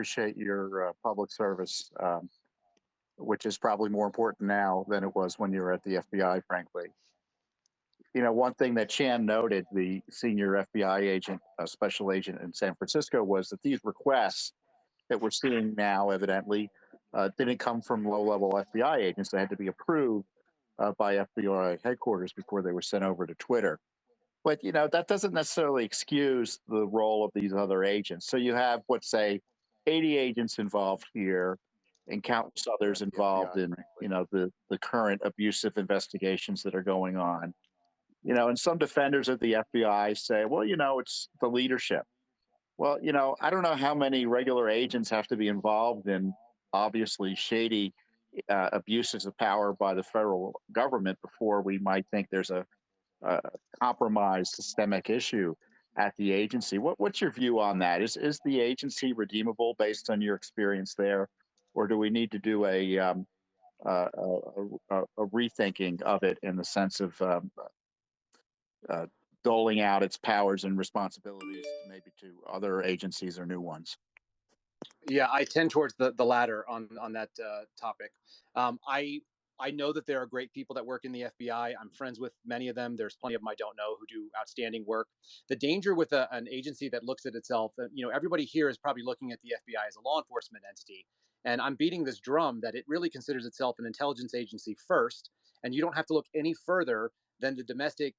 appreciate your public service, which is probably more important now than it was when you were at the FBI, frankly. One thing that Chan noted, the senior FBI agent, special agent in San Francisco, was that these requests that we're seeing now, evidently, didn't come from low level FBI agents. They had to be approved by FBI headquarters before they were sent over to Twitter. But that doesn't necessarily excuse the role of these other agents. So you have, let's say, 80 agents involved here, and countless others involved in the current abusive investigations that are going on. And some defenders of the FBI say, well, it's the leadership. Well, I don't know how many regular agents have to be involved in obviously shady abuses of power by the federal government before we might think there's a compromised systemic issue at the agency. What's your view on that? Is the agency redeemable based on your experience there, or do we need to do a rethinking of it in the sense of uh, doling out its powers and responsibilities maybe to other agencies or new ones? Yeah, I tend towards the latter on that topic. I know that there are great people that work in the FBI. I'm friends with many of them. There's plenty of them I don't know who do outstanding work. The danger with an agency that looks at itself, everybody here is probably looking at the FBI as a law enforcement entity, and I'm beating this drum that it really considers itself an intelligence agency first, and you don't have to look any further than the domestic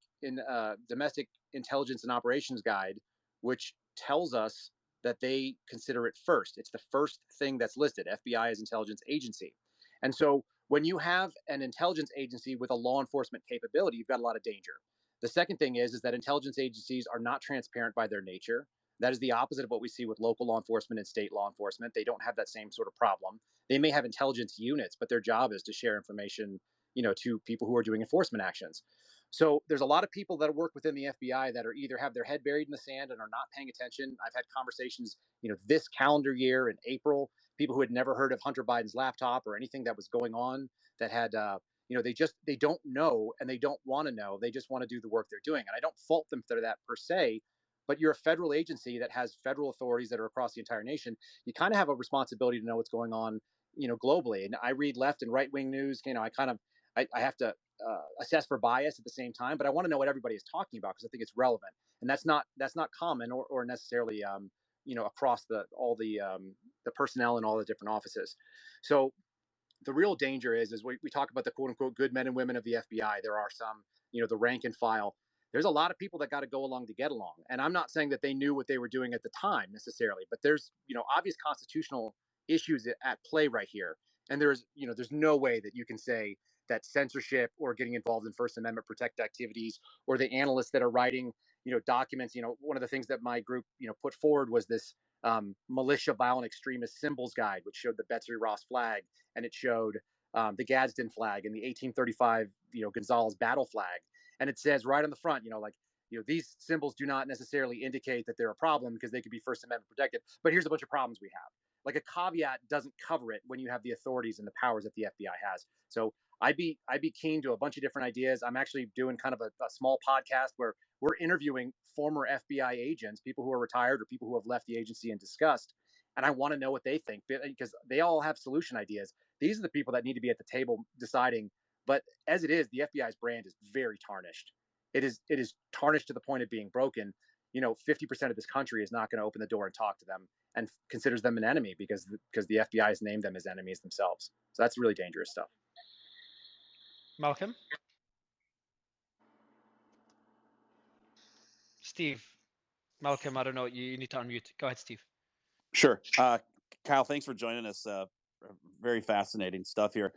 intelligence and operations guide, which tells us that they consider it first. It's the first thing that's listed. FBI is intelligence agency. And so when you have an intelligence agency with a law enforcement capability, you've got a lot of danger. The second thing is that intelligence agencies are not transparent by their nature. That is the opposite of what we see with local law enforcement and state law enforcement. They don't have that same sort of problem. They may have intelligence units, but their job is to share information, to people who are doing enforcement actions. So there's a lot of people that work within the FBI that are either have their head buried in the sand and are not paying attention. I've had conversations, this calendar year in April, people who had never heard of Hunter Biden's laptop or anything that was going on that had, they don't know and they don't want to know. They just want to do the work they're doing. And I don't fault them for that per se, but you're a federal agency that has federal authorities that are across the entire nation. You kind of have a responsibility to know what's going on, globally. And I read left and right wing news. I have to assess for bias at the same time, but I want to know what everybody is talking about because I think it's relevant, and that's not common or necessarily across the personnel in all the different offices. So the real danger is we talk about the quote unquote good men and women of the FBI. There are some, the rank and file. There's a lot of people that got to go along to get along, and I'm not saying that they knew what they were doing at the time necessarily, but there's obvious constitutional issues at play right here, and there's no way that you can say that censorship or getting involved in First Amendment protected activities or the analysts that are writing documents. One of the things that my group put forward was this militia violent extremist symbols guide, which showed the Betsy Ross flag and it showed the Gadsden flag and the 1835 Gonzales battle flag, and it says right on the front, these symbols do not necessarily indicate that they're a problem because they could be First Amendment protected, but here's a bunch of problems we have. Like a caveat doesn't cover it when you have the authorities and the powers that the FBI has. So I'd be keen to a bunch of different ideas. I'm actually doing kind of a small podcast where we're interviewing former FBI agents, people who are retired or people who have left the agency and discussed. And I want to know what they think because they all have solution ideas. These are the people that need to be at the table deciding. But as it is, the FBI's brand is very tarnished. It is tarnished to the point of being broken. 50% of this country is not going to open the door and talk to them and considers them an enemy because the FBI has named them as enemies themselves. So that's really dangerous stuff. Malcolm? Steve? Malcolm, I don't know. You need to unmute. Go ahead, Steve. Sure. Kyle, thanks for joining us. Very fascinating stuff here.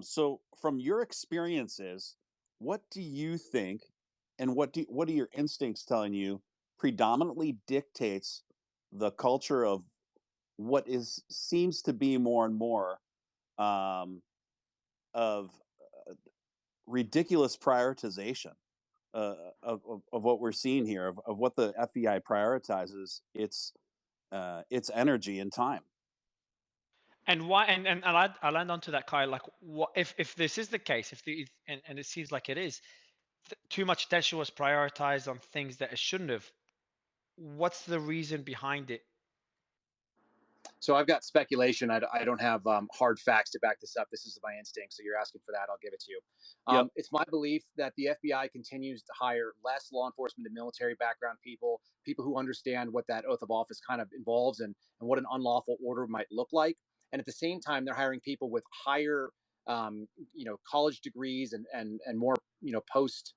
So from your experiences, what do you think and what are your instincts telling you predominantly dictates the culture of what seems to be more and more of ridiculous prioritization of what we're seeing here, of what the FBI prioritizes its energy and time. And why? And I'll land onto that, Kyle. Like, what if this is the case? And it seems like it is. Too much attention was prioritized on things that it shouldn't have. What's the reason behind it? So I've got speculation. I don't have hard facts to back this up. This is my instinct. So you're asking for that. I'll give it to you. Yep. It's my belief that the FBI continues to hire less law enforcement and military background people, people who understand what that oath of office kind of involves and what an unlawful order might look like. And at the same time, they're hiring people with higher, college degrees and more, post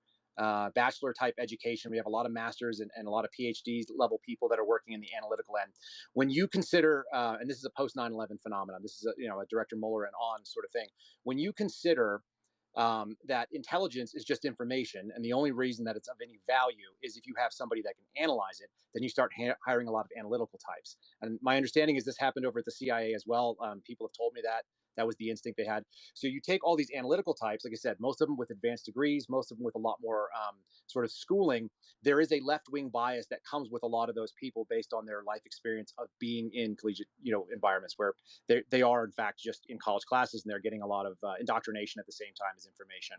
bachelor type education. We have a lot of masters and a lot of PhD level people that are working in the analytical end. When you consider, and this is a post 9/11 phenomenon, this is a Director Mueller and on sort of thing. When you consider that intelligence is just information, and the only reason that it's of any value is if you have somebody that can analyze it, then you start hiring a lot of analytical types. And my understanding is this happened over at the CIA as well. People have told me that that was the instinct they had. So you take all these analytical types, like I said, most of them with advanced degrees, most of them with a lot more sort of schooling. There is a left-wing bias that comes with a lot of those people based on their life experience of being in collegiate, environments where they are in fact just in college classes and they're getting a lot of indoctrination at the same time as information.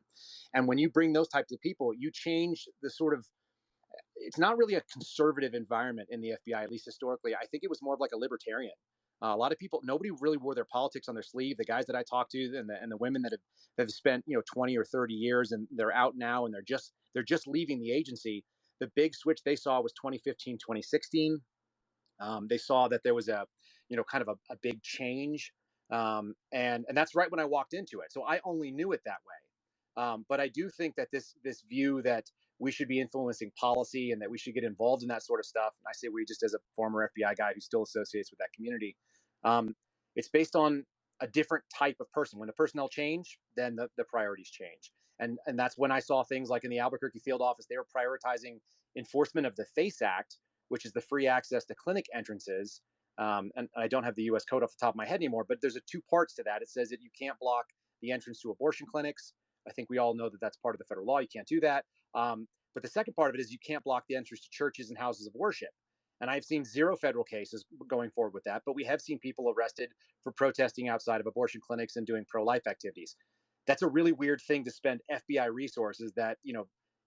And when you bring those types of people, you change the sort of, it's not really a conservative environment in the FBI, at least historically. I think it was more of like a libertarian. A lot of people, nobody really wore their politics on their sleeve. The guys that I talked to, and the women that have spent 20 or 30 years, and they're out now, and they're just leaving the agency. The big switch they saw was 2015, 2016. They saw that there was kind of a big change, and that's right when I walked into it. So I only knew it that way. But I do think that this view that we should be influencing policy and that we should get involved in that sort of stuff. And I say we just as a former FBI guy who still associates with that community. Um, it's based on a different type of person. When the personnel change, then the priorities change. And that's when I saw things like in the Albuquerque field office, they were prioritizing enforcement of the FACE Act, which is the free access to clinic entrances. And I don't have the U.S. code off the top of my head anymore, but there's two parts to that. It says that you can't block the entrance to abortion clinics. I think we all know that that's part of the federal law. You can't do that. But the second part of it is you can't block the entrance to churches and houses of worship. And I've seen zero federal cases going forward with that, but we have seen people arrested for protesting outside of abortion clinics and doing pro-life activities. That's a really weird thing to spend FBI resources that,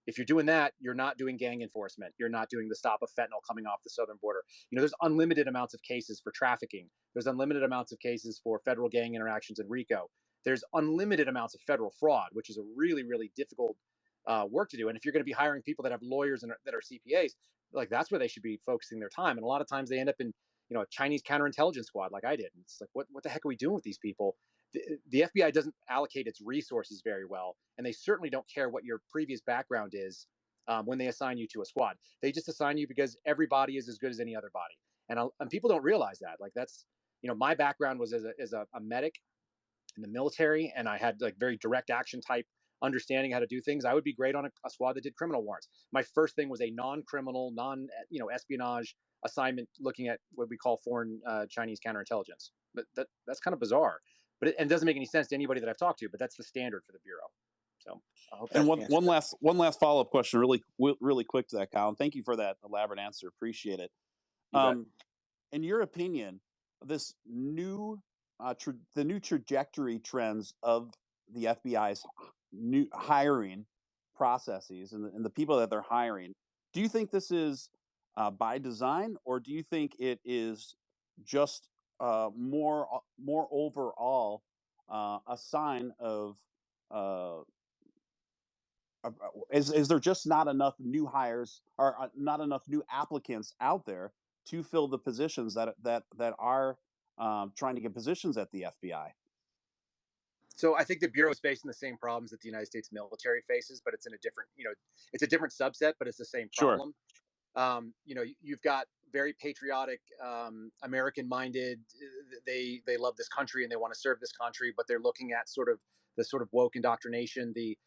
if you're doing that, you're not doing gang enforcement. You're not doing the stop of fentanyl coming off the southern border. There's unlimited amounts of cases for trafficking. There's unlimited amounts of cases for federal gang interactions in RICO. There's unlimited amounts of federal fraud, which is a really, really difficult work to do. And if you're going to be hiring people that have lawyers and that are CPAs, like that's where they should be focusing their time. And a lot of times they end up in, a Chinese counterintelligence squad, like I did. And it's like, what the heck are we doing with these people? The FBI doesn't allocate its resources very well, and they certainly don't care what your previous background is when they assign you to a squad. They just assign you because everybody is as good as any other body, and people don't realize that. Like that's, my background was as a medic in the military, and I had like very direct action type understanding how to do things. I would be great on a squad that did criminal warrants. My first thing was a non-criminal, espionage assignment, looking at what we call foreign Chinese counterintelligence. But that's kind of bizarre. But it doesn't make any sense to anybody that I've talked to. But that's the standard for the bureau. So I hope that And answers one last follow up question, really quick to that, Kyle. And thank you for that elaborate answer. Appreciate it. you bet. In your opinion, this the new trajectory trends of the FBI's new hiring processes and the people that they're hiring, do you think this is by design, or do you think it is just more overall a sign of uh, is there just not enough new hires or not enough new applicants out there to fill the positions that are trying to get positions at the FBI? So I think the bureau is facing the same problems that the United States military faces, but it's in a different, it's a different subset, but it's the same Sure. problem. You've got very patriotic, American-minded. They love this country and they want to serve this country, but they're looking at sort of the sort of woke indoctrination, the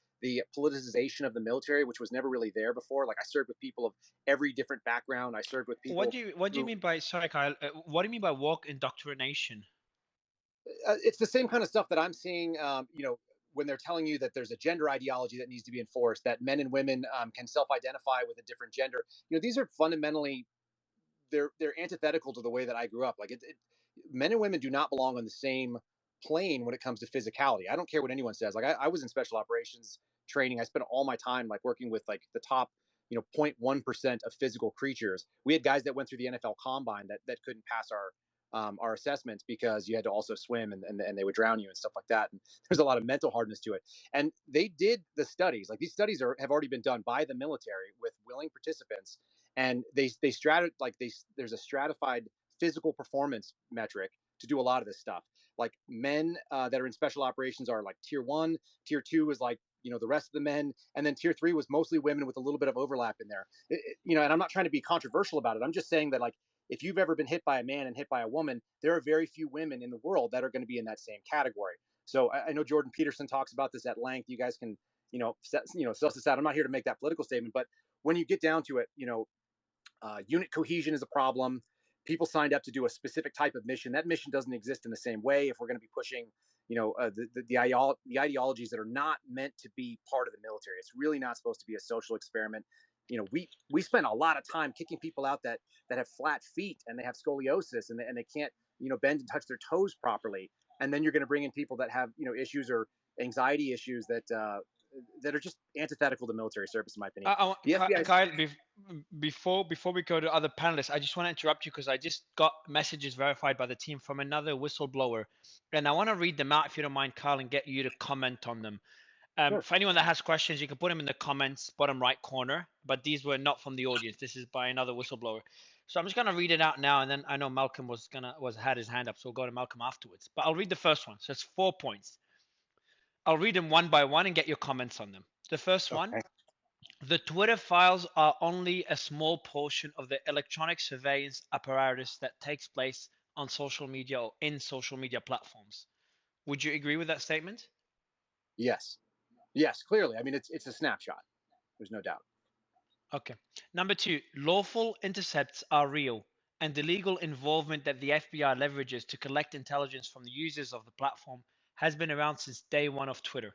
politicization of the military, which was never really there before. Like I served with people of every different background. I served with people What do you who mean by, sorry, Kyle? What do you mean by woke indoctrination? it's the same kind of stuff that I'm seeing. When they're telling you that there's a gender ideology that needs to be enforced, that men and women can self-identify with a different gender. These are fundamentally they're antithetical to the way that I grew up. Like men and women do not belong on the same plane when it comes to physicality. I don't care what anyone says. Like I was in special operations training. I spent all my time like working with like the top 0.1% of physical creatures. We had guys that went through the NFL combine that couldn't pass our assessments because you had to also swim and they would drown you and stuff like that. And there's a lot of mental hardness to it. And they did the studies, like these studies have already been done by the military with willing participants. And there's a stratified physical performance metric to do a lot of this stuff. Like men that are in special operations are like tier 1, tier 2 is like, the rest of the men, and then tier 3 was mostly women with a little bit of overlap in there. And I'm not trying to be controversial about it. I'm just saying that, like, if you've ever been hit by a man and hit by a woman, there are very few women in the world that are going to be in that same category. So I know Jordan Peterson talks about this at length. You guys can, suss this out. I'm not here to make that political statement, but when you get down to it, unit cohesion is a problem. People signed up to do a specific type of mission. That mission doesn't exist in the same way if we're going to be pushing, the ideologies that are not meant to be part of the military. It's really not supposed to be a social experiment. We spend a lot of time kicking people out that have flat feet and they have scoliosis and they can't, bend and touch their toes properly. And then you're going to bring in people that have, issues or anxiety issues that are just antithetical to military service, in my opinion. The FBI Kyle, before we go to other panelists, I just want to interrupt you because I just got messages verified by the team from another whistleblower, and I want to read them out if you don't mind, Kyle, and get you to comment on them. Sure. For anyone that has questions, you can put them in the comments, bottom right corner. But these were not from the audience. This is by another whistleblower. So I'm just gonna read it out now, and then I know Malcolm had his hand up, so we'll go to Malcolm afterwards. But I'll read the first one. So it's 4 points. I'll read them one by one and get your comments on them. The first one: the Twitter files are only a small portion of the electronic surveillance apparatus that takes place on social media or in social media platforms. Would you agree with that statement? Yes, clearly. I mean, it's a snapshot. There's no doubt. Okay. Number 2, lawful intercepts are real, and the legal involvement that the FBI leverages to collect intelligence from the users of the platform has been around since day one of Twitter.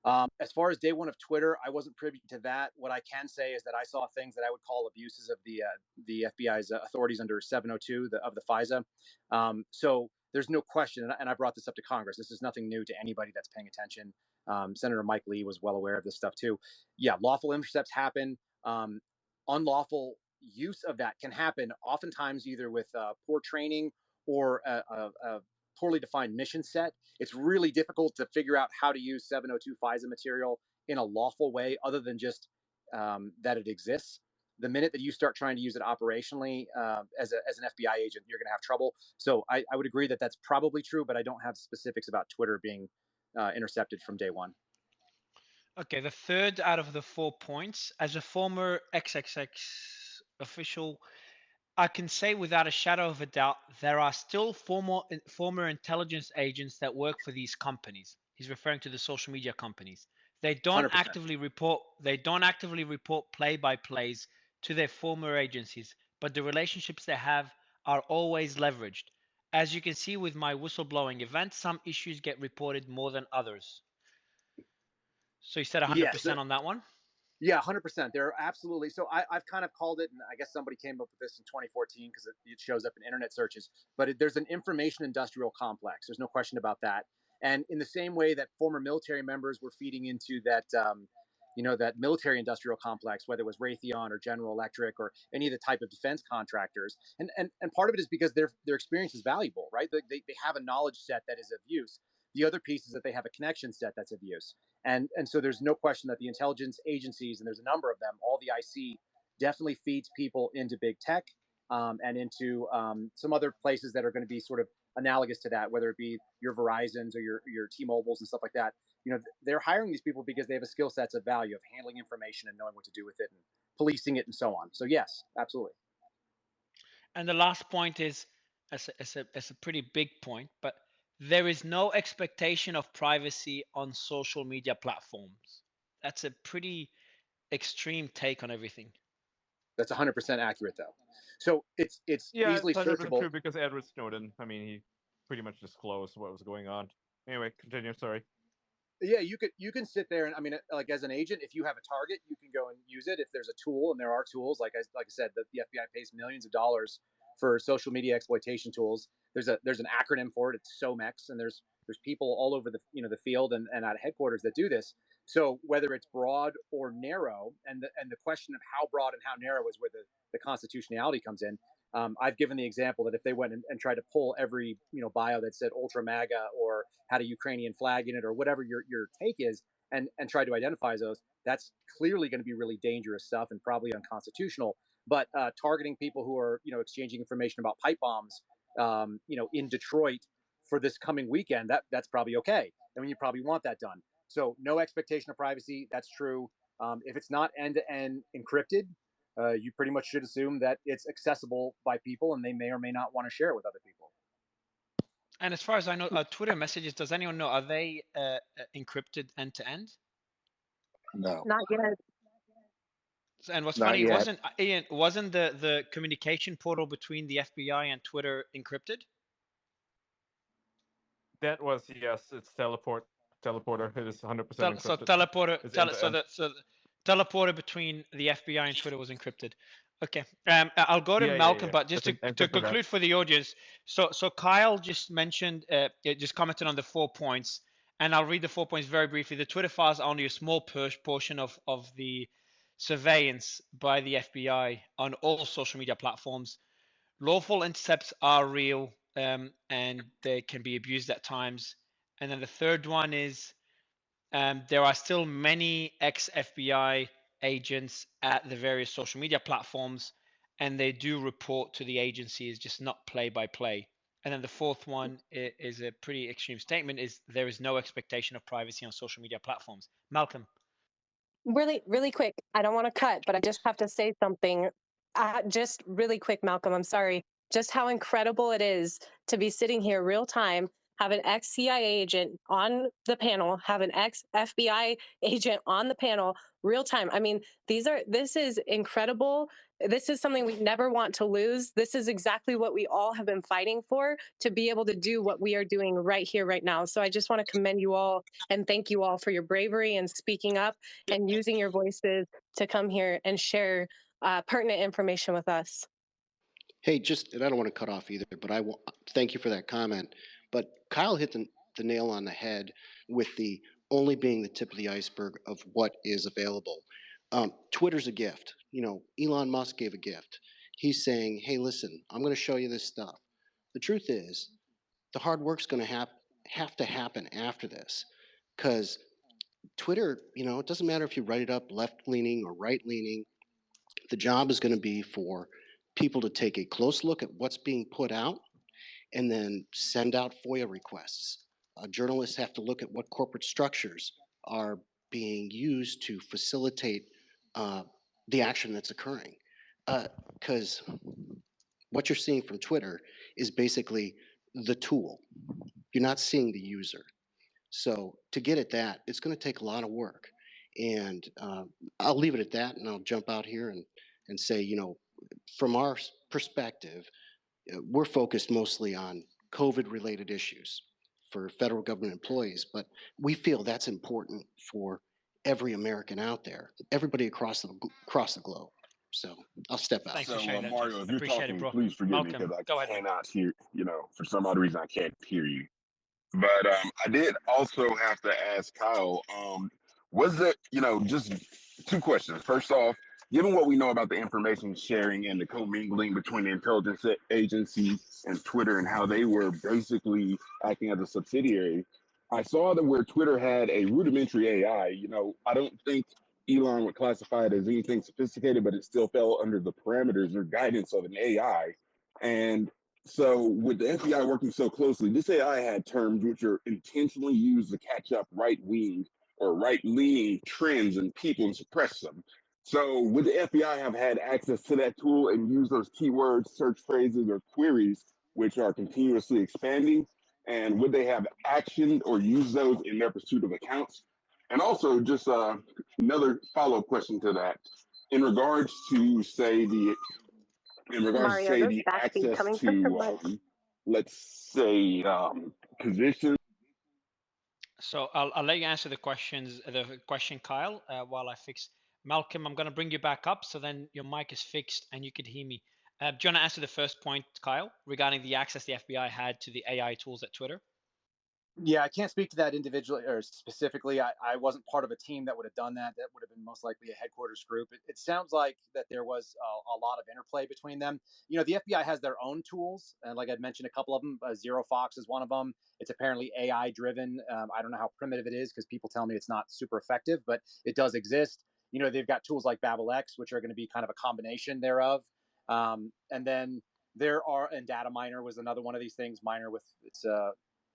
As far as day one of Twitter, I wasn't privy to that. What I can say is that I saw things that I would call abuses of the FBI's authorities under 702 of the FISA. So there's no question, and I brought this up to Congress. This is nothing new to anybody that's paying attention. Senator Mike Lee was well aware of this stuff too. Yeah, lawful intercepts happen. Unlawful use of that can happen oftentimes either with poor training or a poorly defined mission set. It's really difficult to figure out how to use 702 FISA material in a lawful way other than just that it exists. The minute that you start trying to use it operationally as an FBI agent, you're going to have trouble. So I would agree that that's probably true, but I don't have specifics about Twitter being intercepted from day one. Okay, the third out of the 4 points, as a former XXX official, I can say without a shadow of a doubt, there are still former intelligence agents that work for these companies. He's referring to the social media companies. They don't 100%. actively report play-by-plays to their former agencies, but the relationships they have are always leveraged. As you can see with my whistleblowing event, some issues get reported more than others. So you said 100% Yes. on that one? Yeah, 100%. They're absolutely. So I've kind of called it, and I guess somebody came up with this in 2014 because it shows up in internet searches. But there's an information industrial complex. There's no question about that. And in the same way that former military members were feeding into that, that military industrial complex, whether it was Raytheon or General Electric or any of the type of defense contractors, and part of it is because their experience is valuable, right? They have a knowledge set that is of use. The other piece is that they have a connection set that's of use. And so there's no question that the intelligence agencies, and there's a number of them, all the IC, definitely feeds people into big tech and into some other places that are going to be sort of analogous to that, whether it be your Verizons or your T-Mobiles and stuff like that. They're hiring these people because they have a skill sets of value of handling information and knowing what to do with it and policing it and so on. So yes, absolutely. And the last point is, it's a pretty big point, but there is no expectation of privacy on social media platforms. That's a pretty extreme take on everything. That's 100% accurate, though. So it's easily it's 100% searchable. true because Edward Snowden, I mean, he pretty much disclosed what was going on. Anyway, continue. Sorry. Yeah, you can sit there and I mean, like as an agent, if you have a target, you can go and use it. If there's a tool, and there are tools, like I said, the FBI pays millions of dollars for social media exploitation tools. There's an acronym for it. It's SOMEX, and there's people all over the field and at headquarters that do this. So whether it's broad or narrow, and the question of how broad and how narrow is where the constitutionality comes in. I've given the example that if they went and tried to pull every bio that said ultra MAGA or had a Ukrainian flag in it or whatever your take is, and try to identify those, that's clearly going to be really dangerous stuff and probably unconstitutional. But targeting people who are exchanging information about pipe bombs in Detroit for this coming weekend, that's probably okay. I mean, you probably want that done. So no expectation of privacy. That's true. If it's not end-to-end encrypted, you pretty much should assume that it's accessible by people and they may or may not want to share it with other people. And as far as I know, Twitter messages, does anyone know, are they encrypted end to end? No, Not yet. And what's Not funny, yet. wasn't the communication portal between the FBI and Twitter encrypted? That was, yes, it's teleporter. It is 100% encrypted. So teleporter, It's so the teleporter between the FBI and Twitter was encrypted. Okay, I'll go to Yeah, Malcolm, yeah. but just It's to encrypted app. conclude for the audience, so Kyle just mentioned, just commented on the 4 points, and I'll read the 4 points very briefly. The Twitter files are only a small portion of the surveillance by the FBI on all social media platforms. Lawful intercepts are real, and they can be abused at times. And then the third one is, there are still many ex-FBI agents at the various social media platforms, and they do report to the agencies, just not play by play. And then the fourth one is a pretty extreme statement: is there is no expectation of privacy on social media platforms. Malcolm. Really, really quick. I don't want to cut, but I just have to say something. Just really quick, Malcolm. I'm sorry. Just how incredible it is to be sitting here real time, have an ex CIA agent on the panel, have an ex FBI agent on the panel, real time. I mean, this is incredible. This is something we never want to lose. This is exactly what we all have been fighting for, to be able to do what we are doing right here, right now. So I just want to commend you all and thank you all for your bravery and speaking up and using your voices to come here and share pertinent information with us. Hey, and I don't want to cut off either, but thank you for that comment. But Kyle hit the nail on the head with the only being the tip of the iceberg of what is available. Twitter's a gift. Elon Musk gave a gift. He's saying, hey, listen, I'm going to show you this stuff. The truth is, the hard work's going to have to happen after this, because Twitter, it doesn't matter if you write it up left-leaning or right-leaning. The job is going to be for people to take a close look at what's being put out and then send out FOIA requests. Journalists have to look at what corporate structures are being used to facilitate the action that's occurring. Because what you're seeing from Twitter is basically the tool. You're not seeing the user. So to get at that, it's going to take a lot of work. And I'll leave it at that, and I'll jump out here and say, from our perspective, we're focused mostly on COVID-related issues for federal government employees, but we feel that's important for every American out there, everybody across the globe. So I'll step out. Thanks So, for sharing that, Mario, Jeff. if you're Appreciate talking, it, bro. please forgive me Malcolm, because go I ahead, man. cannot hear, for some odd reason, I can't hear you. But I did also have to ask Kyle, was there, just two questions. First off, given what we know about the information sharing and the commingling between the intelligence agencies and Twitter and how they were basically acting as a subsidiary, I saw that where Twitter had a rudimentary AI, I don't think Elon would classify it as anything sophisticated, but it still fell under the parameters or guidance of an AI. And so with the FBI working so closely, this AI had terms which are intentionally used to catch up right-wing or right-leaning trends in people and suppress them. So would the FBI have had access to that tool and use those keywords, search phrases, or queries, which are continuously expanding? And would they have actioned or used those in their pursuit of accounts? And also just another follow-up question to that. In regards to, say, the Mario, those the backbeat access coming from your to mic. let's say positions. So I'll let you answer the question, Kyle, while I fix. Malcolm, I'm going to bring you back up, so then your mic is fixed and you can hear me. Do you want to answer the first point, Kyle, regarding the access the FBI had to the AI tools at Twitter? Yeah, I can't speak to that individually or specifically. I wasn't part of a team that would have done that. That would have been most likely a headquarters group. It sounds like that there was a lot of interplay between them. You know, the FBI has their own tools, and like I'd mentioned, a couple of them. Zero Fox is one of them. It's apparently AI driven. I don't know how primitive it is because people tell me it's not super effective, but it does exist. You know, they've got tools like BabelX, which are going to be kind of a combination thereof. And then there are, and Data Miner was another one of these things. Miner with its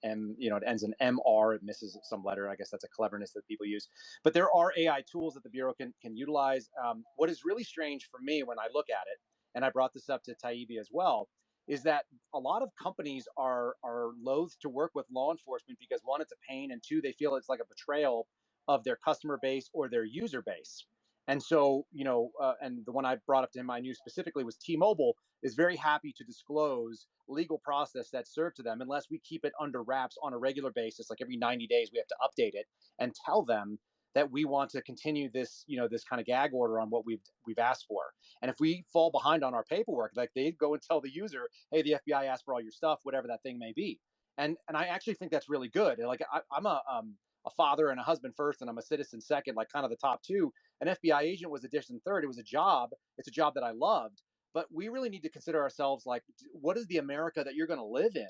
and you know it ends in MR. It misses some letter. I guess that's a cleverness that people use. But there are AI tools that the bureau can utilize. What is really strange for me when I look at it, and I brought this up to Taibbi as well, is that a lot of companies are loath to work with law enforcement because one, it's a pain, and two, they feel it's like a betrayal of their customer base or their user base. And so, you know, and the one I brought up to him, I knew specifically was T-Mobile is very happy to disclose legal process that's served to them unless we keep it under wraps on a regular basis. Like every 90 days, we have to update it and tell them that we want to continue this, you know, this kind of gag order on what we've asked for. And if we fall behind on our paperwork, like they go and tell the user, hey, the FBI asked for all your stuff, whatever that thing may be. And I actually think that's really good. Like I'm a father and a husband first, and I'm a citizen second, like kind of the top two. An FBI agent was a distant third. It was a job. It's a job that I loved, but we really need to consider ourselves like, what is the America that you're going to live in?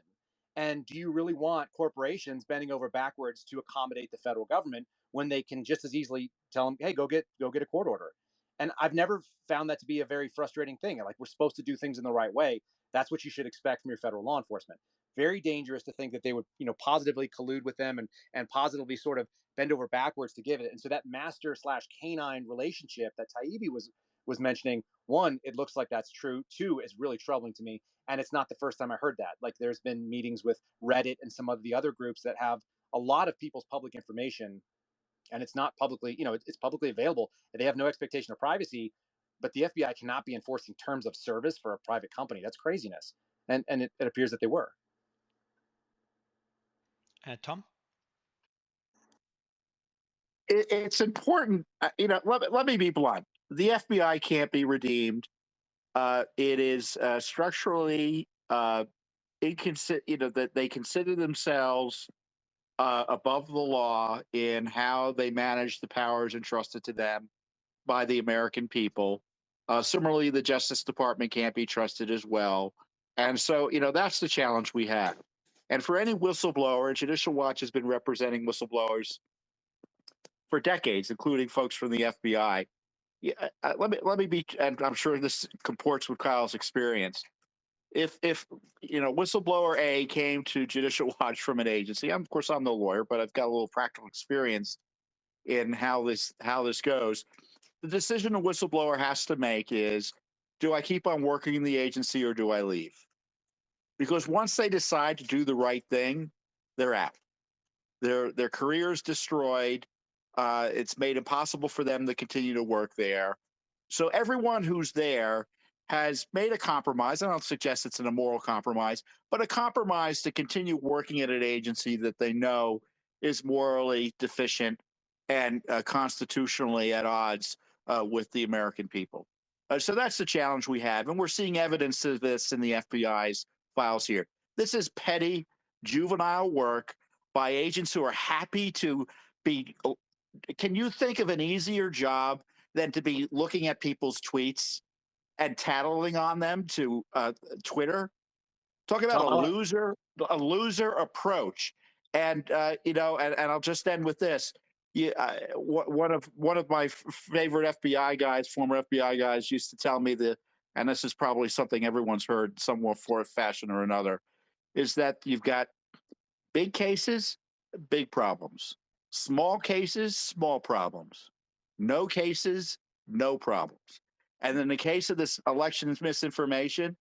And do you really want corporations bending over backwards to accommodate the federal government when they can just as easily tell them, hey, go get a court order? And I've never found that to be a very frustrating thing. Like, we're supposed to do things in the right way. That's what you should expect from your federal law enforcement. Very dangerous to think that they would, you know, positively collude with them and positively sort of bend over backwards to give it. And so that master slash canine relationship that Taibbi was mentioning, one, it looks like that's true. Two, is really troubling to me. And it's not the first time I heard that. Like, there's been meetings with Reddit and some of the other groups that have a lot of people's public information, and it's not publicly, you know, it's publicly available. They have no expectation of privacy, but the FBI cannot be enforcing terms of service for a private company. That's craziness. And it appears that they were. Tom? It's important, you know. Let me be blunt. The FBI can't be redeemed. It is structurally inconsistent. You know, that they consider themselves above the law in how they manage the powers entrusted to them by the American people. Similarly, the Justice Department can't be trusted as well. And so, you know, that's the challenge we have. And for any whistleblower, Judicial Watch has been representing whistleblowers for decades, including folks from the FBI. Yeah, let me be, and I'm sure this comports with Kyle's experience. If you know, whistleblower A came to Judicial Watch from an agency, of course I'm no lawyer, but I've got a little practical experience in how this goes. The decision a whistleblower has to make is, do I keep on working in the agency or do I leave? Because once they decide to do the right thing, they're out. Their career is destroyed. It's made impossible for them to continue to work there. So everyone who's there has made a compromise. I don't suggest it's an immoral compromise, but a compromise to continue working at an agency that they know is morally deficient and constitutionally at odds with the American people. So that's the challenge we have. And we're seeing evidence of this in the FBI's files here. This is petty, juvenile work by agents who are happy to be. Can you think of an easier job than to be looking at people's tweets and tattling on them to Twitter? Talk about a loser approach. And you know, and I'll just end with this. One of my favorite FBI guys, former FBI guys, used to tell me and this is probably something everyone's heard some fashion or another, is that you've got big cases, big problems. Small cases, small problems. No cases, no problems. And in the case of this elections misinformation,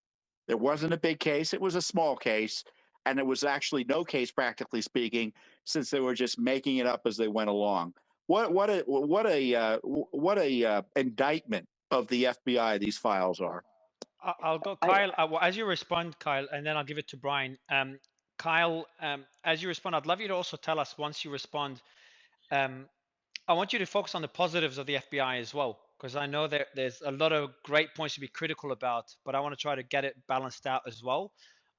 there wasn't a big case, it was a small case. And it was actually no case, practically speaking, since they were just making it up as they went along. What a indictment of the FBI these files are. I'll go, Kyle. As you respond, Kyle, and then I'll give it to Brian. Kyle, as you respond, I'd love you to also tell us once you respond. I want you to focus on the positives of the FBI as well, because I know there's a lot of great points to be critical about, but I want to try to get it balanced out as well.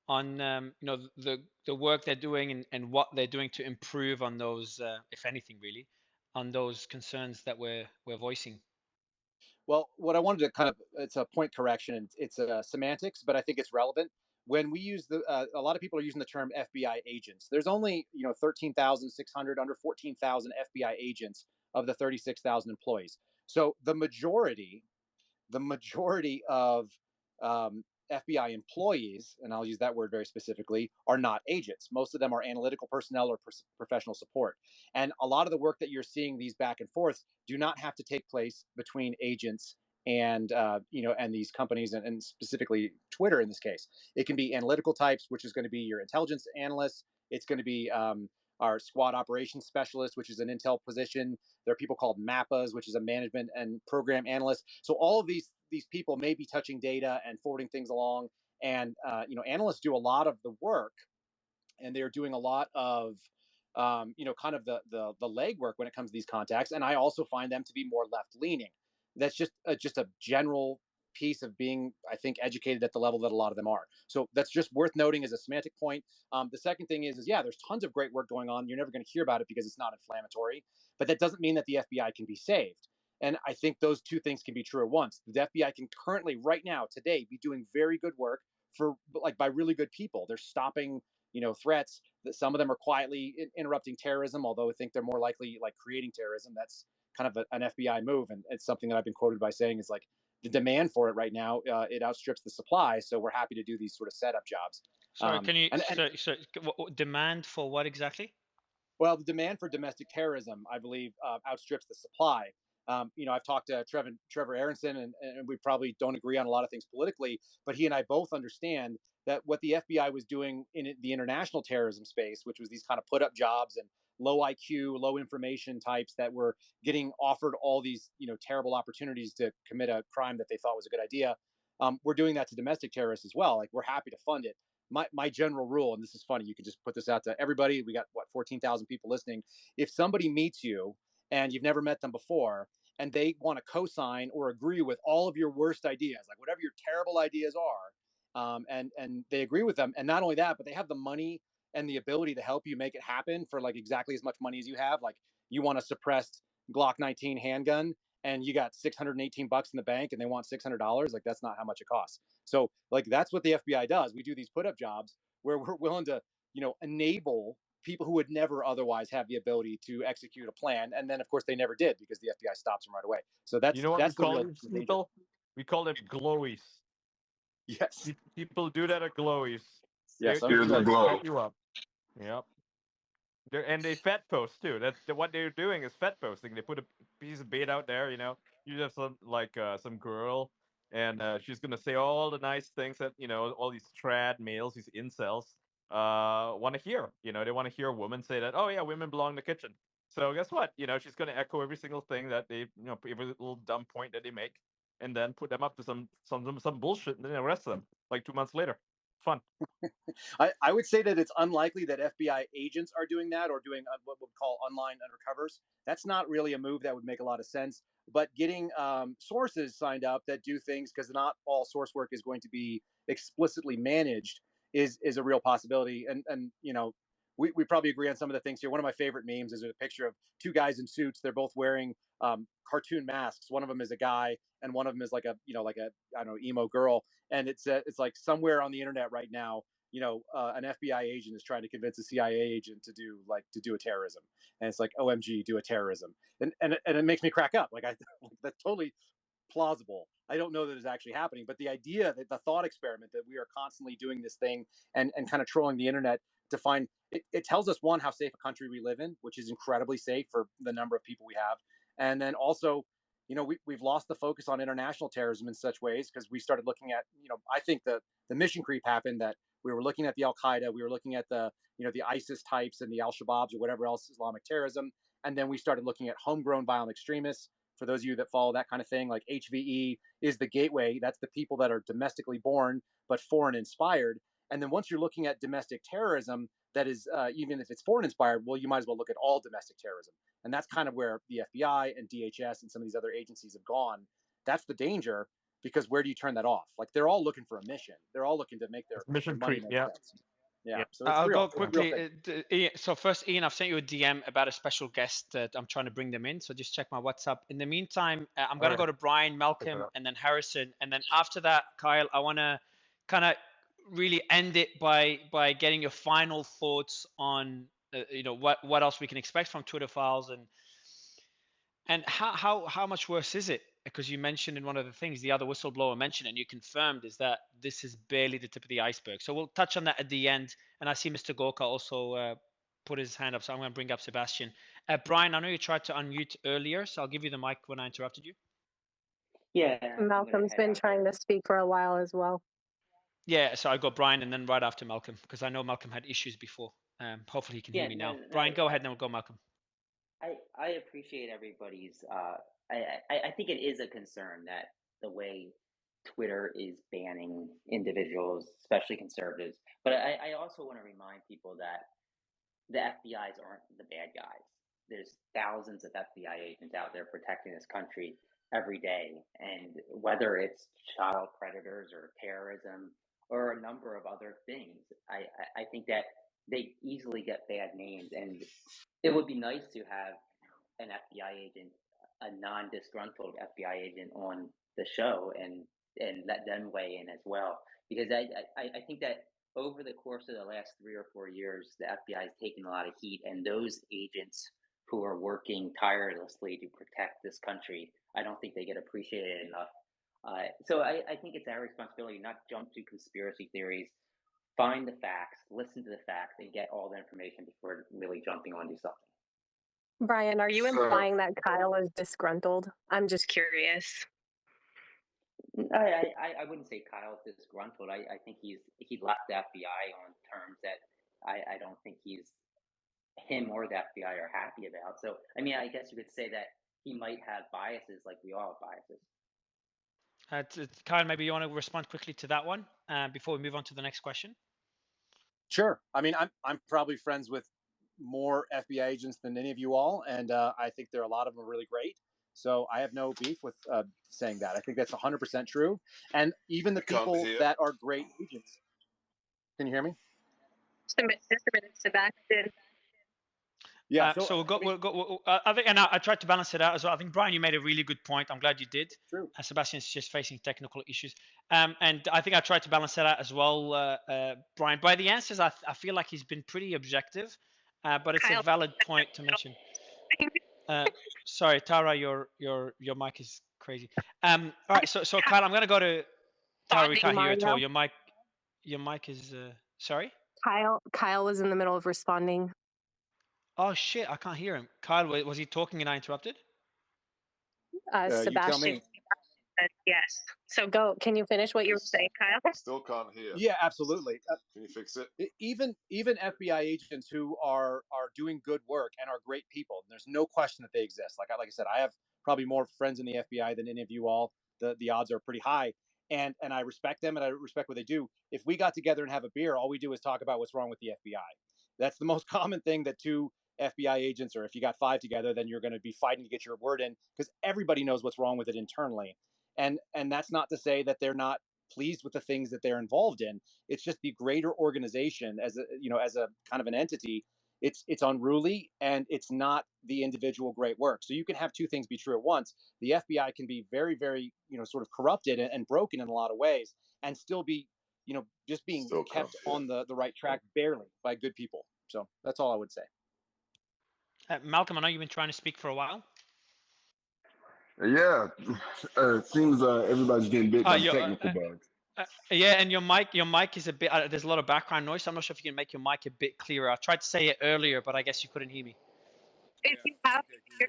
on the work they're doing and what they're doing to improve on those, if anything, really, on those concerns that we're voicing. Well, what I wanted to kind of, it's a point correction. It's semantics, but I think it's relevant. When we use a lot of people are using the term FBI agents. There's only 13,600, under 14,000 FBI agents of the 36,000 employees. So the majority of FBI employees, and I'll use that word very specifically, are not agents. Most of them are analytical personnel or professional support. And a lot of the work that you're seeing, these back and forths, do not have to take place between agents and and these companies, and specifically Twitter in this case. It can be analytical types, which is going to be your intelligence analysts. It's going to be our squad operations specialist, which is an intel position. There are people called MAPAs, which is a management and program analyst. So all of these people may be touching data and forwarding things along. And analysts do a lot of the work, and they're doing a lot of kind of the legwork when it comes to these contacts. And I also find them to be more left leaning. That's just a general piece of being, I think, educated at the level that a lot of them are. So that's just worth noting as a semantic point. The second thing is yeah, there's tons of great work going on. You're never going to hear about it because it's not inflammatory, but that doesn't mean that the FBI can be saved. And I think those two things can be true at once. The FBI can currently, right now, today, be doing very good work for by really good people. They're stopping threats. That some of them are quietly interrupting terrorism, although I think they're more likely like creating terrorism. That's kind of an FBI move, and it's something that I've been quoted by saying is like the demand for it right now, it outstrips the supply. So we're happy to do these sort of setup jobs. Sorry, can you? And Demand for what exactly? Well, the demand for domestic terrorism, I believe, outstrips the supply. I've talked to Trevor Aronson, and we probably don't agree on a lot of things politically, but he and I both understand that what the FBI was doing in the international terrorism space, which was these kind of put up jobs and low IQ, low information types that were getting offered all these terrible opportunities to commit a crime that they thought was a good idea. We're doing that to domestic terrorists as well. Like we're happy to fund it. My general rule, and this is funny, you could just put this out to everybody. We got what 14,000 people listening. If somebody meets you and you've never met them before, and they want to co-sign or agree with all of your worst ideas, like whatever your terrible ideas are, and they agree with them, and not only that, but they have the money and the ability to help you make it happen for like exactly as much money as you have. Like you want a suppressed Glock 19 handgun, and you got $618 in the bank, and they want $600. Like that's not how much it costs. So like that's what the FBI does. We do these put up jobs where we're willing to enable people who would never otherwise have the ability to execute a plan, and then of course they never did because the FBI stops them right away. So You know what we that's the call real these danger. people? We call them glowies. Yes. People do that at glowies. Yes. They Here's a like glow. set you up. Yep. And they fat post too. What they're doing is fat posting. They put a piece of bait out there. You have some girl, and she's gonna say all the nice things that all these trad males, these incels, want to hear. They want to hear a woman say that. Oh yeah, women belong in the kitchen. So guess what? She's gonna echo every single thing that they, every little dumb point that they make, and then put them up to some bullshit, and then arrest them like 2 months later. Fun. I would say that it's unlikely that FBI agents are doing that or doing what we'll call online undercovers. That's not really a move that would make a lot of sense. But getting sources signed up that do things, because not all source work is going to be explicitly managed, is a real possibility. And we probably agree on some of the things here. One of my favorite memes is a picture of two guys in suits. They're both wearing cartoon masks. One of them is a guy, and one of them is like a I don't know, emo girl. And it's like somewhere on the internet right now, an FBI agent is trying to convince a CIA agent to do a terrorism, and it's like, OMG, do a terrorism, and it makes me crack up. Like that's totally plausible. I don't know that it's actually happening, but the idea that the thought experiment that we are constantly doing this thing and kind of trolling the internet to find it tells us, one, how safe a country we live in, which is incredibly safe for the number of people we have, and then also we've lost the focus on international terrorism in such ways because we started looking at I think the mission creep happened that we were looking at the Al Qaeda, we were looking at the the ISIS types and the Al Shabaabs or whatever else Islamic terrorism, and then we started looking at homegrown violent extremists. For those of you that follow that kind of thing, like HVE is the gateway. That's the people that are domestically born but foreign inspired. And then once you're looking at domestic terrorism, that is even if it's foreign inspired, well, you might as well look at all domestic terrorism. And that's kind of where the FBI and DHS and some of these other agencies have gone. That's the danger, because where do you turn that off? Like they're all looking for a mission. They're all looking to make their It's mission money creep. make Yeah. sense. Yeah. Yep. So it's I'll real. go It's a real quickly. thing. Ian, so first, Ian, I've sent you a DM about a special guest that I'm trying to bring them in. So just check my WhatsApp. In the meantime, I'm going to Okay. go to Brian, Malcolm, that. and then Harrison. And then after that, Kyle, I want to kind of really end it by getting your final thoughts on, what else we can expect from Twitter Files and how much worse is it? Because you mentioned in one of the things the other whistleblower mentioned and you confirmed is that this is barely the tip of the iceberg. So we'll touch on that at the end. And I see Mr. Gorka also put his hand up, so I'm going to bring up Sebastian. Brian, I know you tried to unmute earlier, so I'll give you the mic when I interrupted you. Yeah. Malcolm's been trying to speak for a while as well. Yeah, so I got Brian and then right after Malcolm, because I know Malcolm had issues before. Hopefully he can hear me now. Brian, go ahead, and then we'll go Malcolm. I appreciate everybody's. I think it is a concern that the way Twitter is banning individuals, especially conservatives. But I also want to remind people that the FBI's aren't the bad guys. There's thousands of FBI agents out there protecting this country every day, and whether it's child predators or terrorism or a number of other things, I think that they easily get bad names, and it would be nice to have an FBI agent, a non-disgruntled FBI agent, on the show and let them weigh in as well, because I think that over the course of the last 3 or 4 years, the FBI has taken a lot of heat, and those agents who are working tirelessly to protect this country, I don't think they get appreciated enough. So I think it's our responsibility not to jump to conspiracy theories, find the facts, listen to the facts, and get all the information before really jumping onto something. Brian, are you So- implying that Kyle is disgruntled? I'm just curious. I wouldn't say Kyle's disgruntled. I think he left the FBI on terms that I don't think him or the FBI are happy about. So I mean, I guess you could say that he might have biases, like we all have biases. Kyle, maybe you want to respond quickly to that one before we move on to the next question. Sure. I mean, I'm probably friends with more FBI agents than any of you all, and I think a lot of them are really great. So I have no beef with saying that. I think that's 100% true. And even the people that are great agents. Can you hear me? Just a minute, Sebastian. Yeah. So we'll go. I think, and I tried to balance it out as well. I think Brian, you made a really good point. I'm glad you did. True. Sebastian's just facing technical issues, and I think I tried to balance that out as well, Brian. By the answers, I feel like he's been pretty objective, but it's a valid point to mention. Sorry, Tara, your mic is crazy. All right, so Kyle, I'm gonna go to Tara. We can't hear you at all. Your mic is sorry. Kyle was in the middle of responding. Oh shit, I can't hear him. Kyle, was he talking and I interrupted? You tell Sebastian me. said yes. So go. Can you finish what you were saying, Kyle? Still can't hear. Yeah, absolutely. Can you fix it? Even FBI agents who are doing good work and are great people, there's no question that they exist. Like I said, I have probably more friends in the FBI than any of you all. The odds are pretty high, and I respect them and I respect what they do. If we got together and have a beer, all we do is talk about what's wrong with the FBI. That's the most common thing that two FBI agents, or if you got 5 together, then you're going to be fighting to get your word in, because everybody knows what's wrong with it internally. And that's not to say that they're not pleased with the things that they're involved in. It's just the greater organization as a kind of an entity. It's unruly, and it's not the individual great work. So you can have two things be true at once. The FBI can be very, very, sort of corrupted and broken in a lot of ways, and still be, just being kept on the right track barely by good people. So that's all I would say. Malcolm, I know you've been trying to speak for a while. Yeah, it seems everybody's getting bit by technical bugs. Yeah, and your mic is a bit. There's a lot of background noise. So I'm not sure if you can make your mic a bit clearer. I tried to say it earlier, but I guess you couldn't hear me. If you have the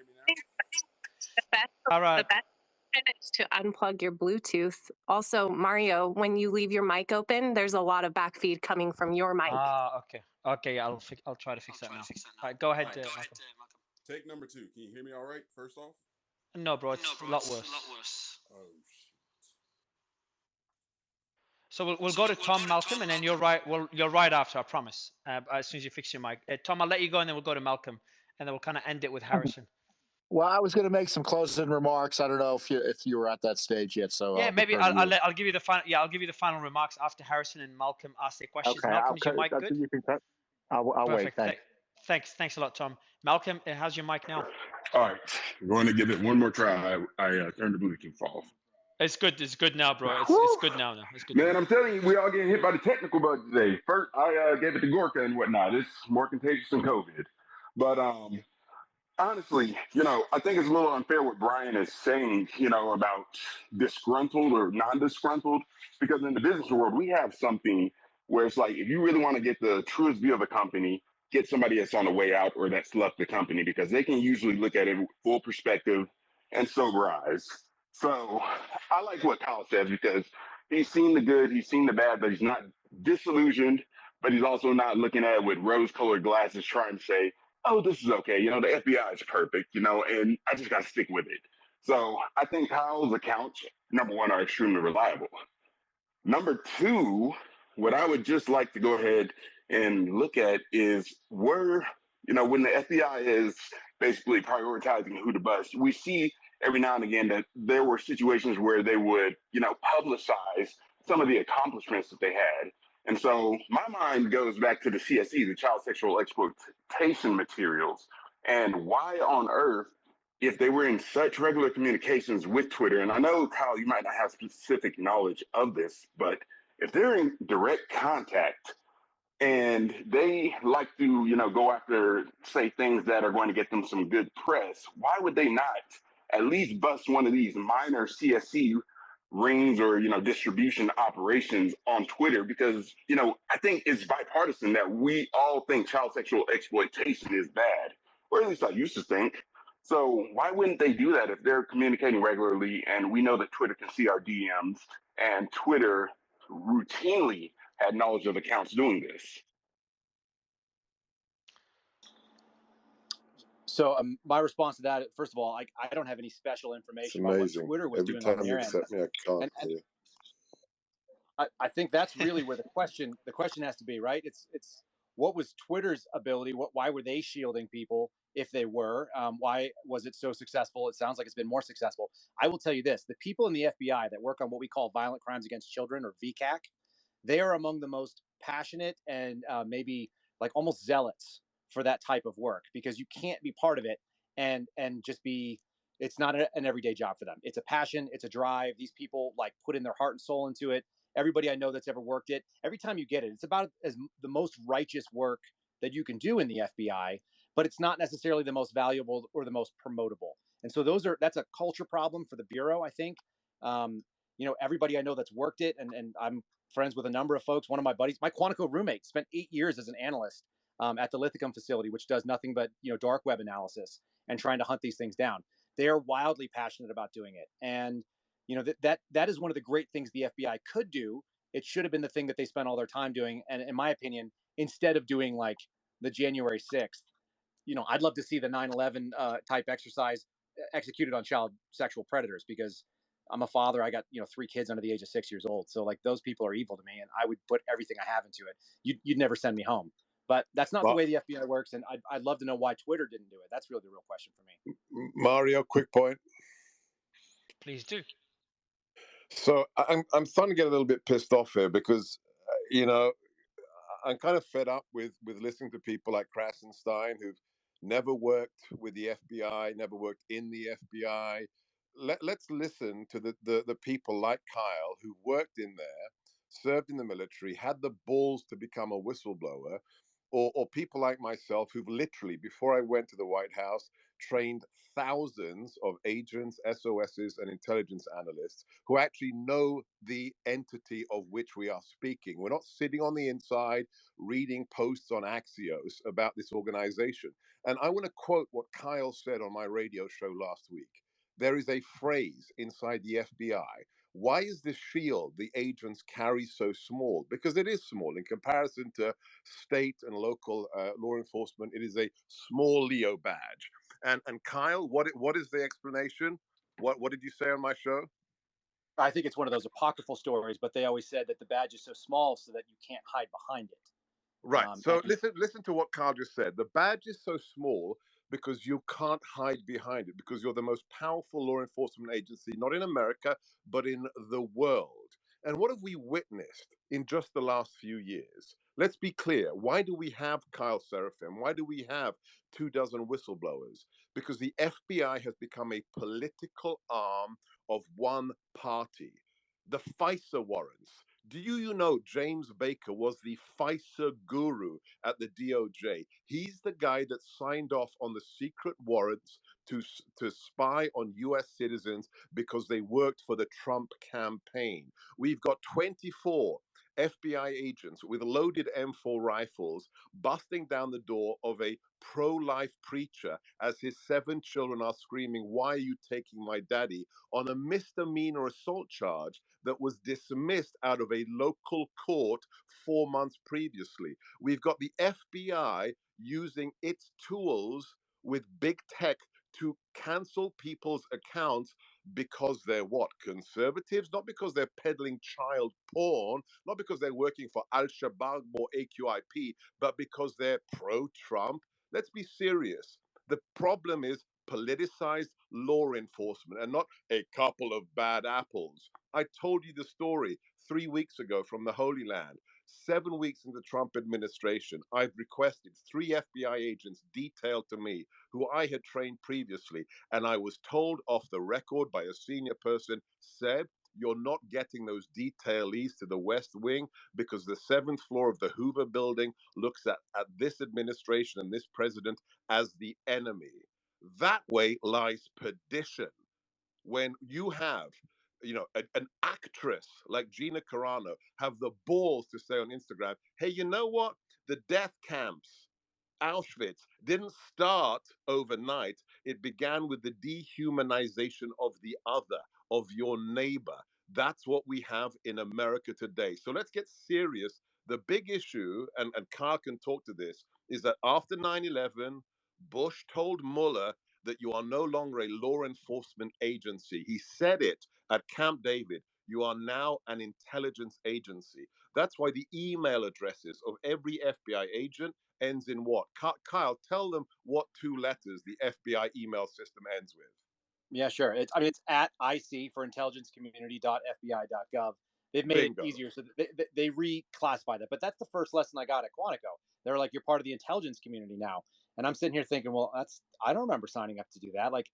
best is to unplug your Bluetooth. Also, Mario, when you leave your mic open, there's a lot of backfeed coming from your mic. Ah, okay. I'll try to fix that now. All right, go ahead, Malcolm. Take number 2. Can you hear me all right? First off. No, bro, it's a lot worse. Oh shit. So we'll go to Tom, Malcolm, and then you're right. Well, you're right after, I promise. As soon as you fix your mic, Tom, I'll let you go, and then we'll go to Malcolm, and then we'll kind of end it with Harrison. Well, I was going to make some closing remarks. I don't know if you were at that stage yet, so Yeah, I'll maybe defer to you. I'll give you the final. Yeah, I'll give you the final remarks after Harrison and Malcolm ask their questions. Okay, Malcolm, is your mic good? You can cut. I'll wait. Perfect. Thanks. Thanks a lot, Tom. Malcolm, how's your mic now? All right, going to give it one more try. I turned the Bluetooth off. It's good. It's good now, bro. It's Whew. good now. It's good. Man, now. I'm telling you, we all getting hit by the technical bug today. First, I gave it to Gorka and whatnot. It's more contagious than COVID. But honestly, I think it's a little unfair what Brian is saying, about disgruntled or non-disgruntled, because in the business world, we have something where it's like, if you really want to get the truest view of a company, get somebody that's on the way out or that's left the company, because they can usually look at it with full perspective and sober eyes. So I like what Kyle says, because he's seen the good, he's seen the bad, but he's not disillusioned, but he's also not looking at it with rose-colored glasses trying to say, oh, this is okay. The FBI is perfect, and I just got to stick with it. So I think Kyle's accounts, number one, are extremely reliable. Number two, what I would just like to go ahead and look at is when the FBI is basically prioritizing who to bust, we see every now and again that there were situations where they would, publicize some of the accomplishments that they had. And so my mind goes back to the CSE, the Child Sexual Exploitation Materials, and why on earth, if they were in such regular communications with Twitter, and I know, Kyle, you might not have specific knowledge of this, but if they're in direct contact and they like to, go after, say, things that are going to get them some good press, why would they not at least bust one of these minor CSE rings or, distribution operations on Twitter? Because, I think it's bipartisan that we all think child sexual exploitation is bad, or at least I used to think. So why wouldn't they do that if they're communicating regularly and we know that Twitter can see our DMs and Twitter routinely had knowledge of accounts doing this? So my response to that, first of all, I don't have any special information about what Twitter was doing on their end. Me, I can't And hear. I think that's really where the question has to be, right? It's what was Twitter's ability? Why were they shielding people if they were? Why was it so successful? It sounds like it's been more successful. I will tell you this: the people in the FBI that work on what we call violent crimes against children, or VCAC, they are among the most passionate and maybe like almost zealots for that type of work, because you can't be part of it and just be. It's not an everyday job for them. It's a passion. It's a drive. These people like put in their heart and soul into it. Everybody I know that's ever worked it, every time you get it, it's about as the most righteous work that you can do in the FBI, but it's not necessarily the most valuable or the most promotable. And so that's a culture problem for the Bureau, I think. Everybody I know that's worked it, and I'm friends with a number of folks. One of my buddies, my Quantico roommate, spent 8 years as an analyst at the Lithicum facility, which does nothing but dark web analysis and trying to hunt these things down. They are wildly passionate about doing it, and that is one of the great things the FBI could do. It should have been the thing that they spent all their time doing. And in my opinion, instead of doing like the January 6th, I'd love to see the 9/11 type exercise executed on child sexual predators, because I'm a father. I got 3 kids under the age of 6 years old. So like those people are evil to me, and I would put everything I have into it. You'd never send me home. But that's not the way the FBI works, and I'd love to know why Twitter didn't do it. That's really the real question for me. Mario, quick point. Please do. So I'm starting to get a little bit pissed off here, because I'm kind of fed up with listening to people like Krasenstein, who've never worked with the FBI, never worked in the FBI. Let's listen to the people like Kyle, who worked in there, served in the military, had the balls to become a whistleblower, or people like myself, who've literally, before I went to the White House, trained thousands of agents, SOSs, and intelligence analysts who actually know the entity of which we are speaking. We're not sitting on the inside reading posts on Axios about this organization. And I want to quote what Kyle said on my radio show last week. There is a phrase inside the FBI. Why is the shield the agents carry so small? Because it is small in comparison to state and local law enforcement. It is a small Leo badge. And Kyle, what is the explanation? What did you say on my show? I think it's one of those apocryphal stories, but they always said that the badge is so small so that you can't hide behind it. Right. So listen to what Kyle just said. The badge is so small because you can't hide behind it, because you're the most powerful law enforcement agency, not in America, but in the world. And what have we witnessed in just the last few years? Let's be clear. Why do we have Kyle Serafin? Why do we have 24 whistleblowers? Because the FBI has become a political arm of one party. The FISA warrants. Do you know James Baker was the FISA guru at the DOJ? He's the guy that signed off on the secret warrants to spy on US citizens because they worked for the Trump campaign. We've got 24 FBI agents with loaded M4 rifles busting down the door of a pro life preacher as his 7 children are screaming, "Why are you taking my daddy?" on a misdemeanor assault charge that was dismissed out of a local court 4 months previously. We've got the FBI using its tools with big tech to cancel people's accounts because they're what? Conservatives? Not because they're peddling child porn, not because they're working for Al Shabaab or AQIP, but because they're pro Trump. Let's be serious. The problem is politicized law enforcement and not a couple of bad apples. I told you the story 3 weeks ago from the Holy Land. 7 weeks in the Trump administration, I've requested 3 FBI agents detailed to me who I had trained previously. And I was told off the record by a senior person, Seb, you're not getting those detailees to the West Wing because the 7th floor of the Hoover building looks at this administration and this president as the enemy. That way lies perdition. When you have an actress like Gina Carano have the balls to say on Instagram, hey, you know what? The death camps, Auschwitz, didn't start overnight. It began with the dehumanization of the other, of your neighbor. That's what we have in America today. So let's get serious. The big issue, and Kyle can talk to this, is that after 9/11, Bush told Mueller that you are no longer a law enforcement agency. He said it at Camp David. You are now an intelligence agency. That's why the email addresses of every FBI agent ends in what? Kyle, tell them what 2 letters the FBI email system ends with. Yeah, sure. It's at IC for intelligencecommunity.fbi.gov. They've made Bingo. it easier, so they reclassify that. But that's the first lesson I got at Quantico. They're like, you're part of the intelligence community now, and I'm sitting here thinking, well, I don't remember signing up to do that. Like,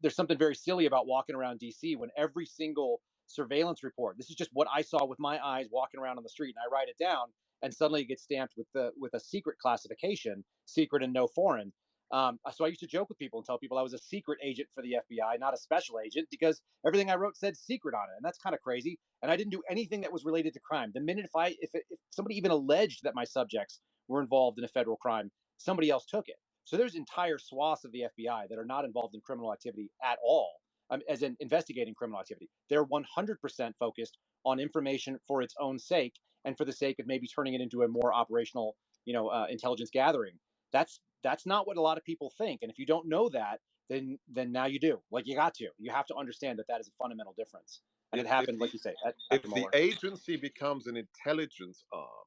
there's something very silly about walking around DC when every single surveillance report. This is just what I saw with my eyes walking around on the street, and I write it down, and suddenly it gets stamped with a secret classification, secret and no foreign. So I used to joke with people and tell people I was a secret agent for the FBI, not a special agent, because everything I wrote said secret on it, and that's kind of crazy. And I didn't do anything that was related to crime. The minute if somebody even alleged that my subjects were involved in a federal crime, somebody else took it. So there's entire swaths of the FBI that are not involved in criminal activity at all, as in investigating criminal activity. They're 100% focused on information for its own sake and for the sake of maybe turning it into a more operational, intelligence gathering. That's not what a lot of people think, and if you don't know that, then now you do. Like, you have to understand that is a fundamental difference, and it happened, like you say, if after the Mueller. agency becomes an intelligence arm,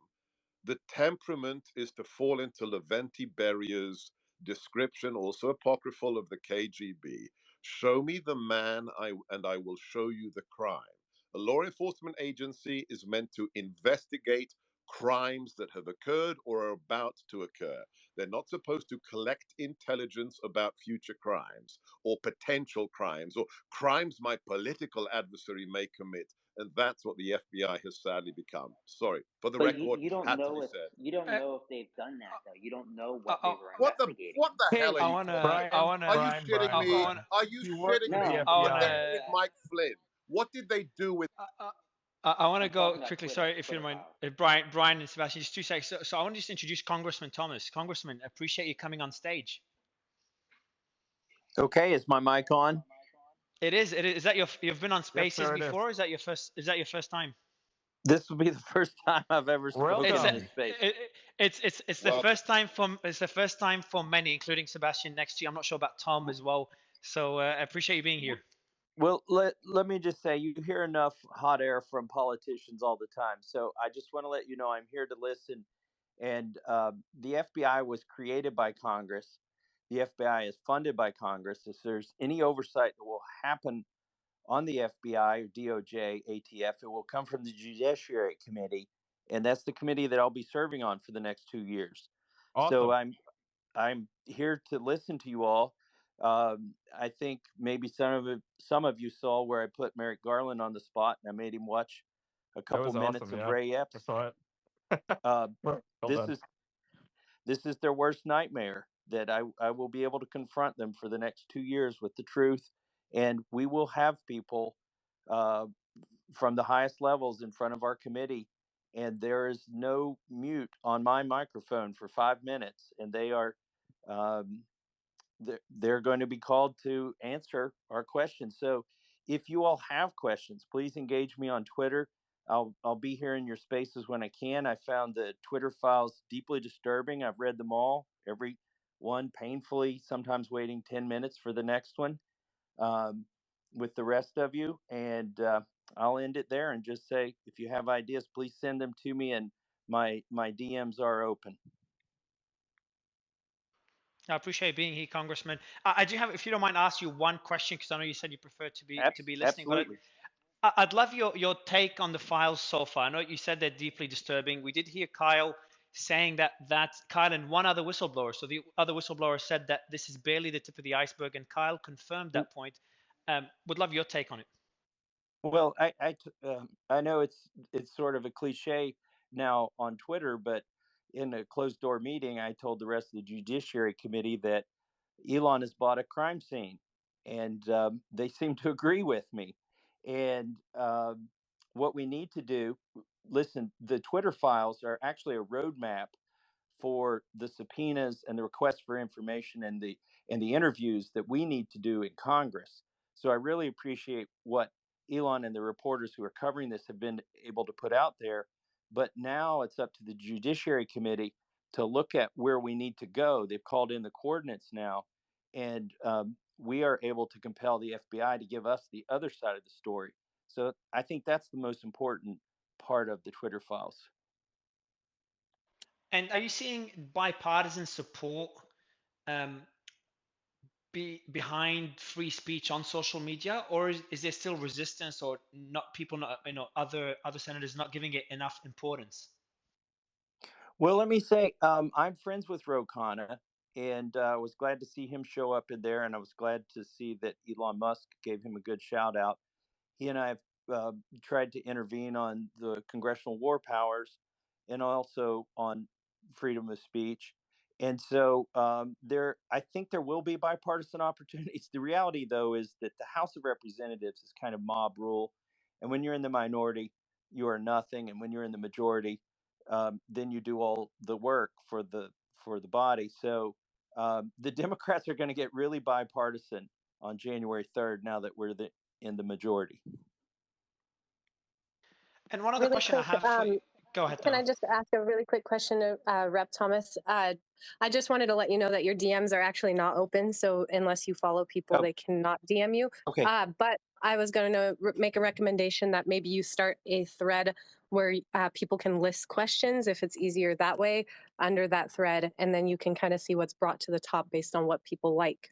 the temperament is to fall into Leventi Berrier's description, also apocryphal, of the KGB. Show me the man, and I will show you the crime. A law enforcement agency is meant to investigate crimes that have occurred or are about to occur. They're not supposed to collect intelligence about future crimes or potential crimes or crimes my political adversary may commit. And that's what the FBI has sadly become. Sorry, for the But record, you don't had to know be if said. they've done that though. You don't know I, what they were What the investigating. what the hell are I you wanna, talking I about? wanna, Are you Brian, shitting I, me? wanna, Are you he worked shitting with me? the No, I What they FBI. wanna, did with Mike Flynn? What did they do with I want to I'm go talking about quickly. Twitter. Sorry, if you Twitter, don't mind, Kyle. Brian and Sebastian, just 2 seconds. So I want to just introduce Congressman Thomas. Congressman, appreciate you coming on stage. Okay, is my mic on? It is. Is that you've been on Yes, Spaces sir, it is. before? Is that your first? Is that your first time? This will be the first time I've ever spoken It's Welcome. in this space. it's the well, first time for many, including Sebastian next to you. I'm not sure about Tom as well. So I appreciate you being here. Well, let me just say, you hear enough hot air from politicians all the time. So I just want to let you know I'm here to listen. And the FBI was created by Congress. the FBI is funded by Congress, if there's any oversight that will happen on the FBI or DOJ, ATF, it will come from the Judiciary Committee, and that's the committee that I'll be serving on for the next 2 years. So Awesome. I'm here to listen to you all. I think maybe some of you saw where I put Merrick Garland on the spot and I made him watch a That couple was minutes awesome. of Yeah, Ray I Epps. saw it. Uh, Well this done. is their worst nightmare, that I will be able to confront them for the next 2 years with the truth, and we will have people uh, from the highest levels in front of our committee, and there is no mute on my microphone for 5 minutes, and they are um, they're going to be called to answer our questions. So if you all have questions, please engage me on Twitter. I'll be here in your spaces when I can. I found the Twitter files deeply disturbing. I've read them all, every one painfully, sometimes waiting 10 minutes for the next one um, with the rest of you. And I'll end it there and just say, if you have ideas, please send them to me, and my DMs are open. I appreciate being here, Congressman. I do have, if you don't mind, ask you one question, because I know you said you prefer to be listening, but Absolutely. I'd love your take on the files so far. I know you said they're deeply disturbing. We did hear Kyle saying that Kyle and one other whistleblower. So the other whistleblower said that this is barely the tip of the iceberg, and Kyle confirmed that point. Would love your take on it. Well, I know it's sort of a cliche now on Twitter, but in a closed door meeting, I told the rest of the Judiciary Committee that Elon has bought a crime scene, and they seem to agree with me. And what we need to do, listen, the Twitter files are actually a roadmap for the subpoenas and the requests for information and the interviews that we need to do in Congress. So I really appreciate what Elon and the reporters who are covering this have been able to put out there. But now it's up to the Judiciary Committee to look at where we need to go. They've called in the coordinates now, and we are able to compel the FBI to give us the other side of the story. So I think that's the most important part of the Twitter files. And are you seeing bipartisan support um, behind free speech on social media, or is there still resistance, or not people not other senators not giving it enough importance? Well, let me say, I'm friends with Ro Khanna, and I was glad to see him show up in there, and I was glad to see that Elon Musk gave him a good shout out. He and I have tried to intervene on the congressional war powers and also on freedom of speech. And so I think there will be bipartisan opportunities. The reality, though, is that the House of Representatives is kind of mob rule, and when you're in the minority, you are nothing, and when you're in the majority, then you do all the work for the body. So the Democrats are going to get really bipartisan on January 3rd. Now that we're in the majority. And one other Really question I quick, have for you. Go ahead, Can Tara. I just ask a really quick question to Rep. Thomas? I just wanted to let you know that your DMs are actually not open. So unless you follow people, Oh, they cannot DM you. okay. But I was going to make a recommendation that maybe you start a thread where people can list questions if it's easier that way under that thread. And then you can kind of see what's brought to the top based on what people like.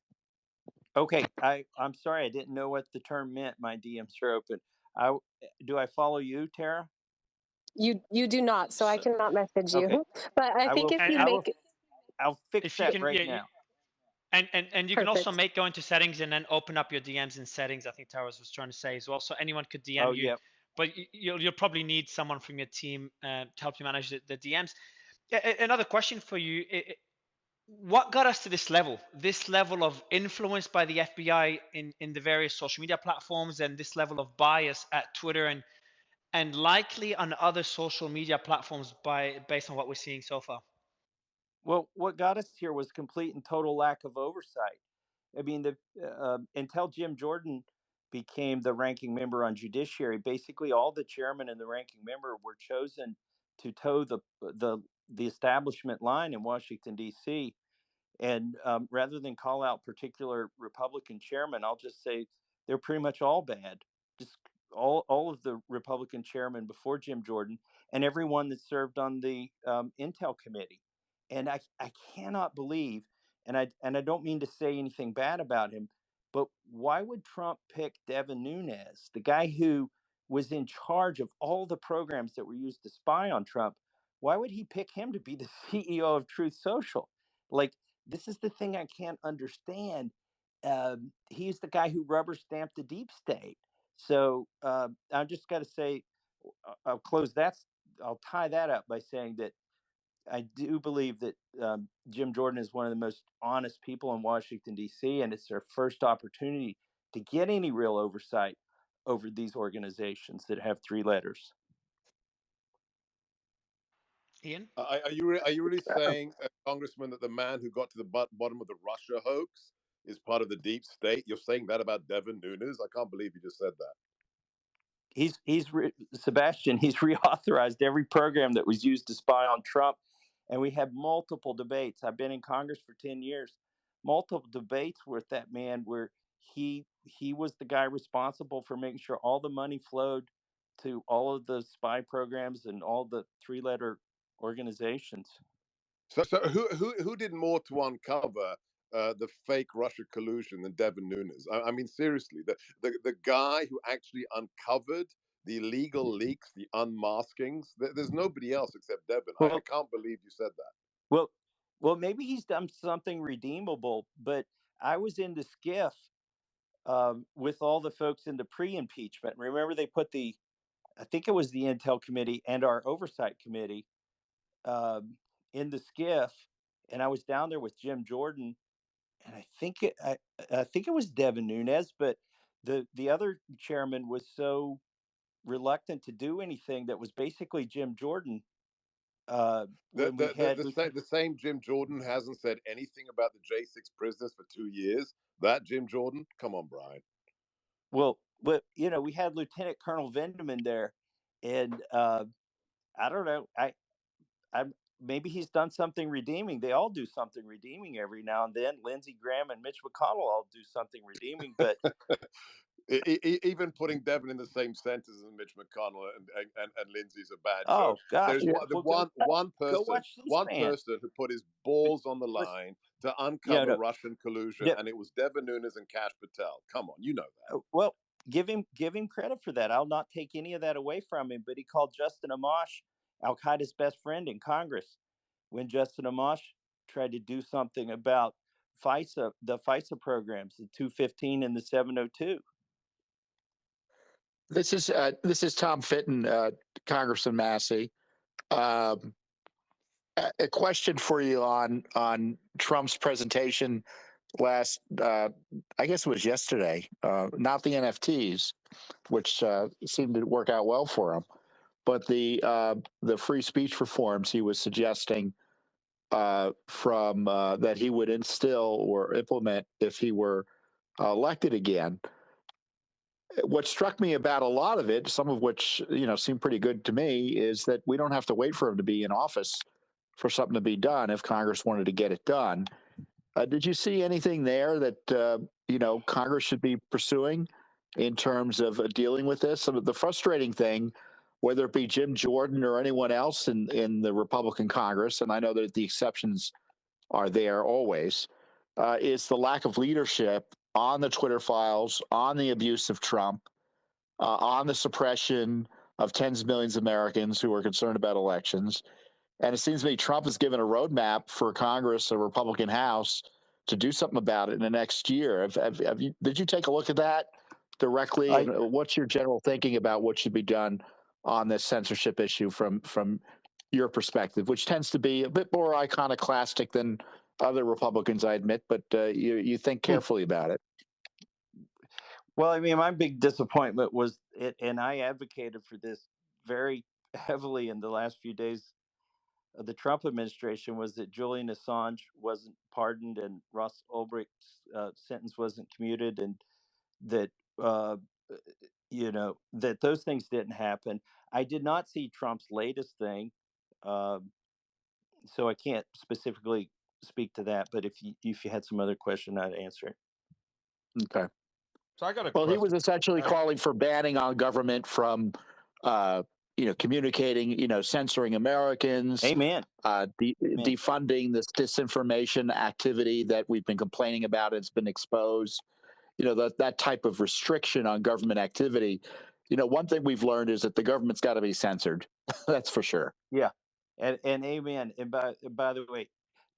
Okay. I'm sorry. I didn't know what the term meant. My DMs are open. Do I follow you, Tara? You do not, so I cannot message you. Okay. But I I think will. if And you I will. make I'll fix if you that can, right yeah, now. and you can also perfect. go into settings and then open up your DMs in settings. I think Tara was trying to say as well. So anyone could DM Oh, you, yeah. but you'll probably need someone from your team to help you manage the DMs. Another question for you: what got us to this level? This level of influence by the FBI in the various social media platforms, and this level of bias at Twitter and likely on other social media platforms based on what we're seeing so far. Well, what got us here was complete and total lack of oversight. I mean, until Jim Jordan became the ranking member on Judiciary, basically all the chairman and the ranking member were chosen to toe the establishment line in Washington D.C. And rather than call out particular Republican chairmen, I'll just say they're pretty much all bad. Just all of the Republican chairmen before Jim Jordan and everyone that served on the Intel committee. And I cannot believe and I don't mean to say anything bad about him, but why would Trump pick Devin Nunes, the guy who was in charge of all the programs that were used to spy on Trump? Why would he pick him to be the CEO of Truth Social? Like, this is the thing I can't understand. He's the guy who rubber stamped the deep state. So I'm just got to say, I'll close that. I'll tie that up by saying that I do believe that Jim Jordan is one of the most honest people in Washington, D.C., and it's their first opportunity to get any real oversight over these organizations that have three letters. Ian? Are you really saying, Congressman, that the man who got to the bottom of the Russia hoax is part of the deep state? You're saying that about Devin Nunes? I can't believe you just said that. Sebastian, he's reauthorized every program that was used to spy on Trump. And we had multiple debates. I've been in Congress for 10 years, multiple debates with that man where he was the guy responsible for making sure all the money flowed to all of the spy programs and all the three-letter organizations. So who did more to uncover the fake Russia collusion than Devin Nunes? I mean, seriously, the guy who actually uncovered the illegal leaks, the unmaskings. There's nobody else except Devin. I can't believe you said that. Well, maybe he's done something redeemable, but I was in the SCIF with all the folks in the pre-impeachment. Remember, they put I think it was the Intel Committee and our Oversight Committee in the SCIF, and I was down there with Jim Jordan, and I think it was Devin Nunes, but the other chairman was so reluctant to do anything that was basically Jim Jordan. The same Jim Jordan hasn't said anything about the J6 prisoners for 2 years. That Jim Jordan? Come on, Brian. Well, but we had Lieutenant Colonel Vendeman there, and I don't know. I maybe he's done something redeeming. They all do something redeeming every now and then. Lindsey Graham and Mitch McConnell all do something redeeming, but even putting Devin in the same sentence as Mitch McConnell and Lindsey's a bad joke. Gosh, there's one person who put his balls on the line to uncover Russian collusion, and it was Devin Nunes and Kash Patel. Come on, you know that. Well, give him credit for that. I'll not take any of that away from him. But he called Justin Amash Al Qaeda's best friend in Congress when Justin Amash tried to do something about the FISA programs, the 215 and the 702. This is Tom Fitton, Congressman Massey. A question for you on Trump's presentation last, I guess it was yesterday, not the NFTs, which seemed to work out well for him, but the free speech reforms he was suggesting from that he would instill or implement if he were elected again. What struck me about a lot of it, some of which seemed pretty good to me, is that we don't have to wait for him to be in office for something to be done if Congress wanted to get it done. Did you see anything there that Congress should be pursuing in terms of dealing with this? Some of the frustrating thing, whether it be Jim Jordan or anyone else in the Republican Congress, and I know that the exceptions are there always, is the lack of leadership on the Twitter files, on the abuse of Trump, on the suppression of tens of millions of Americans who are concerned about elections. And it seems to me Trump has given a roadmap for Congress, a Republican House, to do something about it in the next year. Did you take a look at that directly? And what's your general thinking about what should be done on this censorship issue from your perspective, which tends to be a bit more iconoclastic than other Republicans, I admit, but you think carefully about it. Well, I mean, my big disappointment was it, and I advocated for this very heavily in the last few days of the Trump administration, was that Julian Assange wasn't pardoned and Ross Ulbricht's sentence wasn't commuted, and that that those things didn't happen. I did not see Trump's latest thing, so I can't specifically speak to that. But if you had some other question, I'd answer it. Okay. So I got a well, question. He was essentially calling for banning on government from communicating, censoring Americans, Amen. Amen. defunding this disinformation activity that we've been complaining about. It's been exposed. That type of restriction on government activity. One thing we've learned is that the government's got to be censored. That's for sure. Yeah, and amen. And by the way,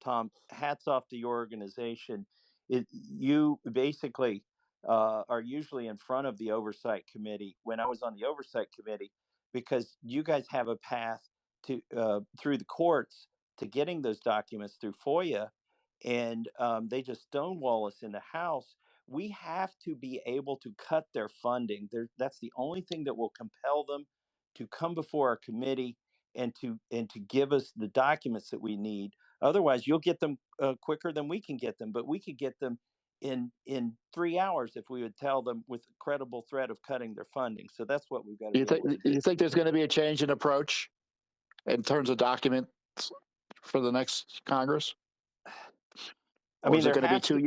Tom, hats off to your organization. You basically are usually in front of the oversight committee when I was on the oversight committee, because you guys have a path to through the courts to getting those documents through FOIA, and they just stonewall us in the House. We have to be able to cut their funding. That's the only thing that will compel them to come before our committee and to give us the documents that we need. Otherwise, you'll get them quicker than we can get them, but we could get them in 3 hours if we would tell them with a credible threat of cutting their funding. So that's what we've got to You be think able to do. you think there's going to be a change in approach in terms of documents for the next Congress? I Or mean, is it there going to be has to.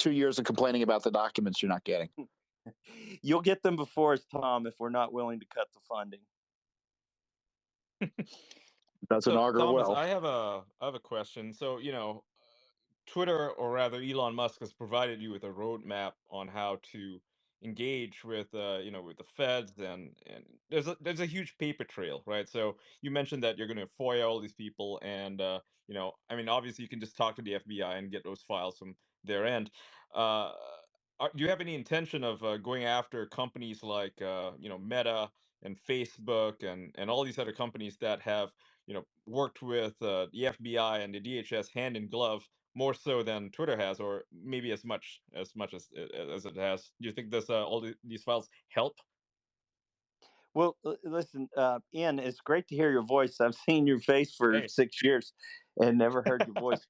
2 years of complaining about the documents you're not getting? You'll get them before us, Tom, if we're not willing to cut the funding. Doesn't So augur Thomas, well. I have a question. So Twitter, or rather Elon Musk, has provided you with a roadmap on how to engage with with the feds, and there's a huge paper trail, right? So you mentioned that you're going to FOIA all these people, and I mean, obviously you can just talk to the FBI and get those files from their end. Uh, do you have any intention of going after companies like Meta and Facebook and all these other companies that have worked with the FBI and the DHS hand in glove, more so than Twitter has, or maybe as much as it has? Do you think this these files help? Well, listen, Ian, it's great to hear your voice. I've seen your face for Hey. 6 years and never heard your voice.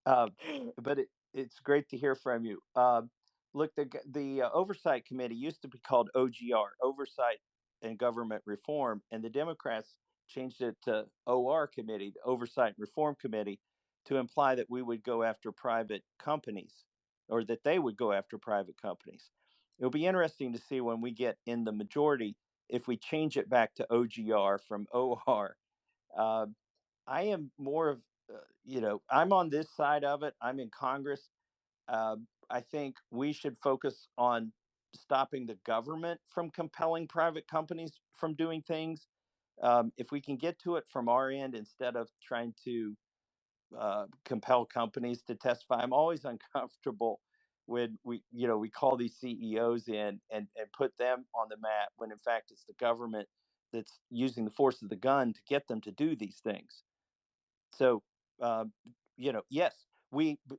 But it's great to hear from you. Look, the Oversight Committee used to be called OGR, Oversight and Government Reform, and the Democrats changed it to OR Committee, the Oversight and Reform Committee, to imply that we would go after private companies, or that they would go after private companies. It'll be interesting to see when we get in the majority if we change it back to OGR from OR. Uh, I am more of, I'm on this side of it. I'm in Congress. I think we should focus on stopping the government from compelling private companies from doing things. If we can get to it from our end instead of trying to compel companies to testify, I'm always uncomfortable when we call these CEOs in and put them on the map when in fact it's the government that's using the force of the gun to get them to do these things. So, yes,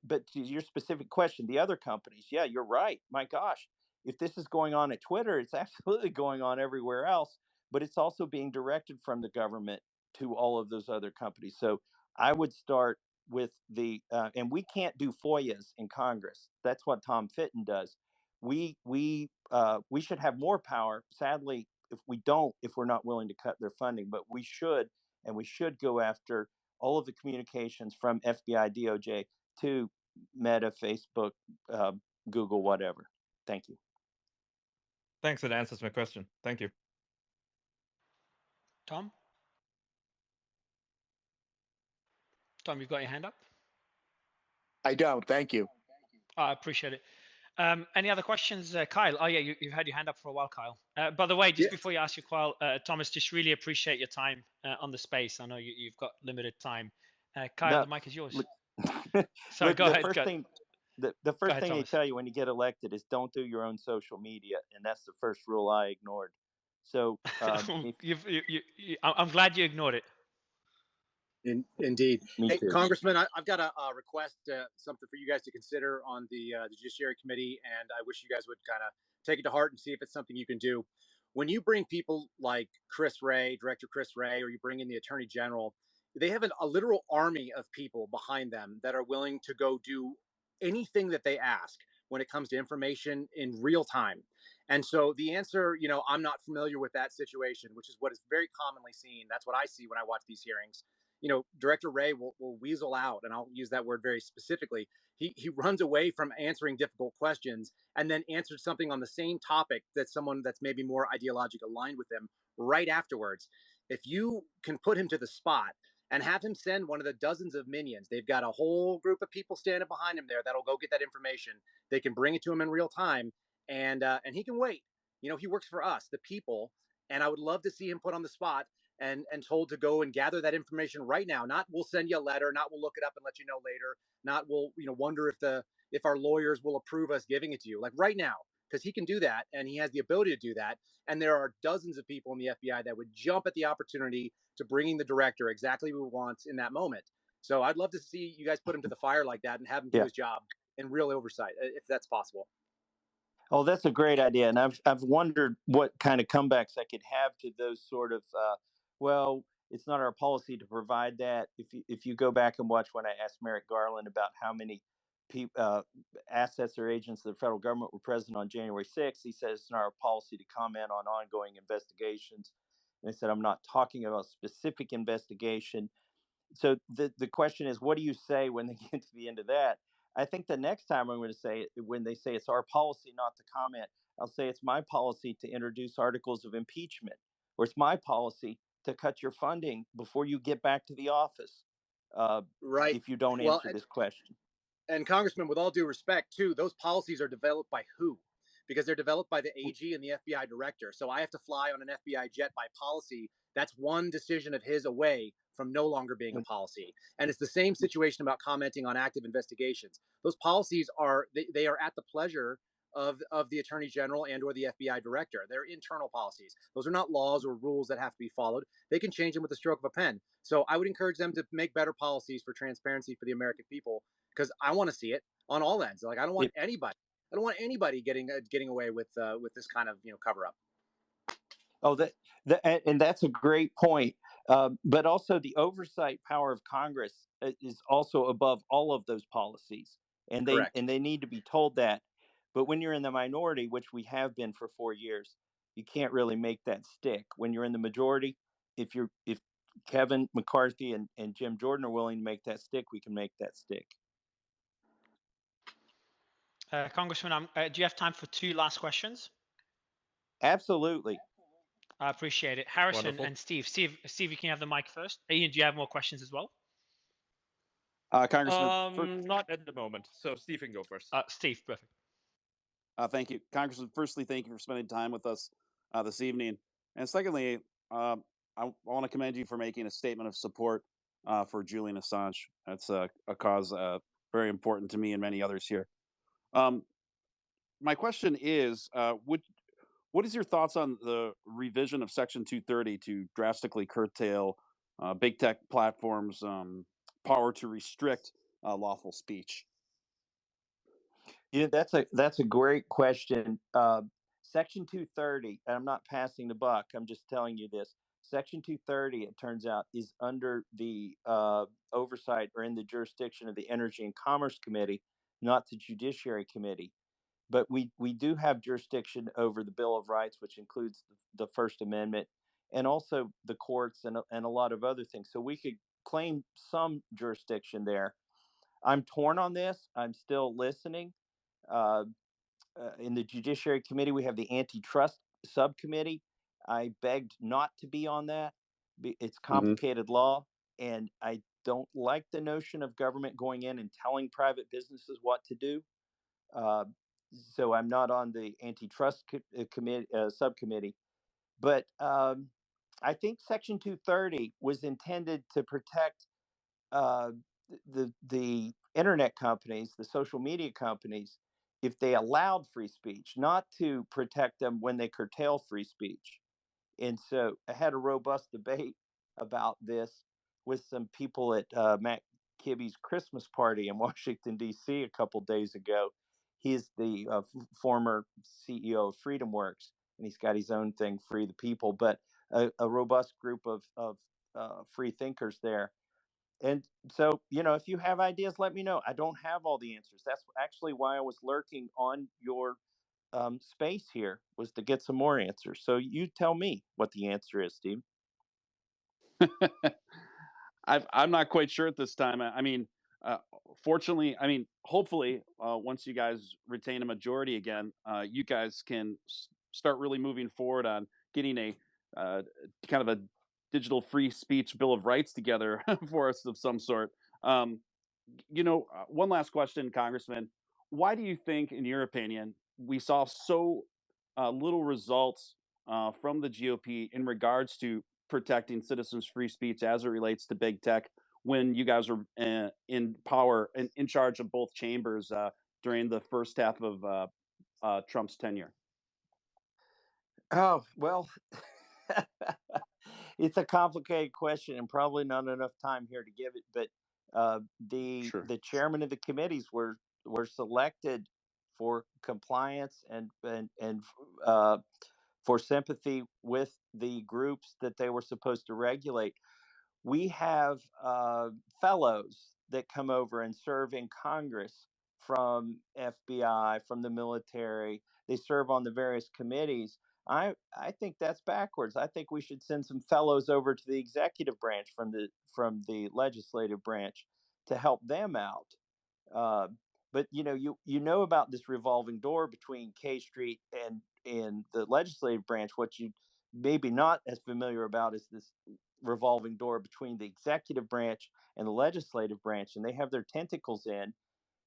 but to your specific question, the other companies, yeah, you're right. My gosh, if this is going on at Twitter, it's absolutely going on everywhere else, but it's also being directed from the government to all of those other companies. So I would start with and we can't do FOIAs in Congress. That's what Tom Fitton does. We should have more power. Sadly, if we're not willing to cut their funding, but we should, and we should go after all of the communications from FBI, DOJ to Meta, Facebook, Google, whatever. Thank you. Thanks. That answers my question. Thank you. Tom? Tom, you've got your hand up? I don't. Thank you. I appreciate it. Any other questions, Kyle? Oh yeah, you've had your hand up for a while, Kyle. By the way, just before you ask your Kyle, Thomas, just really appreciate your time on the space. I know you've got limited time. Kyle, No, the mic is yours. Sorry, look, go the ahead. first thing, the first thing they Thomas. tell you when you get elected is don't do your own social media, and that's the first rule I ignored. So I'm glad you ignored it. Indeed. Me Hey, too. Congressman, I've got a request, something for you guys to consider on the Judiciary Committee, and I wish you guys would kind of take it to heart and see if it's something you can do. When you bring people like Chris Wray, Director Chris Wray, or you bring in the Attorney General, they have a literal army of people behind them that are willing to go do anything that they ask when it comes to information in real time. And so the answer, I'm not familiar with that situation, which is what is very commonly seen. That's what I see when I watch these hearings, Director Wray will weasel out, and I'll use that word very specifically. He runs away from answering difficult questions and then answers something on the same topic that someone that's maybe more ideologically aligned with him right afterwards. If you can put him to the spot and have him send one of the dozens of minions, they've got a whole group of people standing behind him there that'll go get that information. They can bring it to him in real time, and he can wait. He works for us, the people, and I would love to see him put on the spot and told to go and gather that information right now. Not we'll send you a letter, not we'll look it up and let you know later, not we'll wonder if our lawyers will approve us giving it to you. Like right now, because he can do that and he has the ability to do that. And there are dozens of people in the FBI that would jump at the opportunity to bringing the director exactly what he wants in that moment. So I'd love to see you guys put him to the fire like that and have him do Yeah. his job in real oversight, if that's possible. Oh, that's a great idea, and I've wondered what kind of comebacks I could have to those sort of. Well, it's not our policy to provide that. If you go back and watch when I asked Merrick Garland about how many assets or agents of the federal government were present on January 6th, he says it's not our policy to comment on ongoing investigations. And I said I'm not talking about specific investigation. So the question is, what do you say when they get to the end of that? I think the next time I'm going to say it, when they say it's our policy not to comment, I'll say it's my policy to introduce articles of impeachment, or it's my policy to cut your funding before you get back to the office, Right. if you don't Well, answer this question. And Congressman, with all due respect, too, those policies are developed by who? Because they're developed by the AG and the FBI director. So I have to fly on an FBI jet by policy. That's one decision of his away from no longer being a policy. And it's the same situation about commenting on active investigations. Those policies are they are at the pleasure of the attorney general and or the FBI director. They're internal policies. Those are not laws or rules that have to be followed. They can change them with the stroke of a pen. So I would encourage them to make better policies for transparency for the American people, because I want to see it on all ends. Like I don't want anybody getting away with this kind of cover up. Oh, and that's a great point. But also, the oversight power of Congress is also above all of those policies, and Correct. they need to be told that. But when you're in the minority, which we have been for 4 years, you can't really make that stick. When you're in the majority, if Kevin McCarthy and Jim Jordan are willing to make that stick, we can make that stick. Congressman, do you have time for 2 last questions? Absolutely. I appreciate it. Harrison Wonderful. and Steve. Steve, you can have the mic first. Ian, do you have more questions as well? Congressman, Not at the moment. So Stephen, go first. Steve, perfect. thank you, Congressman. Firstly, thank you for spending time with us this evening. And secondly, I want to commend you for making a statement of support for Julian Assange. That's a cause very important to me and many others here. My question is, what is your thoughts on the revision of Section 230 to drastically curtail big tech platforms' power to restrict lawful speech? Yeah, that's a great question. Section 230, and I'm not passing the buck. I'm just telling you this. Section 230, it turns out, is under the oversight or in the jurisdiction of the Energy and Commerce Committee, not the Judiciary Committee. But we do have jurisdiction over the Bill of Rights, which includes the First Amendment, and also the courts and a lot of other things. So we could claim some jurisdiction there. I'm torn on this. I'm still listening. In the Judiciary Committee, we have the Antitrust Subcommittee. I begged not to be on that. It's complicated law, and I don't like the notion of government going in and telling private businesses what to do. So I'm not on the Antitrust Committee Subcommittee. But I think Section 230 was intended to protect the internet companies, the social media companies, if they allowed free speech, not to protect them when they curtail free speech. And so I had a robust debate about this with some people at Matt Kibbe's Christmas party in Washington, D.C. a couple days ago. He's the former CEO of FreedomWorks, and he's got his own thing, Free the People, but a robust group of free thinkers there. And so, if you have ideas, let me know. I don't have all the answers. That's actually why I was lurking on your space here, was to get some more answers. So you tell me what the answer is, Steve. I'm not quite sure at this time. I mean, uh, fortunately, I mean, hopefully, once you guys retain a majority again, you guys can start really moving forward on getting a uh, kind of a digital free speech bill of rights together for us of some sort. Um, one last question, Congressman. Why do you think, in your opinion, we saw so little results from the GOP in regards to protecting citizens' free speech as it relates to big tech when you guys were in power and in charge of both chambers during the first half of Trump's tenure? Oh, well, it's a complicated question and probably not enough time here to give it. But the Sure. the chairman of the committees were selected for compliance and for sympathy with the groups that they were supposed to regulate. We have fellows that come over and serve in Congress from FBI, from the military. They serve on the various committees. I think that's backwards. I think we should send some fellows over to the executive branch from the legislative branch to help them out. Uh, but you know about this revolving door between K Street and the legislative branch. What you maybe not as familiar about is this revolving door between the executive branch and the legislative branch, and they have their tentacles in.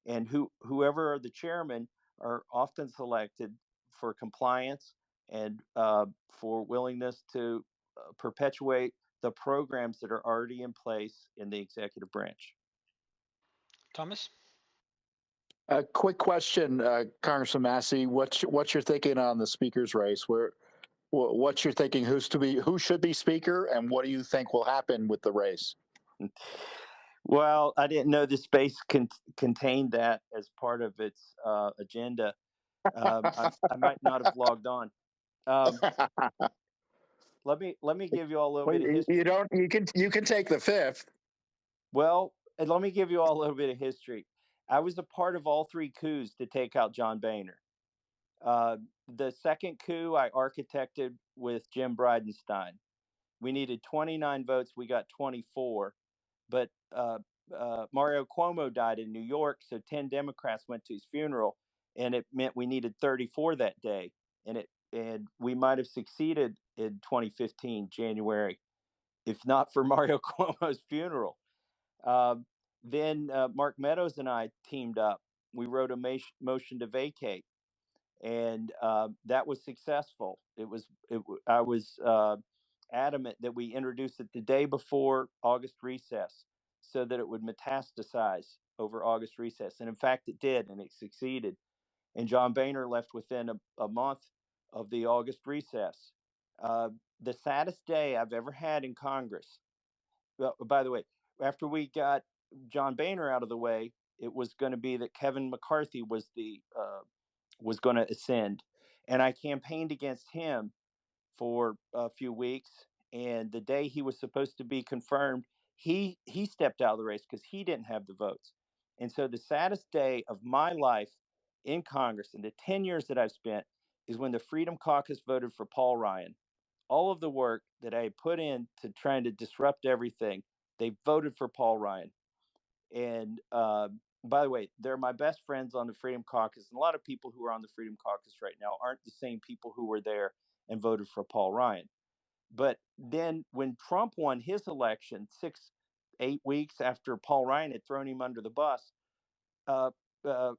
And whoever are the chairmen are often selected for compliance and for willingness to perpetuate the programs that are already in place in the executive branch. Thomas? A quick question, Congressman Massey. What's your thinking on the speaker's race? What's your thinking? Who should be speaker, and what do you think will happen with the race? Well, I didn't know the space contained that as part of its agenda. I might not have logged on. Um, let me give you all a little Well, bit of history. you don't. You can take the fifth. Well, and let me give you all a little bit of history. I was a part of all three coups to take out John Boehner. Uh, the second coup I architected with Jim Bridenstine. We needed 29 votes. We got 24, but Mario Cuomo died in New York, so 10 Democrats went to his funeral, and it meant we needed 34 that day, and we might have succeeded in 2015 January if not for Mario Cuomo's funeral. Um, then Mark Meadows and I teamed up. We wrote a motion to vacate, and that was successful. I was adamant that we introduced it the day before August recess, so that it would metastasize over August recess, and in fact, it did, and it succeeded. And John Boehner left within a month of the August recess. Uh, the saddest day I've ever had in Congress. Well, by the way, after we got John Boehner out of the way, it was going to be that Kevin McCarthy was going to ascend, and I campaigned against him for a few weeks. And the day he was supposed to be confirmed, he stepped out of the race because he didn't have the votes. And so the saddest day of my life in Congress in the 10 years that I've spent is when the Freedom Caucus voted for Paul Ryan. All of the work that I put in to trying to disrupt everything, they voted for Paul Ryan. And by the way, they're my best friends on the Freedom Caucus. And a lot of people who are on the Freedom Caucus right now aren't the same people who were there and voted for Paul Ryan. But then when Trump won his election 8 weeks after Paul Ryan had thrown him under the bus, uh, uh,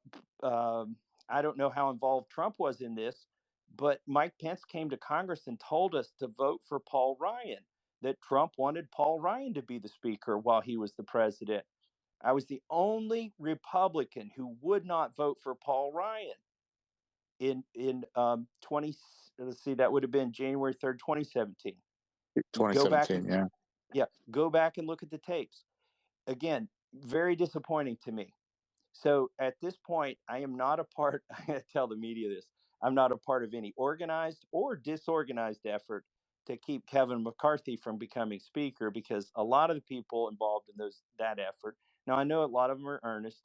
I don't know how involved Trump was in this, but Mike Pence came to Congress and told us to vote for Paul Ryan, that Trump wanted Paul Ryan to be the speaker while he was the president. I was the only Republican who would not vote for Paul Ryan in 20. Let's see, that would have been January 3rd, 2017. Go back 2017. and go back and look at the tapes. Again, very disappointing to me. So at this point, I am not a part. I gotta tell the media this. I'm not a part of any organized or disorganized effort to keep Kevin McCarthy from becoming speaker, because a lot of the people involved in that effort. Now I know a lot of them are earnest,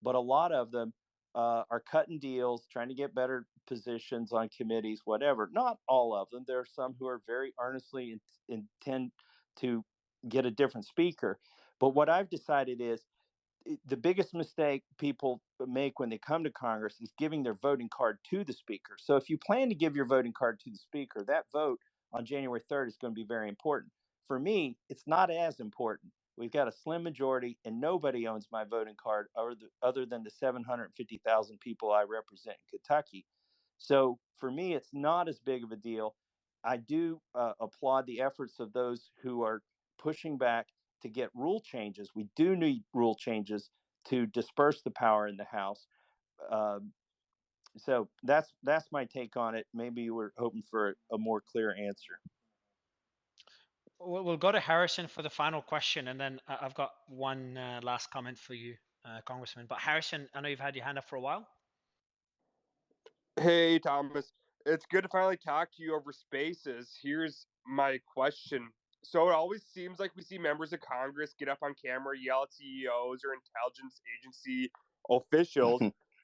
but a lot of them are cutting deals, trying to get better positions on committees, whatever. Not all of them. There are some who are very earnestly intend to get a different speaker. But what I've decided is the biggest mistake people make when they come to Congress is giving their voting card to the speaker. So if you plan to give your voting card to the speaker, that vote on January 3rd is going to be very important. For me, it's not as important. We've got a slim majority, and nobody owns my voting card other than the 750,000 people I represent in Kentucky. So for me, it's not as big of a deal. I do applaud the efforts of those who are pushing back to get rule changes. We do need rule changes to disperse the power in the House. So that's my take on it. Maybe you were hoping for a more clear answer. We'll go to Harrison for the final question, and then I've got one last comment for you, Congressman. But Harrison, I know you've had your hand up for a while. Hey, Thomas. It's good to finally talk to you over spaces. Here's my question. So it always seems like we see members of Congress get up on camera, yell at CEOs or intelligence agency officials.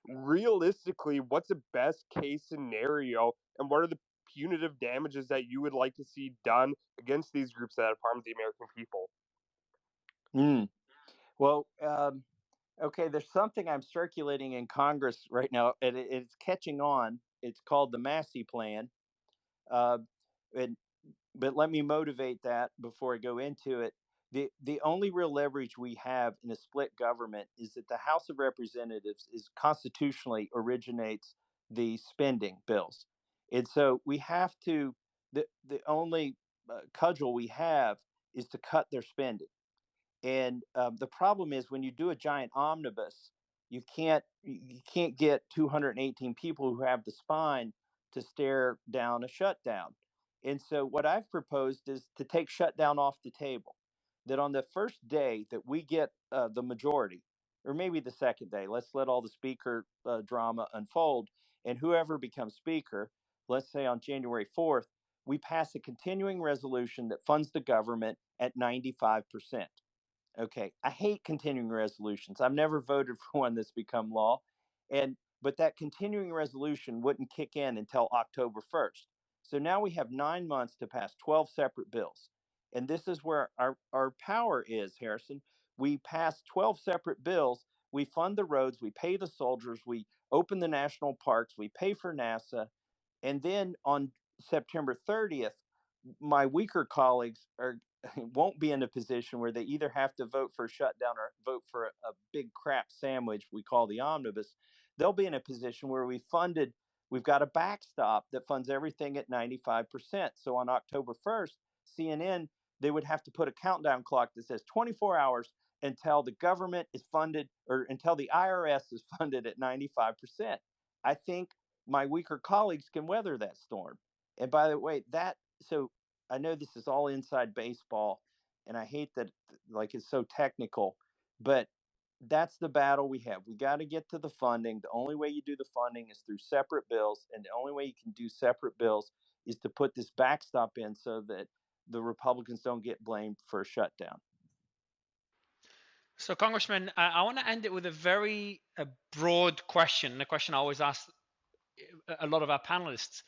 Realistically, what's the best case scenario, and what are the punitive damages that you would like to see done against these groups that have harmed the American people? Well, okay, there's something I'm circulating in Congress right now, and it's catching on. It's called the Massey Plan. But let me motivate that before I go into it. The only real leverage we have in a split government is that the House of Representatives is constitutionally originates the spending bills, and so we have to. The only cudgel we have is to cut their spending. And the problem is when you do a giant omnibus, you can't get 218 people who have the spine to stare down a shutdown. And so what I've proposed is to take shutdown off the table. That on the first day that we get the majority, or maybe the second day, let's let all the speaker drama unfold, and whoever becomes speaker, let's say on January 4th, we pass a continuing resolution that funds the government at 95%. Okay, I hate continuing resolutions. I've never voted for one that's become law, but that continuing resolution wouldn't kick in until October 1st. So now we have 9 months to pass 12 separate bills, and this is where our power is, Harrison. We pass 12 separate bills. We fund the roads. We pay the soldiers. We open the national parks. We pay for NASA, and then on September 30th, my weaker colleagues are won't be in a position where they either have to vote for a shutdown or vote for a big crap sandwich we call the omnibus. They'll be in a position where we've got a backstop that funds everything at 95%. So on October 1st, CNN, they would have to put a countdown clock that says 24 hours until the government is funded or until the IRS is funded at 95%. I think my weaker colleagues can weather that storm. And by the way, so I know this is all inside baseball, and I hate that like it's so technical, but that's the battle we have. We got to get to the funding. The only way you do the funding is through separate bills, and the only way you can do separate bills is to put this backstop in so that the Republicans don't get blamed for a shutdown. So, Congressman, I want to end it with a very broad question, a question I always ask a lot of our panelists.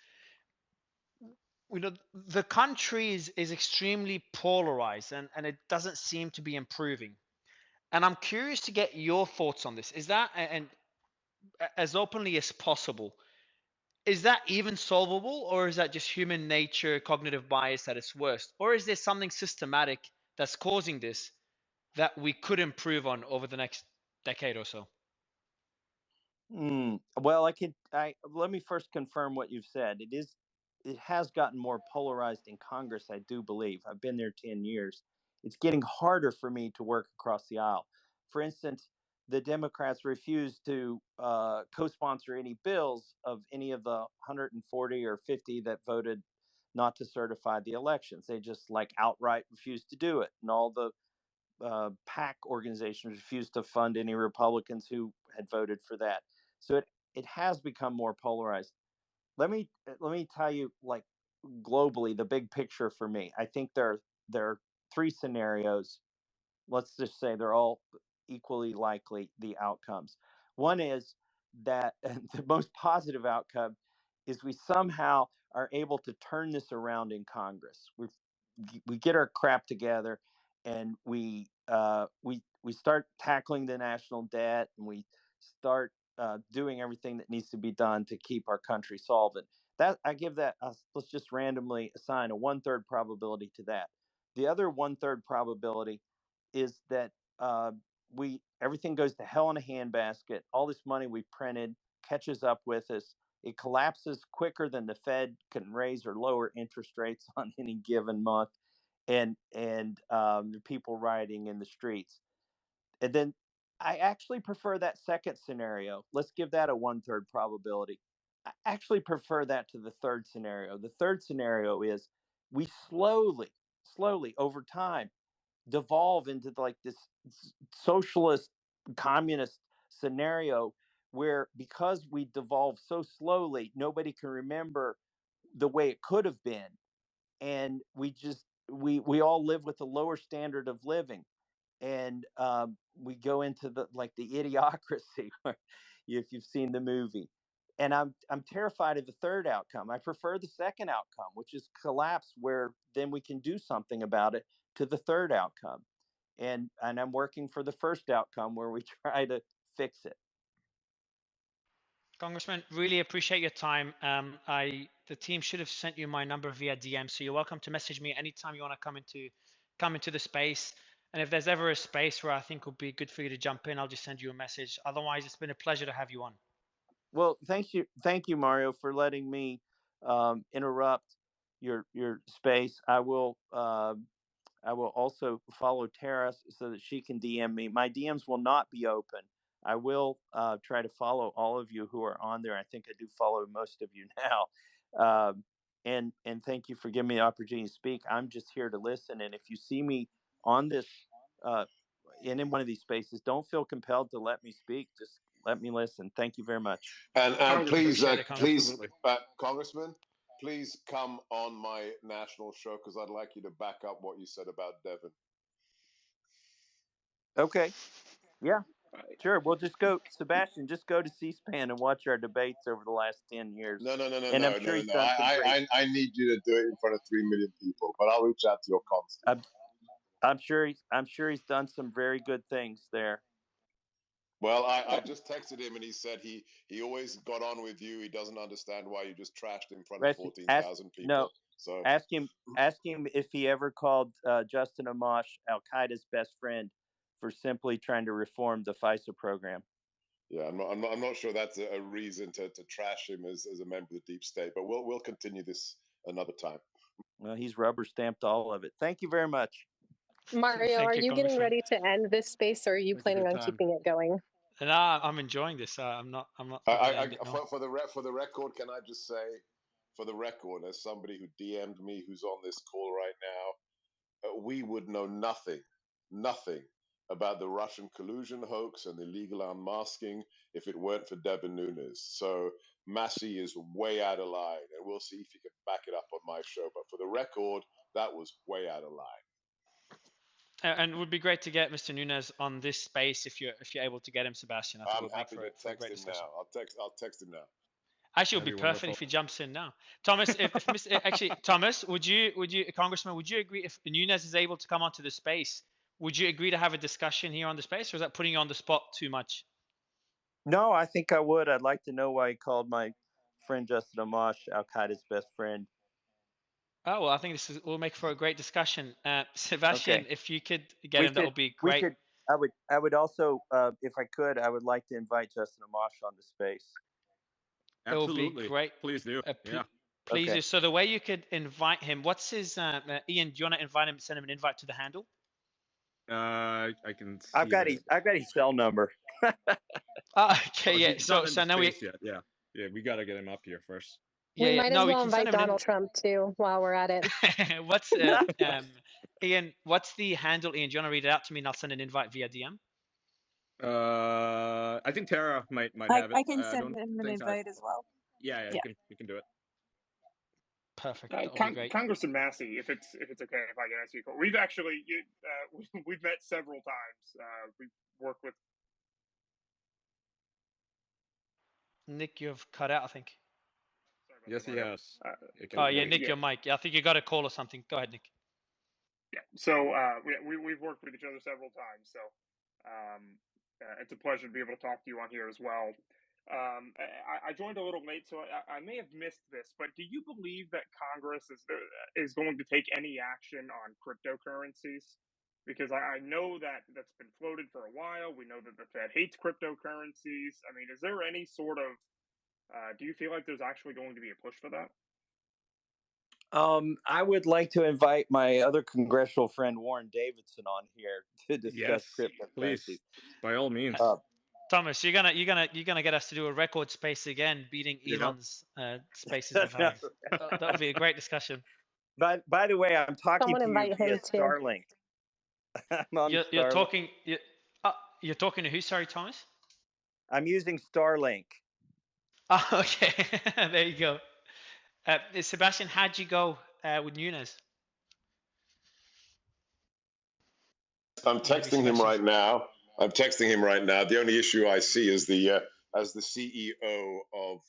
The country is extremely polarized, and it doesn't seem to be improving. And I'm curious to get your thoughts on this. Is that, and as openly as possible, is that even solvable, or is that just human nature, cognitive bias at its worst? Or is there something systematic that's causing this that we could improve on over the next decade or so? Well, let me first confirm what you've said. It has gotten more polarized in Congress, I do believe. I've been there 10 years. It's getting harder for me to work across the aisle. For instance, the Democrats refused to co-sponsor any bills of any of the 140 or 50 that voted not to certify the elections. They just like outright refused to do it, and all the PAC organizations refused to fund any Republicans who had voted for that. So it has become more polarized. Let me tell you, like, globally, the big picture for me. I think there are three scenarios. Let's just say they're all equally likely, the outcomes. One is that the most positive outcome is we somehow are able to turn this around in Congress. We get our crap together, we start tackling the national debt, and we start doing everything that needs to be done to keep our country solvent. That I give that let's just randomly assign a 1/3 probability to that. The other 1/3 probability is that we everything goes to hell in a handbasket. All this money we printed catches up with us. It collapses quicker than the Fed can raise or lower interest rates on any given month, and the people rioting in the streets. And then I actually prefer that second scenario. Let's give that a 1/3 probability. I actually prefer that to the third scenario. The third scenario is we slowly over time devolve into like this socialist communist scenario where, because we devolve so slowly, nobody can remember the way it could have been, and we all live with a lower standard of living, and we go into the like the idiocracy if you've seen the movie. And I'm terrified of the third outcome. I prefer the second outcome, which is collapse, where then we can do something about it, to the third outcome. And I'm working for the first outcome, where we try to fix it. Congressman, really appreciate your time. The team should have sent you my number via DM, so you're welcome to message me anytime you want to come into the space. And if there's ever a space where I think would be good for you to jump in, I'll just send you a message. Otherwise, it's been a pleasure to have you on. Well, thank you, Mario, for letting me interrupt your space. I will also follow Tara so that she can DM me. My DMs will not be open. I will try to follow all of you who are on there. I think I do follow most of you now. And thank you for giving me the opportunity to speak. I'm just here to listen. And if you see me on this in one of these spaces, don't feel compelled to let me speak. Just let me listen. Thank you very much. And please, Appreciate it, Congressman, please come on my national show, because I'd like you to back up what you said about Devin. Okay. Yeah. Sure. We'll just go, Sebastian, just go to C-SPAN and watch our debates over the last 10 years. No. And I'm sure he's done some great. I need you to do it in front of 3 million people, but I'll reach out to your constituents. I'm sure he's done some very good things there. Well, I just texted him, and he said he always got on with you. He doesn't understand why you just trashed him in front of 14,000 people. No, so ask him if he ever called Justin Amash Al Qaeda's best friend for simply trying to reform the FISA program. Yeah, I'm not sure that's a reason to trash him as a member of the deep state. But we'll continue this another time. Well, he's rubber stamped all of it. Thank you very much. Mario, are you getting ready to end this space, or are you planning on keeping it going? No, I'm enjoying this. I'm not. For the record, can I just say, for the record, as somebody who DM'd me, who's on this call right now, we would know nothing about the Russian collusion hoax and the illegal unmasking if it weren't for Devin Nunes. So Massey is way out of line, and we'll see if he can back it up on my show. But for the record, that was way out of line. And it would be great to get Mr. Nunes on this space if you're able to get him, Sebastian. I think I'm it would happy make for a great him discussion. now. I'll text him now. Actually, it would be perfect if he jumps in now. Thomas, Thomas, would you, Congressman, would you agree if Nunes is able to come onto the space? Would you agree to have a discussion here on the space, or is that putting you on the spot too much? No, I think I would. I'd like to know why he called my friend Justin Amash Al Qaeda's best friend. Oh, well, I think this will make for a great discussion. Sebastian, if you could get him, that would be We great. could. I would also, if I could, I would like to invite Justin Amash on the space. Absolutely. It would be great. Please do. Yeah. Please do. So the way you could invite him, what's his Ian? Do you want to invite him? Send him an invite to the handle. I can. See I've got his cell number. Okay. Yeah. So now we. Yeah. We got to get him up here first. We might as well invite Donald Trump too while we're at it. What's Ian? What's the handle, Ian? Do you want to read it out to me, and I'll send an invite via DM? I think Tara might have it. I can send him an invite as well. Yeah. You can do it. Perfect. Congressman Massey, if it's okay, if I can ask you, we've actually we've met several times. We've worked with Nick. You've cut out, I think. Yes, he has. Nick, your mic. I think you got a call or something. Go ahead, Nick. Yeah. So we've worked with each other several times. So it's a pleasure to be able to talk to you on here as well. I joined a little late, so I may have missed this, but do you believe that Congress is going to take any action on cryptocurrencies? Because I know that that's been floated for a while. We know that the Fed hates cryptocurrencies. I mean, is there any sort of do you feel like there's actually going to be a push for that? I would like to invite my other congressional friend Warren Davidson on here to discuss Yes, please, cryptocurrency. by all means. Thomas, you're gonna get us to do a record space again, beating Yeah. Elon's spaces we've had. That'll be a great discussion. By the way, I'm talking Someone to you invite via him too. Starlink. I'm on You're Starlink. you're talking to who? Sorry, Thomas. I'm using Starlink. Oh, okay. There you go. Sebastian, how'd you go with Nunes? I'm texting him right now. The only issue I see is as the CEO of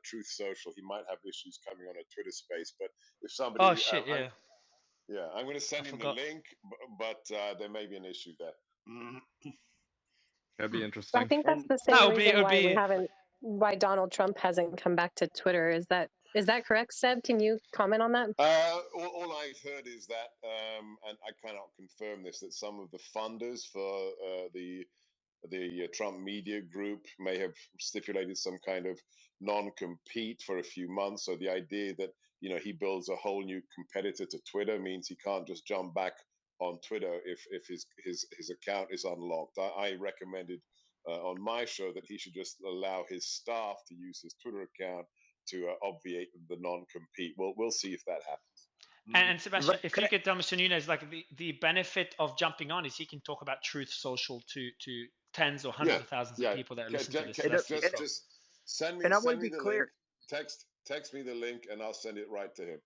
Truth Social, he might have issues coming on a Twitter space. But if somebody, Oh shit, yeah. I'm going to send him the forgot. link, but there may be an issue there. That'd be I interesting. think that's the No, same it'll be- reason it'll why we be- haven't, why Donald Trump hasn't come back to Twitter. Is that correct, Seb? Can you comment on that? All I've heard is that, and I cannot confirm this, that some of the funders for the Trump Media Group may have stipulated some kind of non-compete for a few months. So the idea that he builds a whole new competitor to Twitter means he can't just jump back on Twitter if his account is unlocked. I recommended on my show that he should just allow his staff to use his Twitter account to obviate the non-compete. We'll see if that happens. And Sebastian, if you could tell Mr. Nunes, like the benefit of jumping on is he can talk about Truth Social to tens or hundreds of thousands of people that listen to this. Just send me. And I want send to me be the clear. link. Text me the link, and I'll send it right to him.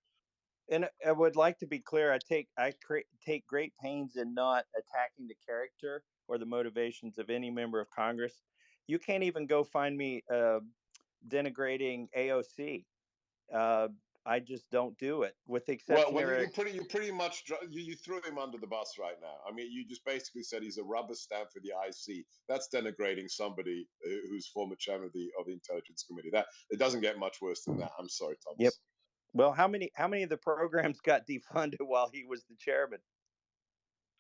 And I would like to be clear. I take great pains in not attacking the character or the motivations of any member of Congress. You can't even go find me denigrating AOC. I just don't do it, with the exception. Well, you pretty much you threw him under the bus right now. I mean, you just basically said he's a rubber stamp for the IC. That's denigrating somebody who's former chairman of the Intelligence Committee. That it doesn't get much worse than that. I'm sorry, Thomas. Yep. Well, how many of the programs got defunded while he was the chairman?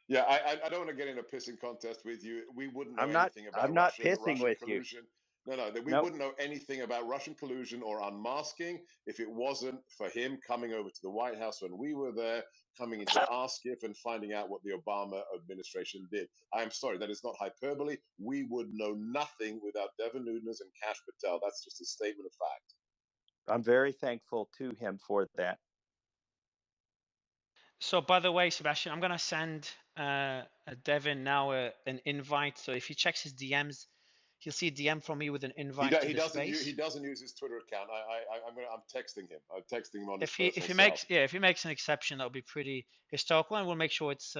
Yeah, I don't want to get in a pissing contest with you. We wouldn't know anything about I'm not Russian pissing with collusion. you. No, we wouldn't know anything about Russian collusion or unmasking if it wasn't for him coming over to the White House when we were there, coming into ASKIF and finding out what the Obama administration did. I'm sorry, that is not hyperbole. We would know nothing without Devin Nunes and Kash Patel. That's just a statement of fact. I'm very thankful to him for that. So, by the way, Sebastian, I'm gonna send Devin now an invite. So if he checks his DMs, he'll see a DM from me with an invite to the space. He doesn't use his Twitter account. I'm texting him. I'm texting him on his If he makes an exception, that'll be pretty historical, and we'll make sure it's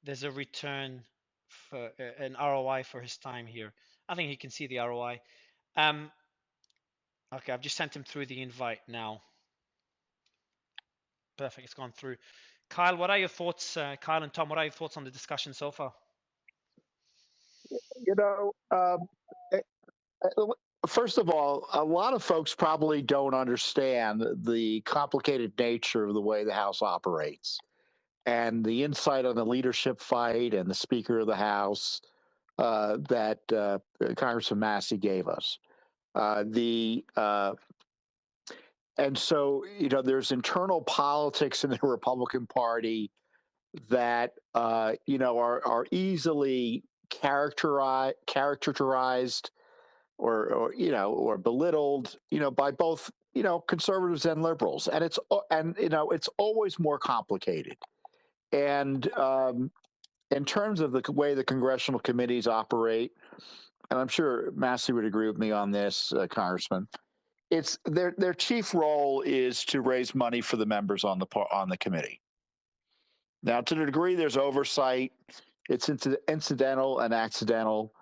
there's a return for an ROI for his time here. I think he can see the ROI. Okay, I've just sent him through the invite now. Perfect, it's gone through. Kyle, what are your thoughts? Kyle and Tom, what are your thoughts on the discussion so far? First of all, a lot of folks probably don't understand the complicated nature of the way the House operates and the insight on the leadership fight and the Speaker of the House that Congressman Massey gave us. And so, there's internal politics in the Republican Party that, are easily characterized or belittled, by both, conservatives and liberals. And it's always more complicated. And in terms of the way the congressional committees operate, and I'm sure Massey would agree with me on this, Congressman, it's their chief role is to raise money for the members on the committee. Now, to the degree there's oversight, it's incidental and accidental.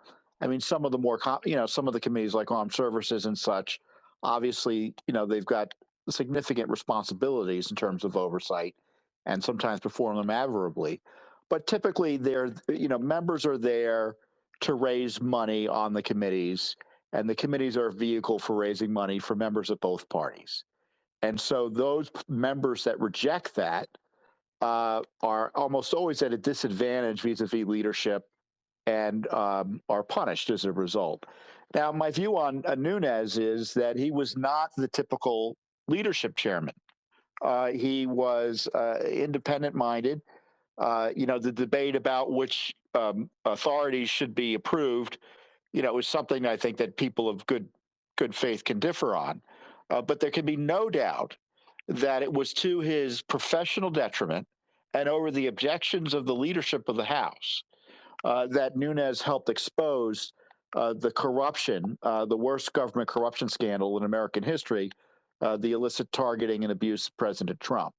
I mean, some of the some of the committees like armed services and such, obviously, they've got significant responsibilities in terms of oversight. and sometimes perform them admirably. But typically, members are there to raise money on the committees, and the committees are a vehicle for raising money for members of both parties. And so those members that reject that are almost always at a disadvantage vis-a-vis leadership and are punished as a result. Now, my view on Nunes is that he was not the typical leadership chairman. He was independent-minded. The debate about which authorities should be approved, is something I think that people of good faith can differ on. But there can be no doubt that it was to his professional detriment and over the objections of the leadership of the House that Nunes helped expose the corruption, the worst government corruption scandal in American history, the illicit targeting and abuse of President Trump.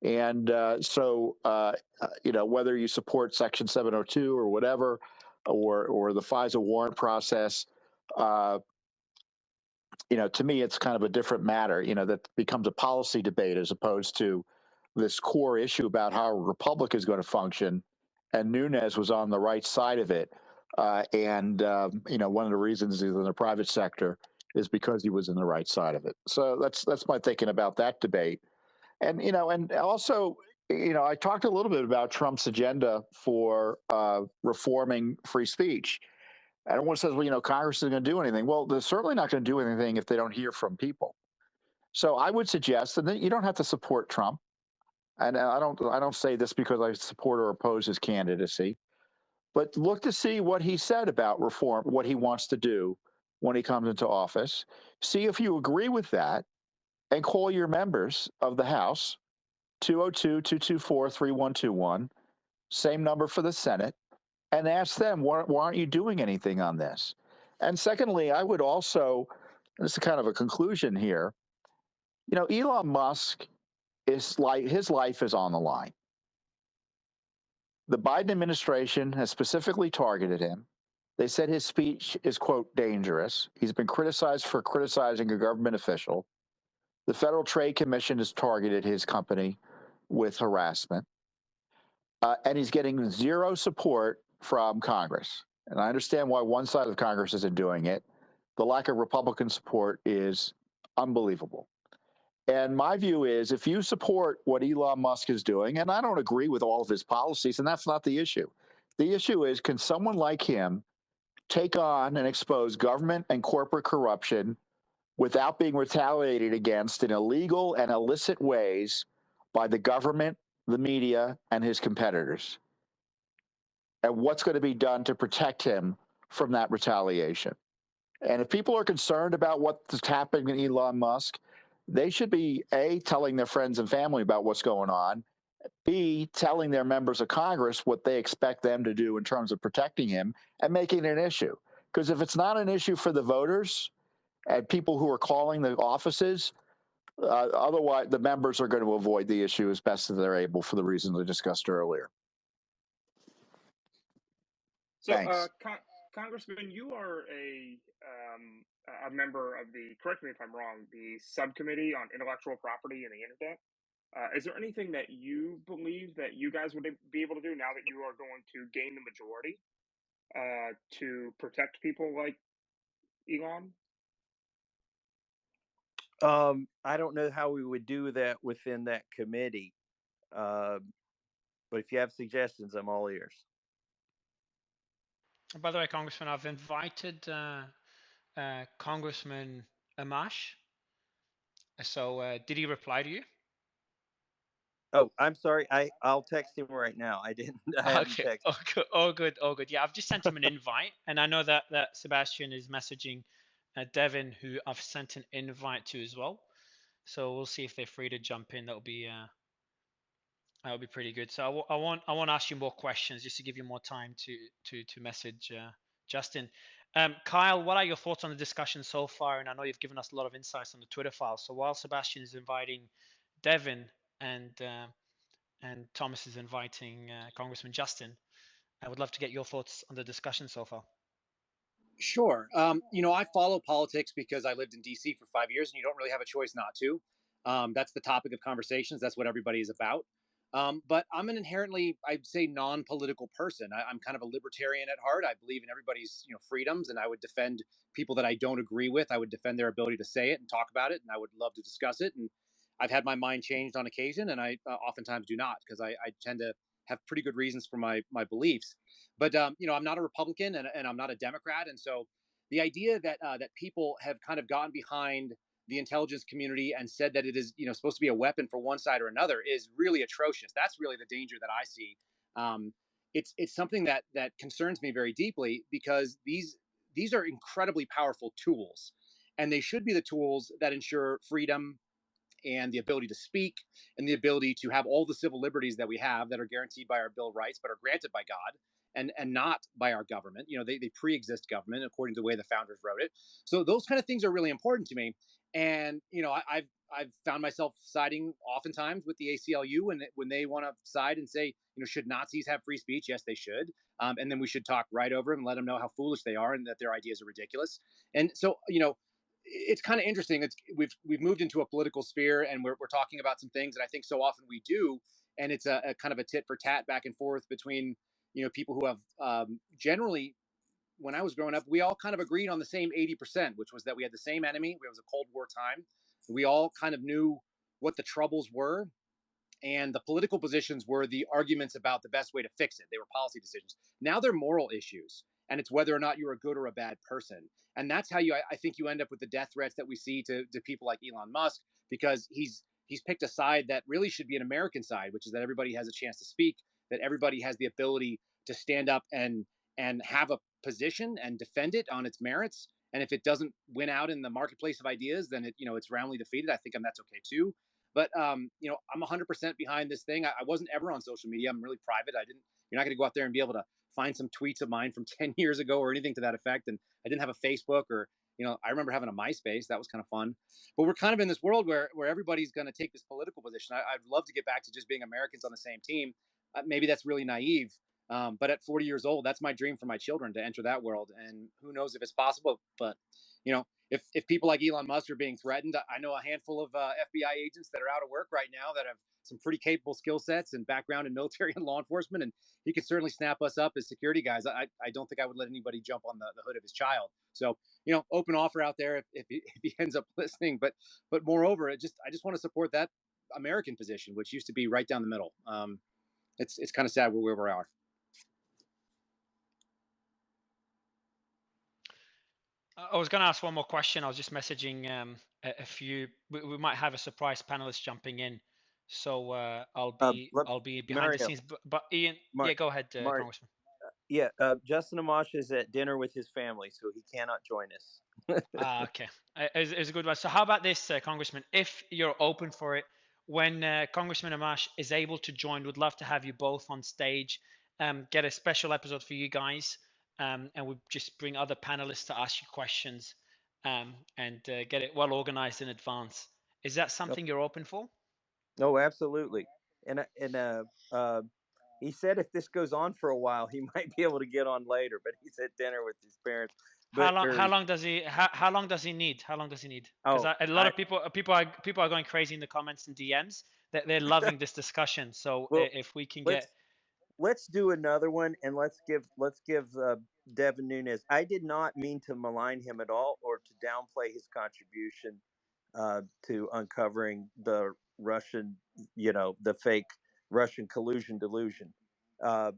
And whether you support Section 702 or whatever, or the FISA warrant process, to me, it's kind of a different matter, that becomes a policy debate as opposed to this core issue about how a republic is going to function. And Nunes was on the right side of it. One of the reasons he's in the private sector is because he was in the right side of it. So that's my thinking about that debate. And, and also, I talked a little bit about Trump's agenda for reforming free speech. Everyone says, well, Congress isn't going to do anything. Well, they're certainly not going to do anything if they don't hear from people. So I would suggest that you don't have to support Trump. And I don't say this because I support or oppose his candidacy, but look to see what he said about reform, what he wants to do when he comes into office. See if you agree with that, and call your members of the House, 202-224-3121, same number for the Senate, and ask them, why aren't you doing anything on this? And secondly, I would also, this is kind of a conclusion here, Elon Musk his life is on the line. The Biden administration has specifically targeted him. They said his speech is, quote, dangerous. He's been criticized for criticizing a government official. The Federal Trade Commission has targeted his company with harassment. And he's getting zero support from Congress. And I understand why one side of Congress isn't doing it. The lack of Republican support is unbelievable. And my view is, if you support what Elon Musk is doing, and I don't agree with all of his policies, and that's not the issue. The issue is, can someone like him take on and expose government and corporate corruption without being retaliated against in illegal and illicit ways by the government, the media, and his competitors? And what's going to be done to protect him from that retaliation? And if people are concerned about what's happening to Elon Musk, they should be, A, telling their friends and family about what's going on, B, telling their members of Congress what they expect them to do in terms of protecting him and making it an issue. Because if it's not an issue for the voters and people who are calling the offices, otherwise the members are going to avoid the issue as best as they're able for the reasons I discussed earlier. So, Thanks. Congressman, you are a member of the, correct me if I'm wrong, the subcommittee on intellectual property and the internet. Is there anything that you believe that you guys would be able to do now that you are going to gain the majority to protect people like Elon? I don't know how we would do that within that committee. But if you have suggestions, I'm all ears. By the way, Congressman, I've invited Congressman Amash. So did he reply to you? Oh, I'm sorry. I'll text him right now. I didn't. I haven't Okay. texted. Oh, good. Yeah, I've just sent him an invite, and I know that Sebastian is messaging Devin, who I've sent an invite to as well. So we'll see if they're free to jump in. That'll be pretty good. So I won't ask you more questions, just to give you more time to message Justin. Kyle, what are your thoughts on the discussion so far? And I know you've given us a lot of insights on the Twitter file. So while Sebastian is inviting Devin and Thomas is inviting Congressman Justin, I would love to get your thoughts on the discussion so far. Sure. I follow politics because I lived in DC for 5 years, and you don't really have a choice not to. That's the topic of conversations. That's what everybody is about. But I'm an inherently, I'd say, non-political person. I'm kind of a libertarian at heart. I believe in everybody's, freedoms, and I would defend people that I don't agree with. I would defend their ability to say it and talk about it, and I would love to discuss it. And I've had my mind changed on occasion, and I oftentimes do not, because I tend to have pretty good reasons for my beliefs. But I'm not a Republican, and I'm not a Democrat, and so the idea that people have kind of gotten behind the intelligence community and said that it is supposed to be a weapon for one side or another is really atrocious. That's really the danger that I see. It's something that concerns me very deeply, because these are incredibly powerful tools, and they should be the tools that ensure freedom and the ability to speak and the ability to have all the civil liberties that we have that are guaranteed by our Bill of Rights, but are granted by God and not by our government. They pre-exist government according to the way the founders wrote it. So those kind of things are really important to me. And I've found myself siding oftentimes with the ACLU when they want to side and say, should Nazis have free speech? Yes, they should. And then we should talk right over them and let them know how foolish they are and that their ideas are ridiculous. And so, it's kind of interesting. We've moved into a political sphere, and we're talking about some things that I think so often we do, and it's a kind of a tit for tat back and forth between people who have generally. When I was growing up, we all kind of agreed on the same 80%, which was that we had the same enemy. It was a Cold War time. We all kind of knew what the troubles were, and the political positions were the arguments about the best way to fix it. They were policy decisions. Now they're moral issues, and it's whether or not you're a good or a bad person. And that's how I think you end up with the death threats that we see to people like Elon Musk, because he's picked a side that really should be an American side, which is that everybody has a chance to speak, that everybody has the ability to stand up and have a position and defend it on its merits. And if it doesn't win out in the marketplace of ideas, then it's roundly defeated. I think that's okay too. But I'm 100% behind this thing. I wasn't ever on social media. I'm really private. You're not going to go out there and be able to find some tweets of mine from 10 years ago or anything to that effect. And I didn't have a Facebook, or I remember having a MySpace. That was kind of fun. But we're kind of in this world where everybody's going to take this political position. I'd love to get back to just being Americans on the same team. Maybe that's really naive. But at 40 years old, that's my dream for my children, to enter that world. And who knows if it's possible. But if people like Elon Musk are being threatened, I know a handful of FBI agents that are out of work right now that have some pretty capable skill sets and background in military and law enforcement, and he could certainly snap us up as security guys. I don't think I would let anybody jump on the hood of his child. So open offer out there if he ends up listening. But moreover, I just want to support that American position, which used to be right down the middle. It's kind of sad where we are. I was going to ask one more question. I was just messaging a few. We might have a surprise panelist jumping in, so I'll be behind the scenes. But Ian, yeah, go ahead, Congressman. Justin Amash is at dinner with his family, so he cannot join us. Okay, it's a good one. So how about this, Congressman? If you're open for it, when Congressman Amash is able to join, we'd love to have you both on stage. Get a special episode for you guys. And we just bring other panelists to ask you questions and get it well organized in advance. Is that something you're open for? No, absolutely. And he said if this goes on for a while, he might be able to get on later. But he's at dinner with his parents. How long does he need? How long does he need? Because a lot of people are going crazy in the comments and DMs. They're loving this discussion. So if we can let's do another one, and let's give Devin Nunes. I did not mean to malign him at all or to downplay his contribution to uncovering the Russian, the fake Russian collusion delusion. I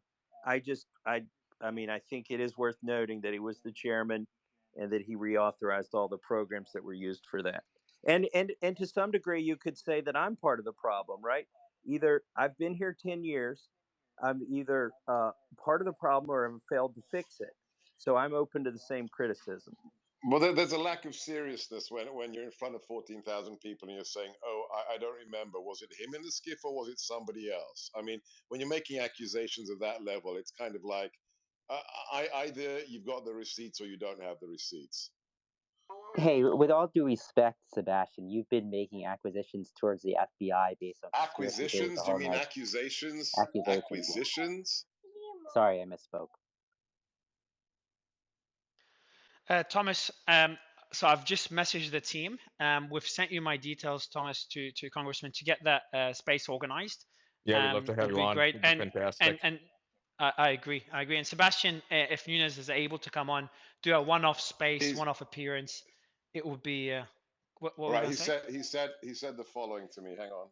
think it is worth noting that he was the chairman and that he reauthorized all the programs that were used for that. And to some degree, you could say that I'm part of the problem, right? Either I've been here 10 years, I'm either part of the problem or I've failed to fix it. So I'm open to the same criticism. Well, there's a lack of seriousness when you're in front of 14,000 people and you're saying, oh, I don't remember. Was it him in the skiff or was it somebody else? I mean, when you're making accusations at that level, it's kind of like either you've got the receipts or you don't have the receipts. Hey, with all due respect, Sebastian, you've been making acquisitions towards the FBI based on acquisitions. Do you mean accusations? Acquisitions. Sorry, I misspoke. Thomas, so I've just messaged the team. We've sent you my details, Thomas, to Congressman, to get that space organized. Yeah, we'd love to have It'd you be on. great. It'd be fantastic. And I agree. I agree. And Sebastian, if Nunes is able to come on, do a one-off space, He's one-off appearance, it would be. What were you right. gonna say? He said the following to me. Hang on.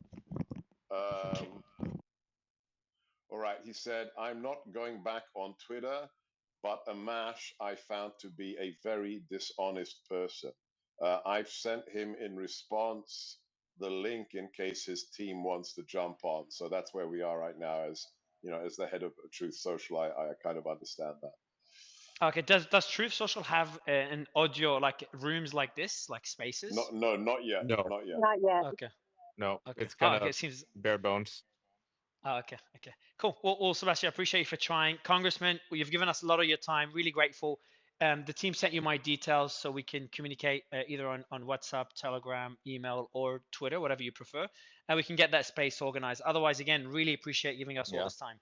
All right. He said, "I'm not going back on Twitter, but Amash I found to be a very dishonest person. I've sent him in response the link in case his team wants to jump on. So that's where we are right now. As you know, as the head of Truth Social, I kind of understand that. Okay. Does Truth Social have an audio like rooms like this, like spaces? Not yet. No, Not yet. Not yet. Okay. no, Okay. it's Oh, kind okay. of It seems. bare bones. Oh, okay. Okay. Cool. Well, Sebastian, I appreciate you for trying. Congressman, you've given us a lot of your time. Really grateful. The team sent you my details so we can communicate either on WhatsApp, Telegram, email, or Twitter, whatever you prefer, and we can get that space organized. Otherwise, again, really appreciate giving us all Yeah. this time.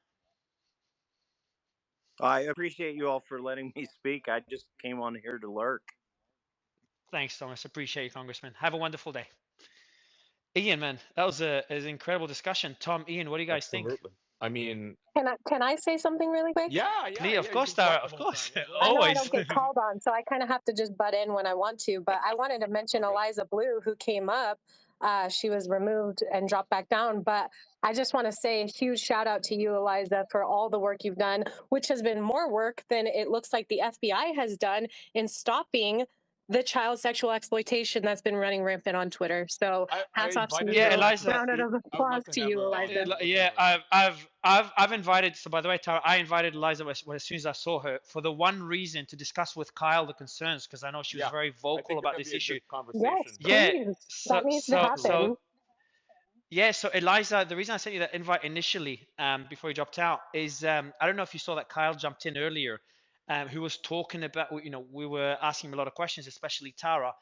I appreciate you all for letting me speak. I just came on here to lurk. Thanks, Thomas. Appreciate you, Congressman. Have a wonderful day. Ian, man, that was an incredible discussion. Tom, Ian, what do you guys think? Absolutely. I mean, Can I say something really quick? yeah, Of you course, can talk Tara. the Of whole course. time. I know I Always. don't get called on, so I kind of have to just butt in when I want to. But I wanted to mention Okay. Eliza Blue, who came up. She was removed and dropped back down. But I just want to say a huge shout out to you, Eliza, for all the work you've done, which has been more work than it looks like the FBI has done in stopping the child sexual exploitation that's been running rampant on Twitter. So I hats off to invited you. Yeah, her on to Eliza. Round speak. of I would applause love to to have you, her on. Eliza. Yeah, I've invited. So by the way, Tara, I invited Eliza as soon as I saw her for the one reason to discuss with Kyle the concerns because I know she was Yeah, very I vocal think about that'd this be a issue. good Yes, conversation. Yeah. please. So That needs to Absolutely. happen. yeah. So Eliza, the reason I sent you that invite initially, before you dropped out, is I don't know if you saw that Kyle jumped in earlier, who was talking about we were asking him a lot of questions, especially Tara,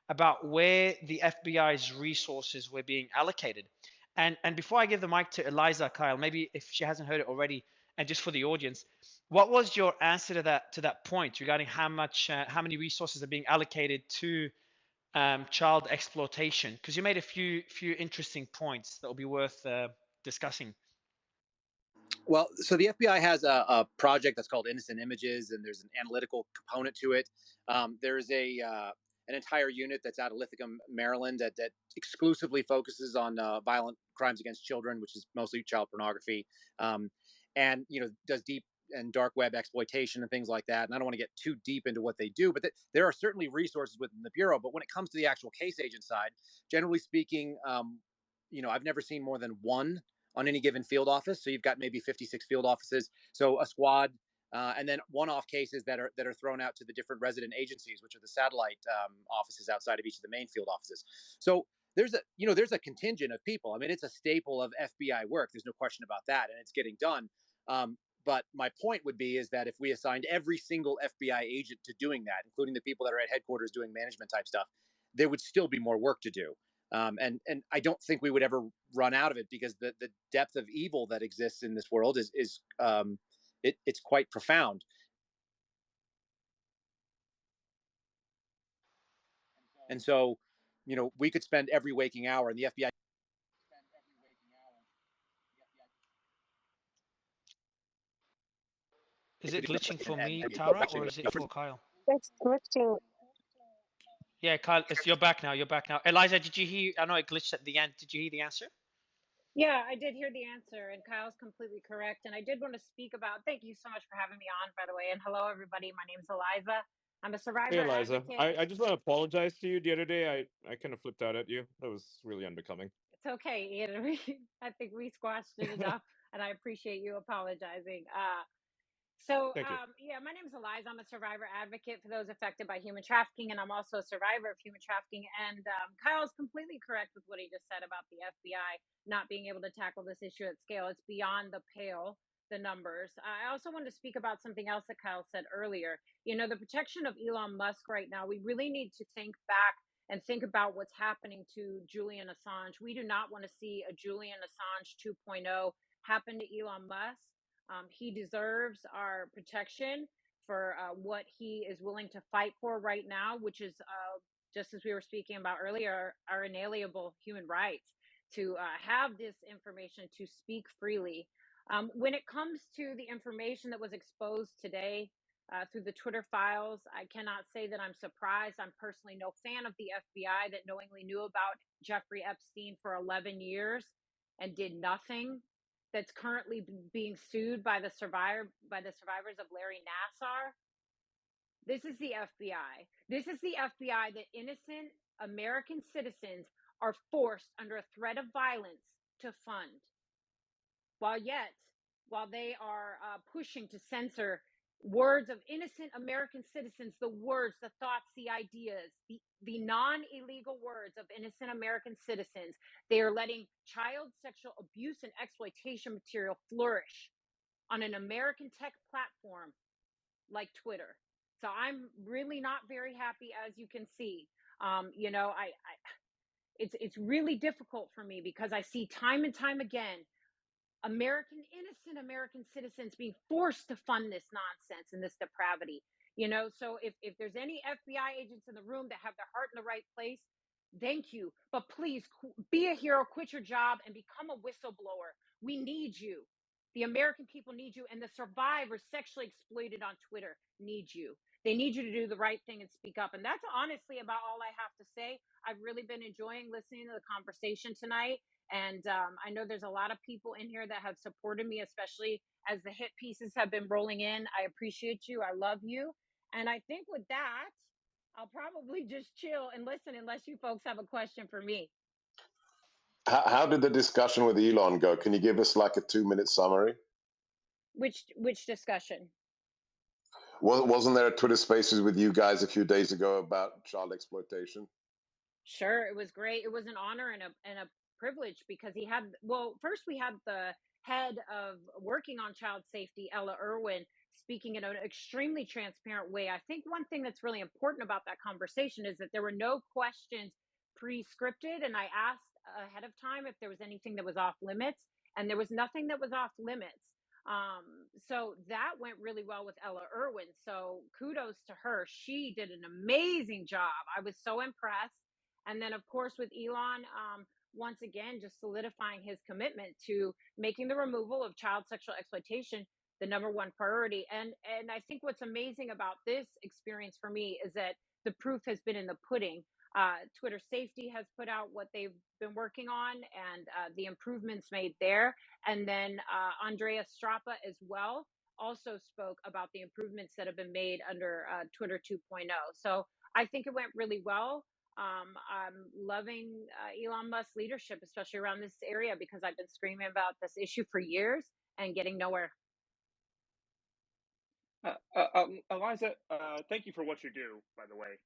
about where the FBI's resources were being allocated. And before I give the mic to Eliza, Kyle, maybe if she hasn't heard it already, and just for the audience, what was your answer to that point regarding how many resources are being allocated to child exploitation? Because you made a few interesting points that will be worth discussing. Well, so the FBI has a project that's called Innocent Images, and there's an analytical component to it. There's an entire unit that's out of Lithicum, Maryland, that exclusively focuses on violent crimes against children, which is mostly child pornography, and does deep and dark web exploitation and things like that. And I don't want to get too deep into what they do, but there are certainly resources within the bureau. But when it comes to the actual case agent side, generally speaking, I've never seen more than one on any given field office. So you've got maybe 56 field offices. So a squad, and then one-off cases that are thrown out to the different resident agencies, which are the satellite offices outside of each of the main field offices. So there's a contingent of people. I mean, it's a staple of FBI work. There's no question about that, and it's getting done. But my point would be is that if we assigned every single FBI agent to doing that, including the people that are at headquarters doing management type stuff, there would still be more work to do. And I don't think we would ever run out of it because the depth of evil that exists in this world is it's quite profound. And so, we could spend every waking hour, and the FBI. Is it glitching for me, Tara, or is it for Kyle? It's glitching. Yeah, Kyle, you're back now. You're back now. Eliza, did you hear? I know it glitched at the end. Did you hear the answer? Yeah, I did hear the answer, and Kyle's completely correct. And I did want to speak about. Thank you so much for having me on, by the way. And hello, everybody. My name's Eliza. I'm a Hey, survivor Eliza. advocate. I just want to apologize to you. The other day, I kind of flipped out at you. That was really unbecoming. It's okay, Ian. I think we squashed it enough, and I appreciate you apologizing. Thank you. Yeah, my name is Eliza. I'm a survivor advocate for those affected by human trafficking, and I'm also a survivor of human trafficking. And Kyle's completely correct with what he just said about the FBI not being able to tackle this issue at scale. It's beyond the pale, the numbers. I also wanted to speak about something else that Kyle said earlier. The protection of Elon Musk right now, we really need to think back and think about what's happening to Julian Assange. We do not want to see a Julian Assange 2.0 happen to Elon Musk. He deserves our protection for what he is willing to fight for right now, which is, just as we were speaking about earlier, our inalienable human rights. to have this information to speak freely. When it comes to the information that was exposed today through the Twitter files, I cannot say that I'm surprised. I'm personally no fan of the FBI that knowingly knew about Jeffrey Epstein for 11 years and did nothing. That's currently being sued by the survivors of Larry Nassar. This is the FBI. This is the FBI that innocent American citizens are forced under a threat of violence to fund. While they are pushing to censor words of innocent American citizens, the words, the thoughts, the ideas, the non-illegal words of innocent American citizens, they are letting child sexual abuse and exploitation material flourish on an American tech platform like Twitter. So I'm really not very happy, as you can see. It's really difficult for me because I see time and time again innocent American citizens being forced to fund this nonsense and this depravity. So if there's any FBI agents in the room that have their heart in the right place, thank you. But please be a hero, quit your job, and become a whistleblower. We need you. The American people need you, and the survivors sexually exploited on Twitter need you. They need you to do the right thing and speak up. And that's honestly about all I have to say. I've really been enjoying listening to the conversation tonight. And I know there's a lot of people in here that have supported me, especially as the hit pieces have been rolling in. I appreciate you. I love you. And I think with that, I'll probably just chill and listen unless you folks have a question for me. How did the discussion with Elon go? Can you give us like a 2-minute summary? Which discussion? Wasn't there a Twitter Spaces with you guys a few days ago about child exploitation? Sure, it was great. It was an honor and a privilege because first we had the head of working on child safety, Ella Irwin, speaking in an extremely transparent way. I think one thing that's really important about that conversation is that there were no questions pre-scripted, and I asked ahead of time if there was anything that was off limits, and there was nothing that was off limits. So that went really well with Ella Irwin. So kudos to her. She did an amazing job. I was so impressed. And then, of course, with Elon, once again, just solidifying his commitment to making the removal of child sexual exploitation the number one priority. And I think what's amazing about this experience for me is that the proof has been in the pudding. Twitter Safety has put out what they've been working on and the improvements made there. And then Andrea Strappa as well also spoke about the improvements that have been made under Twitter 2.0. So I think it went really well. I'm loving Elon Musk's leadership, especially around this area, because I've been screaming about this issue for years and getting nowhere. Eliza, thank you for what you do, by the way.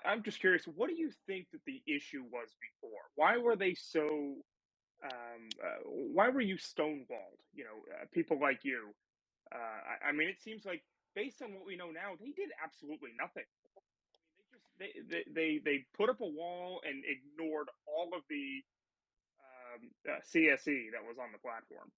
I'm just curious, what do you think that the issue was before? Why were they so? Why were you stonewalled? People like you. I mean, it seems like based on what we know now, they did absolutely nothing. They put up a wall and ignored all of the CSE that was on the platform.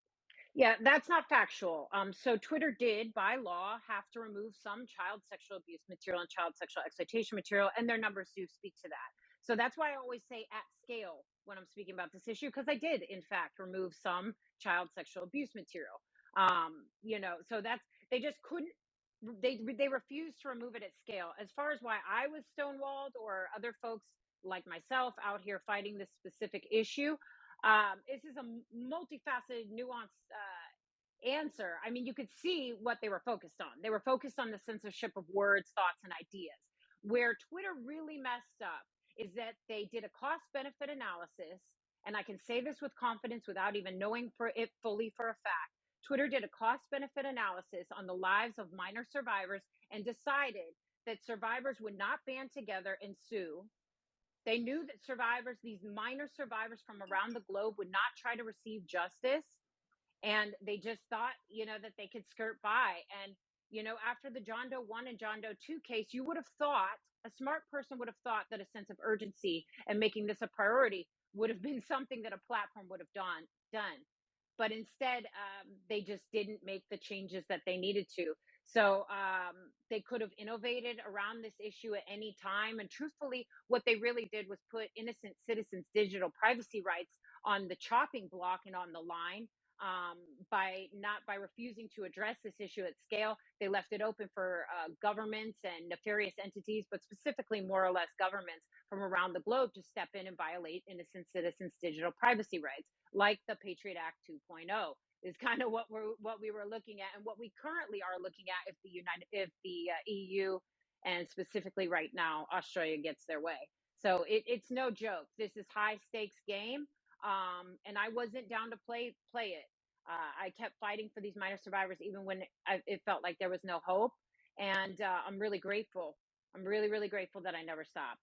Yeah, that's not factual. So Twitter did, by law, have to remove some child sexual abuse material and child sexual exploitation material, and their numbers do speak to that. So that's why I always say at scale when I'm speaking about this issue, because I did, in fact, remove some child sexual abuse material. So they just couldn't. They refused to remove it at scale. As far as why I was stonewalled or other folks like myself out here fighting this specific issue, this is a multifaceted, nuanced answer. I mean, you could see what they were focused on. They were focused on the censorship of words, thoughts, and ideas. Where Twitter really messed up is that they did a cost-benefit analysis, and I can say this with confidence without even knowing for it fully for a fact. Twitter did a cost-benefit analysis on the lives of minor survivors and decided that survivors would not band together and sue. They knew that survivors, these minor survivors from around the globe, would not try to receive justice. And they just thought, that they could skirt by. And, after the John Doe 1 and John Doe 2 case, you would have thought, a smart person would have thought that a sense of urgency and making this a priority would have been something that a platform would have done. But instead, they just didn't make the changes that they needed to. So they could have innovated around this issue at any time. And truthfully, what they really did was put innocent citizens' digital privacy rights on the chopping block and on the line. By refusing to address this issue at scale, they left it open for governments and nefarious entities, but specifically more or less governments from around the globe to step in and violate innocent citizens' digital privacy rights, like the Patriot Act 2.0 is kind of what we were looking at, and what we currently are looking at if the EU and specifically right now Australia gets their way. So it's no joke. This is high stakes game, and I wasn't down to play it. I kept fighting for these minor survivors even when it felt like there was no hope, and I'm really grateful. I'm really grateful that I never stopped.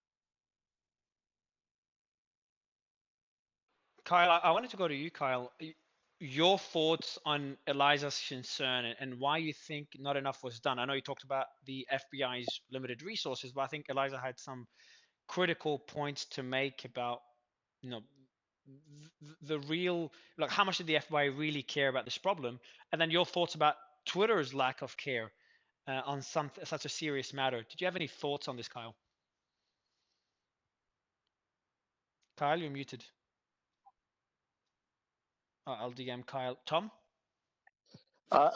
Kyle, I wanted to go to you, Kyle. Your thoughts on Eliza's concern and why you think not enough was done. I know you talked about the FBI's limited resources, but I think Eliza had some critical points to make about, you know, the real, like, how much did the FBI really care about this problem? And then your thoughts about Twitter's lack of care on such a serious matter. Did you have any thoughts on this, Kyle? Kyle, you're muted. I'll DM Kyle. Tom?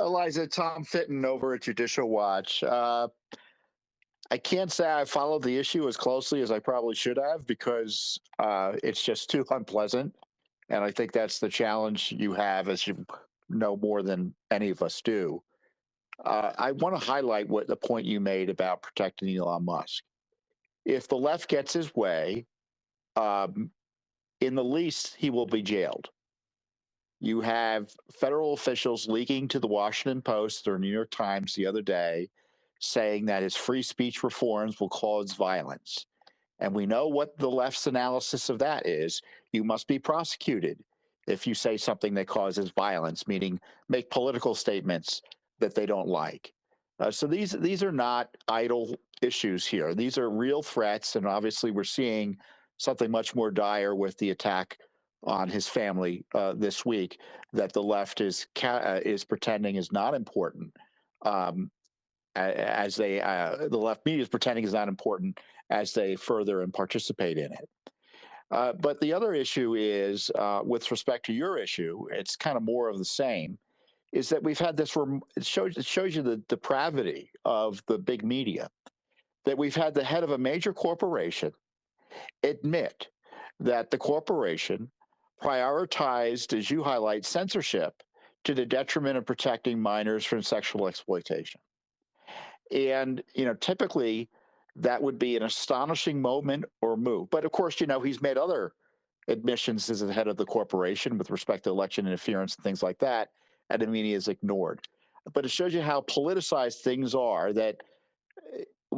Eliza, Tom Fitton over at Judicial Watch. I can't say I followed the issue as closely as I probably should have because it's just too unpleasant. And I think that's the challenge you have, as you know more than any of us do. I want to highlight what the point you made about protecting Elon Musk. If the left gets his way, in the least, he will be jailed. You have federal officials leaking to the Washington Post or New York Times the other day saying that his free speech reforms will cause violence. And we know what the left's analysis of that is. You must be prosecuted if you say something that causes violence, meaning make political statements that they don't like. So these are not idle issues here. These are real threats, and obviously we're seeing something much more dire with the attack on his family this week that the left is pretending is not important. As they the left media is pretending is not important as they further and participate in it. But the other issue is, with respect to your issue, it's kind of more of the same, is that we've had this, it shows you the depravity of the big media, that we've had the head of a major corporation admit that the corporation prioritized, as you highlight, censorship to the detriment of protecting minors from sexual exploitation. And, typically that would be an astonishing moment or move. But of course, he's made other admissions as the head of the corporation with respect to election interference and things like that, and the media is ignored. But it shows you how politicized things are, that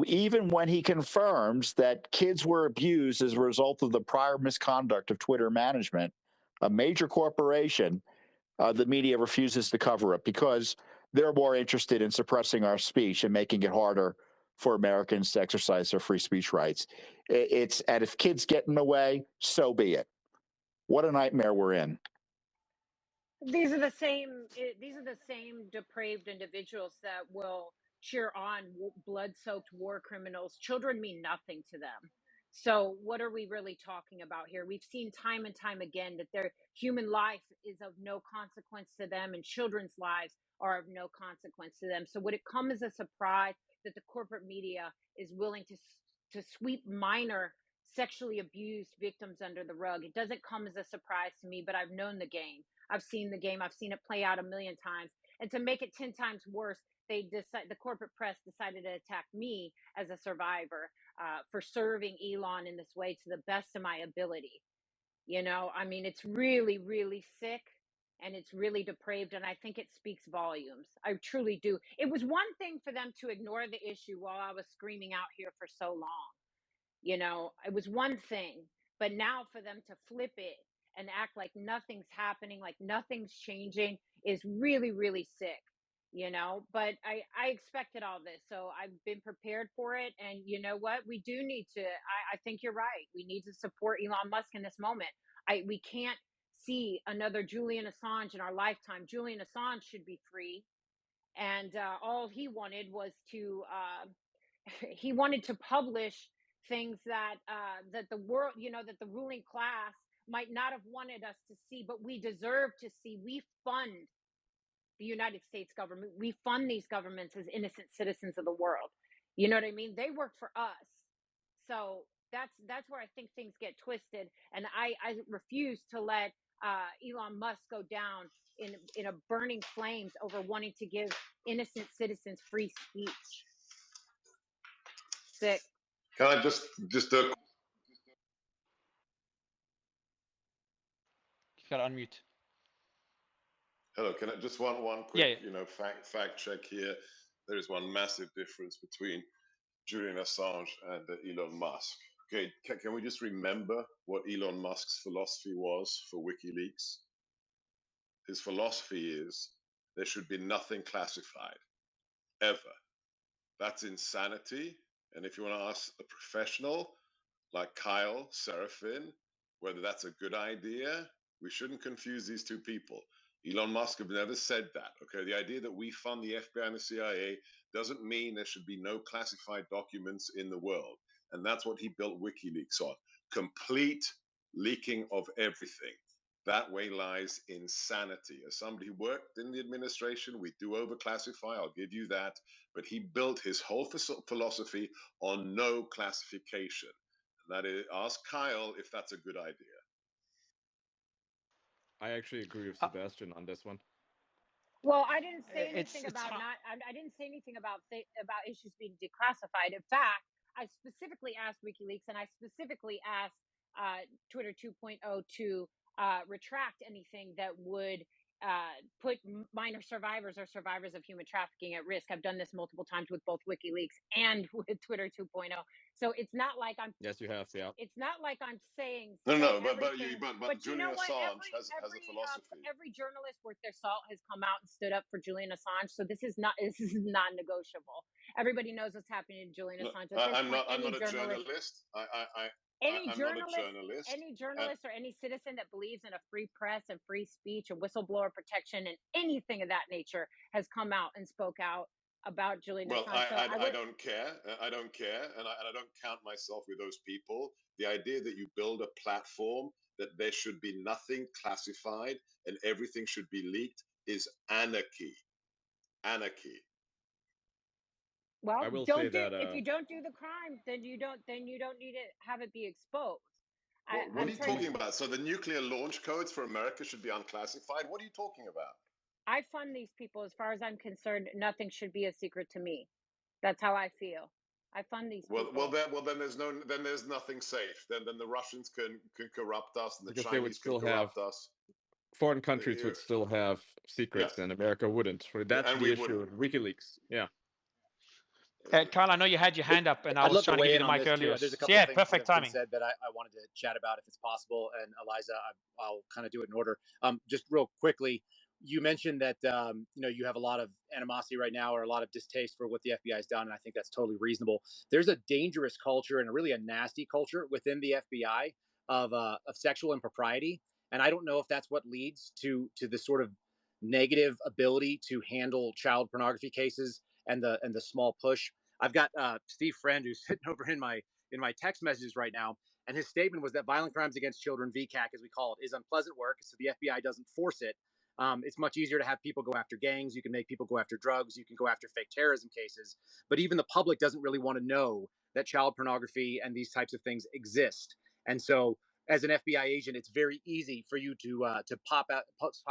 even when he confirms that kids were abused as a result of the prior misconduct of Twitter management, a major corporation, the media refuses to cover it because they're more interested in suppressing our speech and making it harder for Americans to exercise their free speech rights. And if kids get in the way, so be it. What a nightmare we're in. These are the same depraved individuals that will cheer on blood-soaked war criminals. Children mean nothing to them. So what are we really talking about here? We've seen time and time again that their human life is of no consequence to them, and children's lives are of no consequence to them. So would it come as a surprise that the corporate media is willing to sweep minor sexually abused victims under the rug? It doesn't come as a surprise to me, but I've known the game. I've seen the game. I've seen it play out a million times. And to make it 10 times worse, the corporate press decided to attack me as a survivor for serving Elon in this way to the best of my ability. It's really, really sick, and it's really depraved, and I think it speaks volumes. I truly do. It was one thing for them to ignore the issue while I was screaming out here for so long. It was one thing, but now for them to flip it and act like nothing's happening, like nothing's changing, is really, really sick. But I expected all this, so I've been prepared for it. And you know what? We do need to, I think you're right. We need to support Elon Musk in this moment. We can't see another Julian Assange in our lifetime. Julian Assange should be free. and all he wanted was to he wanted to publish things that that the world, that the ruling class might not have wanted us to see, but we deserve to see. We fund the United States government. We fund these governments as innocent citizens of the world. You know what I mean? They work for us. So that's where I think things get twisted, and I refuse to let Elon Musk go down in a burning flames over wanting to give innocent citizens free speech. Sick. Can I just You gotta unmute. hello? Can I just one Yeah, quick fact check here? There is one massive difference between Julian Assange and Elon Musk. Okay, can we just remember what Elon Musk's philosophy was for WikiLeaks? His philosophy is there should be nothing classified, ever. That's insanity. And if you want to ask a professional like Kyle Seraphin whether that's a good idea, we shouldn't confuse these two people. Elon Musk have never said that. Okay, the idea that we fund the FBI and the CIA doesn't mean there should be no classified documents in the world. And that's what he built WikiLeaks on. Complete leaking of everything. That way lies insanity. As somebody who worked in the administration, we do overclassify, I'll give you that. But he built his whole philosophy on no classification. And that is, ask Kyle if that's a good idea. I actually agree with Sebastian on this one. Well, I didn't say it's anything about hard. I didn't say anything about issues being declassified. In fact, I specifically asked WikiLeaks and I specifically asked Twitter 2.0 to retract anything that would put minor survivors or survivors of human trafficking at risk. I've done this multiple times with both WikiLeaks and with Twitter 2.0. So it's not like I'm. Yes, you have. Yeah. It's not like I'm saying. No, but Julian you know what? Assange has a philosophy. Every journalist worth their salt has come out and stood up for Julian Assange. So this is non-negotiable. Everybody knows what's happening to Julian Assange. I'm not a journalist. Any I'm journalist, not a journalist. any journalist or any citizen that believes in a free press and free speech and whistleblower protection and anything of that nature has come out and spoke out about Julian Well, Assange. I don't care. I don't care, and I don't count myself with those people. The idea that you build a platform that there should be nothing classified and everything should be leaked is anarchy. Anarchy. Well, I will say that if you don't do the crime, then you don't need to have it be exposed. What are you talking about? So the nuclear launch codes for America should be unclassified? What are you talking about? I fund these people. As far as I'm concerned, nothing should be a secret to me. That's how I feel. I fund these people. Well, then there's nothing safe. Then the Russians can corrupt us, and the because Chinese they would still can corrupt us. Foreign countries would still have secrets, and America wouldn't. That's and the we issue with WikiLeaks. Yeah. Kyle, I know you had your hand up, and I I'd was love trying to weigh give you in the on mic this earlier. too. There's a couple Yeah, of things that perfect have been timing. said that I wanted to chat about if it's possible. And Eliza, I'll kind of do it in order. Just real quickly, you mentioned that you have a lot of animosity right now or a lot of distaste for what the FBI has done, and I think that's totally reasonable. There's a dangerous culture and really a nasty culture within the FBI of sexual impropriety, and I don't know if that's what leads to this sort of negative ability to handle child pornography cases and the small push. I've got Steve Friend who's sitting over in my text messages right now, and his statement was that violent crimes against children, VCAC as we call it, is unpleasant work. So the FBI doesn't force it. It's much easier to have people go after gangs. You can make people go after drugs. You can go after fake terrorism cases. But even the public doesn't really want to know that child pornography and these types of things exist. And so, as an FBI agent, it's very easy for you to pop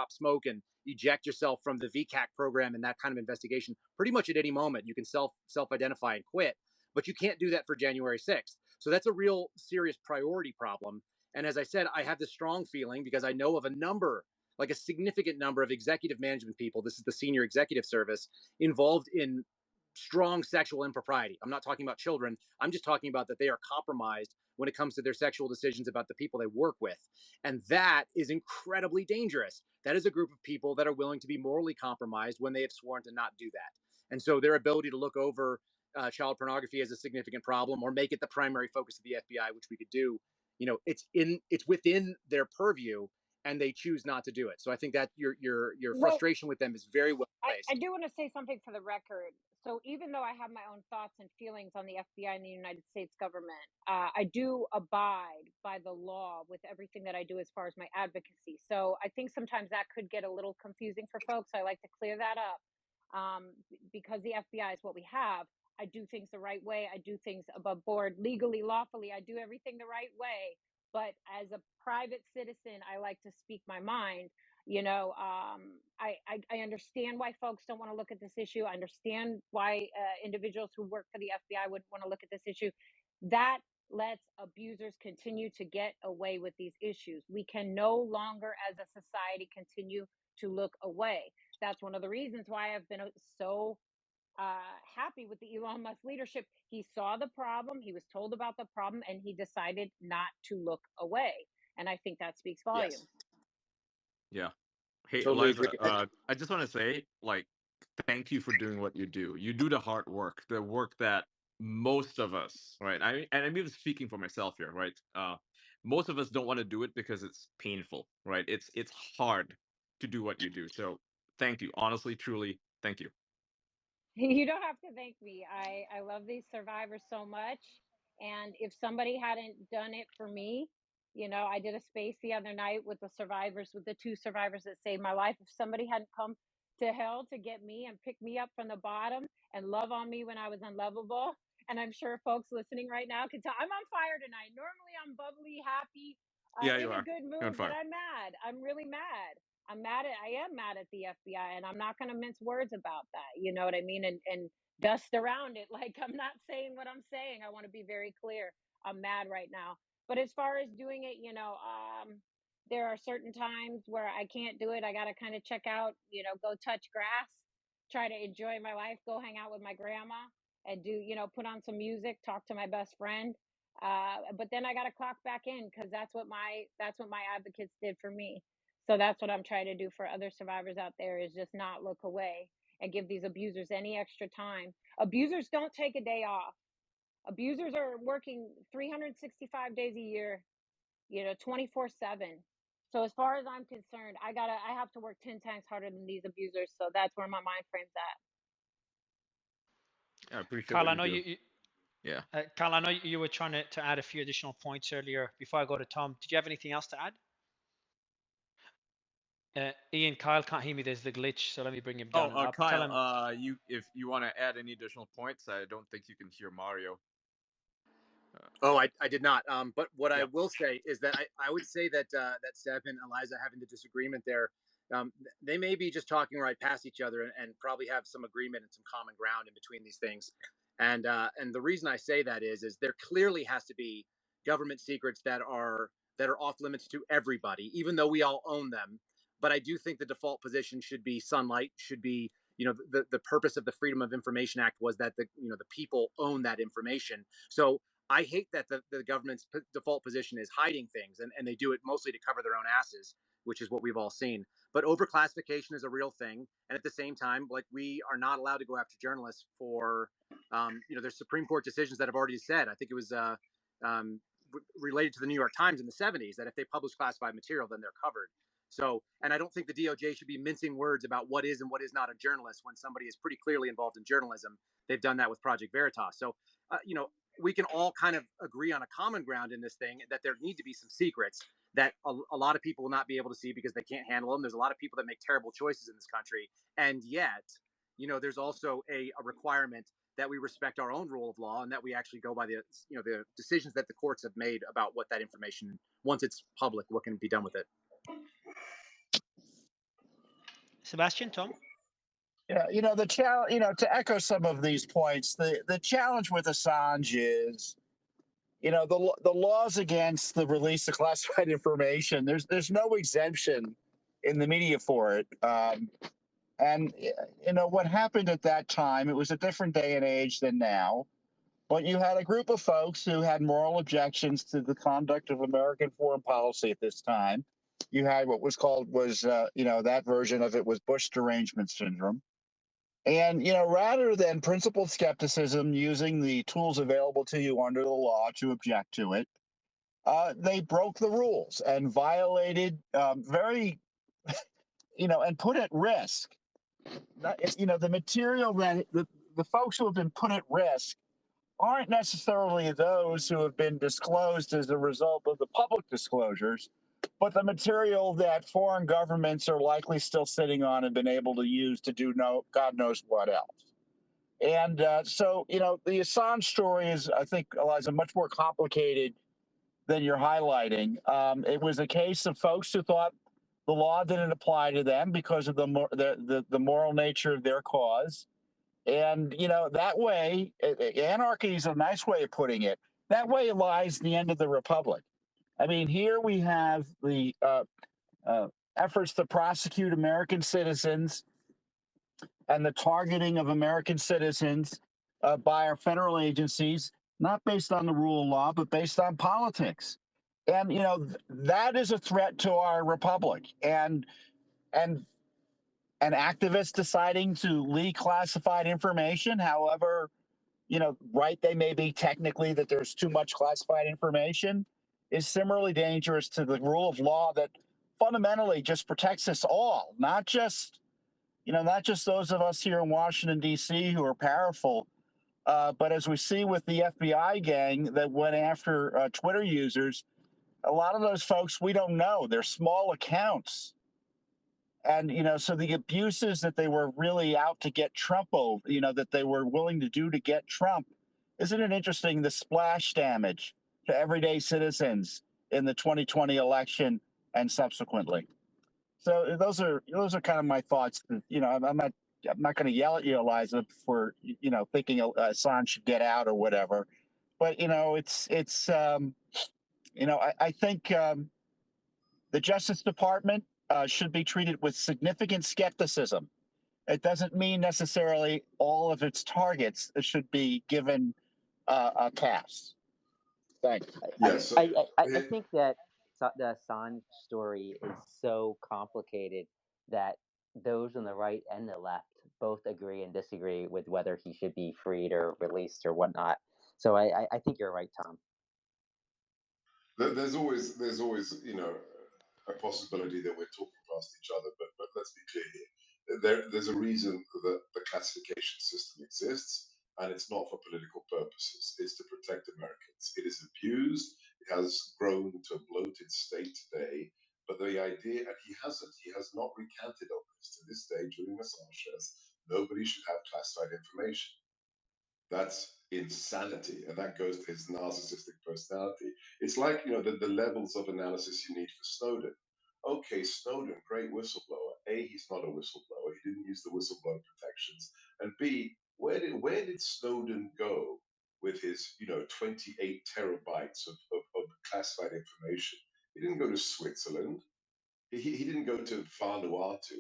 smoke and eject yourself from the VCAC program and that kind of investigation pretty much at any moment. You can self-identify and quit, but you can't do that for January 6th. So that's a real serious priority problem. And as I said, I have this strong feeling because I know of a significant number of executive management people. This is the senior executive service involved in strong sexual impropriety. I'm not talking about children. I'm just talking about that they are compromised when it comes to their sexual decisions about the people they work with. And that is incredibly dangerous. That is a group of people that are willing to be morally compromised when they have sworn to not do that. And so their ability to look over child pornography as a significant problem or make it the primary focus of the FBI, which we could do, it's within their purview. and they choose not to do it. So I think that your Well, frustration with them is very well I placed. do want to say something for the record. So even though I have my own thoughts and feelings on the FBI and the United States government, I do abide by the law with everything that I do as far as my advocacy. So I think sometimes that could get a little confusing for folks. I like to clear that up, because the FBI is what we have. I do things the right way. I do things above board, legally, lawfully. I do everything the right way. But as a private citizen, I like to speak my mind. I understand why folks don't want to look at this issue. I understand why individuals who work for the FBI wouldn't want to look at this issue. That lets abusers continue to get away with these issues. We can no longer, as a society, continue to look away. That's one of the reasons why I've been so happy with the Elon Musk leadership. He saw the problem, he was told about the problem, and he decided not to look away. And I think that speaks volumes. Yeah. Hey, Totally Eliza, agree. I just want to say, like, thank you for doing what you do. You do the hard work, the work that most of us, right? And I'm even speaking for myself here, right? Most of us don't want to do it because it's painful, right? It's hard to do what you do. So thank you, honestly, truly, thank you. You don't have to thank me. I love these survivors so much. And if somebody hadn't done it for me, I did a space the other night with the survivors, with the two survivors that saved my life. If somebody hadn't come to hell to get me and pick me up from the bottom and love on me when I was unlovable, and I'm sure folks listening right now can tell I'm on fire tonight. Normally I'm bubbly, happy, Yeah, in you a are. good You're on mood, but fire. I'm mad. I'm really mad. I am mad at the FBI, and I'm not going to mince words about that. You know what I mean? And dust around it. Like, I'm not saying what I'm saying. I want to be very clear. I'm mad right now. But as far as doing it, there are certain times where I can't do it. I got to kind of check out, go touch grass, try to enjoy my life, go hang out with my grandma and do, put on some music, talk to my best friend. But then I got to clock back in because that's what my advocates did for me. So that's what I'm trying to do for other survivors out there, is just not look away and give these abusers any extra time. Abusers don't take a day off. Abusers are working 365 days a year, 24/7. So as far as I'm concerned, I have to work 10 times harder than these abusers. So that's where my mind frame's at. I appreciate Kyle, what I you know do. you Yeah. Kyle, I know you were trying to add a few additional points earlier. Before I go to Tom, did you have anything else to add? Ian, Kyle can't hear me. There's the glitch, so let me bring him down and up. Tell him. Kyle, if you want to add any additional points, I don't think you can hear Mario. Oh, I did not. But what I Yeah. will say is that I would say that that Seb and Eliza having the disagreement there, they may be just talking right past each other and probably have some agreement and some common ground in between these things. And the reason I say that is there clearly has to be government secrets that are off limits to everybody, even though we all own them. But I do think the default position should be sunlight, should be, the purpose of the Freedom of Information Act was that the people own that information. So I hate that the government's default position is hiding things, and they do it mostly to cover their own asses, which is what we've all seen. But overclassification is a real thing, and at the same time, like, we are not allowed to go after journalists for, there's Supreme Court decisions that have already said. I think it was related to the New York Times in the 70s that if they publish classified material, then they're covered. So, and I don't think the DOJ should be mincing words about what is and what is not a journalist when somebody is pretty clearly involved in journalism. They've done that with Project Veritas. So, we can all kind of agree on a common ground in this thing that there need to be some secrets that a lot of people will not be able to see because they can't handle them. There's a lot of people that make terrible choices in this country. And yet, there's also a requirement that we respect our own rule of law and that we actually go by the decisions that the courts have made about what that information, once it's public, what can be done with it. Sebastian, Tom? Yeah, the challenge, to echo some of these points, the challenge with Assange is, the laws against the release of classified information. There's no exemption in the media for it. And what happened at that time, it was a different day and age than now. But you had a group of folks who had moral objections to the conduct of American foreign policy at this time. You had what was called that version of it was Bush derangement syndrome. And, rather than principled skepticism using the tools available to you under the law to object to it, they broke the rules and violated very, and put at risk, the material that the folks who have been put at risk aren't necessarily those who have been disclosed as a result of the public disclosures, but the material that foreign governments are likely still sitting on and been able to use to do God knows what else. And so, the Assange story is, I think, Eliza, much more complicated than you're highlighting. It was a case of folks who thought the law didn't apply to them because of the moral nature of their cause. And, that way, anarchy is a nice way of putting it. That way lies the end of the republic. I mean, here we have the efforts to prosecute American citizens and the targeting of American citizens by our federal agencies, not based on the rule of law, but based on politics. And that is a threat to our republic. And and activists deciding to leak classified information, however, right they may be technically that there's too much classified information, is similarly dangerous to the rule of law that fundamentally just protects us all, not just those of us here in Washington, D.C. who are powerful, but as we see with the FBI gang that went after Twitter users, a lot of those folks we don't know. They're small accounts. And, so the abuses that they were really out to get Trump over, that they were willing to do to get Trump, isn't it interesting the splash damage to everyday citizens in the 2020 election and subsequently? So those are kind of my thoughts. I'm not going to yell at you, Eliza, for thinking Assange should get out or whatever. But I think the Justice Department should be treated with significant skepticism. It doesn't mean necessarily all of its targets should be given a pass. Thanks. Yes. I think that the Assange story is so complicated that those on the right and the left both agree and disagree with whether he should be freed or released or whatnot. So I think you're right, Tom. There's always a possibility that we're talking past each other, but let's be clear here. There's a reason that the classification system exists, and it's not for political purposes. It's to protect Americans. It is abused. It has grown to a bloated state today. But the idea, and he has not recanted on this to this day. Julian Assange says nobody should have classified information. That's insanity, and that goes to his narcissistic personality. It's like the levels of analysis you need for Snowden. Okay, Snowden, great whistleblower. A, he's not a whistleblower. He didn't use the whistleblower protections. And B, where did Snowden go with his 28 terabytes of classified information? He didn't go to Switzerland. He didn't go to Vanuatu.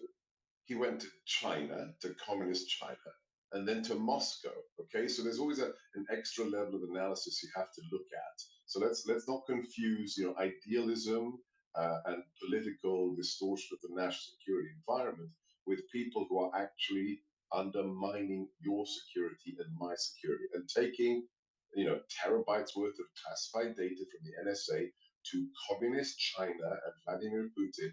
He went to China, to communist China, and then to Moscow. Okay, so there's always an extra level of analysis you have to look at. So let's not confuse idealism and political distortion of the national security environment with people who are actually undermining your security and my security and taking terabytes worth of classified data from the NSA to communist China and Vladimir Putin.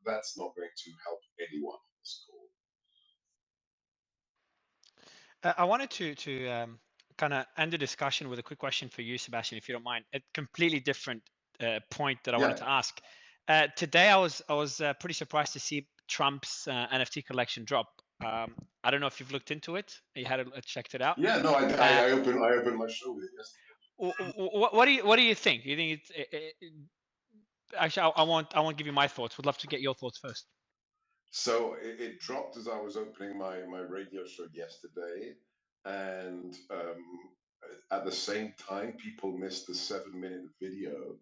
That's not going to help anyone on this call. I wanted to kind of end the discussion with a quick question for you, Sebastian, if you don't mind. A completely different point that I wanted to ask. Today, I was pretty surprised to see Trump's NFT collection drop. I don't know if you've looked into it. You had checked it out. Yeah, no, I opened my show with it yesterday. What do you think? You think actually, I won't give you my thoughts. Would love to get your thoughts first. So it dropped as I was opening my radio show yesterday, and at the same time, people missed the 7-minute video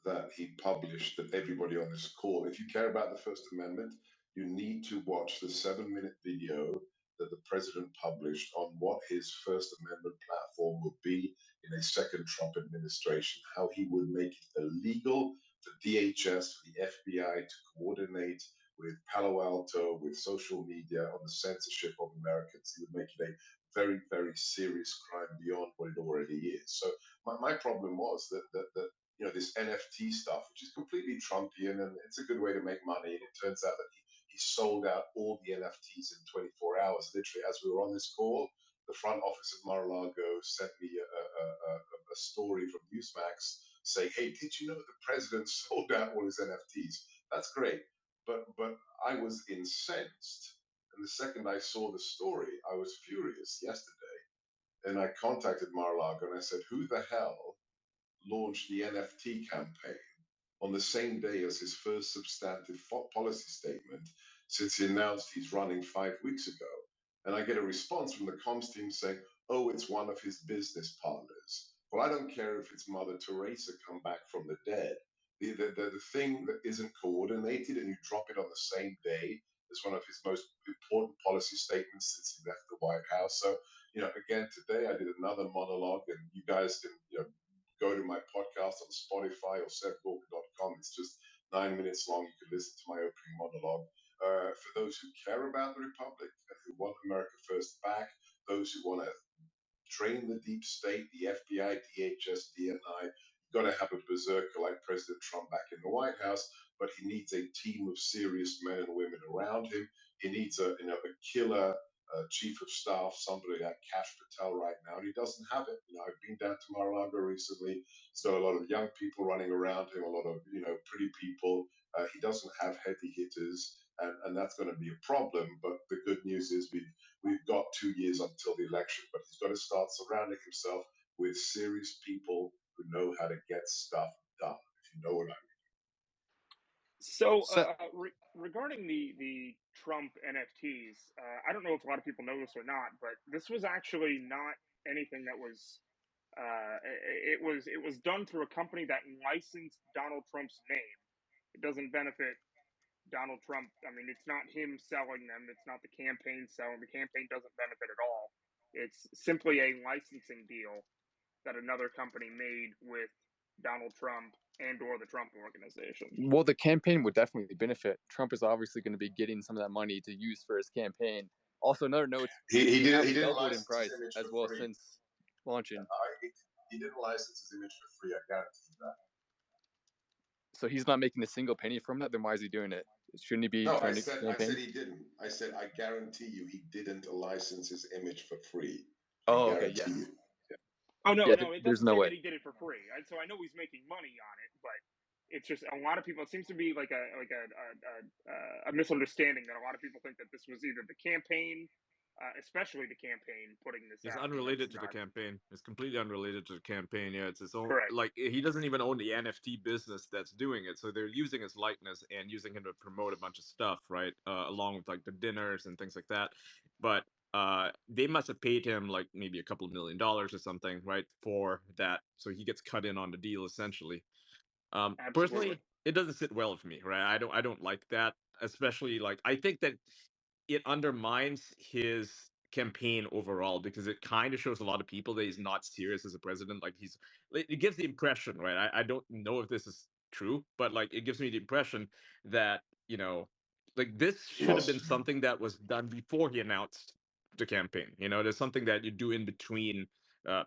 that he published that everybody on this call. If you care about the First Amendment, you need to watch the 7-minute video that the president published on what his First Amendment platform would be in a second Trump administration, how he would make it illegal for DHS, for the FBI to coordinate with Palo Alto, with social media on the censorship of Americans. He would make it a very, very serious crime beyond what it already is. So my problem was that this NFT stuff, which is completely Trumpian, and it's a good way to make money. And it turns out that he sold out all the NFTs in 24 hours. Literally, as we were on this call, the front office of Mar-a-Lago sent me a story from Newsmax saying, "Hey, did you know the president sold out all his NFTs?" That's great, but I was incensed, and the second I saw the story, I was furious yesterday, and I contacted Mar-a-Lago and I said, "Who the hell launched the NFT campaign on the same day as his first substantive policy statement since he announced he's running 5 weeks ago?" And I get a response from the comms team saying, "Oh, it's one of his business partners." Well, I don't care if it's Mother Teresa come back from the dead. The thing that isn't coordinated and you drop it on the same day is one of his most important policy statements since he left the White House. So, again, today I did another monologue, and you guys can, go to my podcast on Spotify or SethGorka.com. It's just 9 minutes long. You can listen to my opening monologue. For those who care about the Republic and who want America First back, those who want to train the deep state, the FBI, DHS, DNI, you've got to have a berserker like President Trump back in the White House, but he needs a team of serious men and women around him. He needs a killer chief of staff, somebody like Kash Patel right now, and he doesn't have it. I've been down to Mar-a-Lago recently. He's got a lot of young people running around him, a lot of pretty people. He doesn't have heavy hitters, and that's going to be a problem. But the good news is we've got 2 years until the election, but he's got to start surrounding himself with serious people who know how to get stuff done. If you know what I mean. So, regarding the Trump NFTs, I don't know if a lot of people know this or not, but this was actually not anything that was. It was done through a company that licensed Donald Trump's name. It doesn't benefit Donald Trump. I mean, it's not him selling them. It's not the campaign selling. The campaign doesn't benefit at all. It's simply a licensing deal that another company made with Donald Trump and or the Trump organization. Well, the campaign would definitely benefit. Trump is obviously going to be getting some of that money to use for his campaign. Also, another note: he have didn't doubled in license price his image as for well free. since launching. He didn't license his image for free. I guarantee you that. So he's not making a single penny from that. Then why is he doing it? Shouldn't he be No, I trying to said campaign? he didn't. I said I guarantee you he didn't license his image for free. Oh, okay, yes. You. Oh no, Yeah, no, it there's doesn't no say way. that he did it for free. So I know he's making money on it, but it's just a lot of people. It seems to be like a misunderstanding that a lot of people think that this was either the campaign, especially the campaign, putting this It's out. unrelated to That's the not- campaign. It's completely unrelated to the campaign. Yeah, it's his own. Correct. Like he doesn't even own the NFT business that's doing it. So they're using his likeness and using him to promote a bunch of stuff, right? Along with like the dinners and things like that. But they must have paid him like maybe a couple of $1 million or something, right, for that. So he gets cut in on the deal essentially. Personally, it doesn't sit well with me, right? I don't like that, especially like I think that it undermines his campaign overall because it kind of shows a lot of people that he's not serious as a president. Like it gives the impression, right? I don't know if this is true, but like it gives me the impression that, like this should have been something that was done before he announced the campaign. There's something that you do in between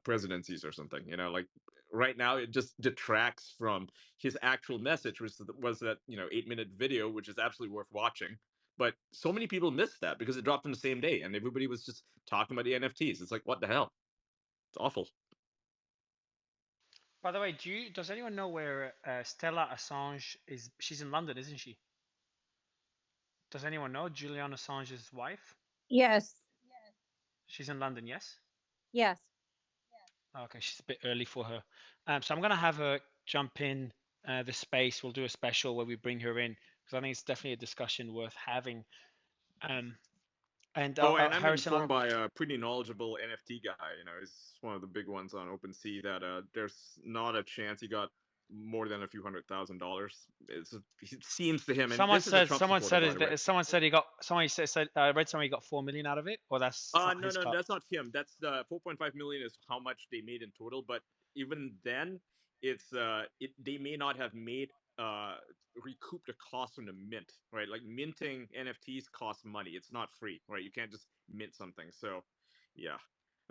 presidencies or something, like right now it just detracts from his actual message, which was that 8-minute video, which is absolutely worth watching. But so many people missed that because it dropped on the same day, and everybody was just talking about the NFTs. It's like, what the hell? It's awful. By the way, does anyone know where Stella Assange is? She's in London, isn't she? Does anyone know Julian Assange's wife? Yes. She's in London, yes? Yes. Okay, she's a bit early for her. So I'm gonna have her jump in the space. We'll do a special where we bring her in because I think it's definitely a discussion worth having. And I'm Harrison, informed by a pretty knowledgeable NFT guy. He's one of the big ones on OpenSea. That there's not a chance he got more than a few $100,000. It seems to him. And someone this is a said Trump someone supporter, said by the way. someone said he got I read somebody got 4 million out of it, or that's No, his cut? that's not him. That's the 4.5 million is how much they made in total. But even then, it's they may not have made recoup the cost from the mint, right? Like minting NFTs costs money. It's not free, right? You can't just mint something. So, yeah,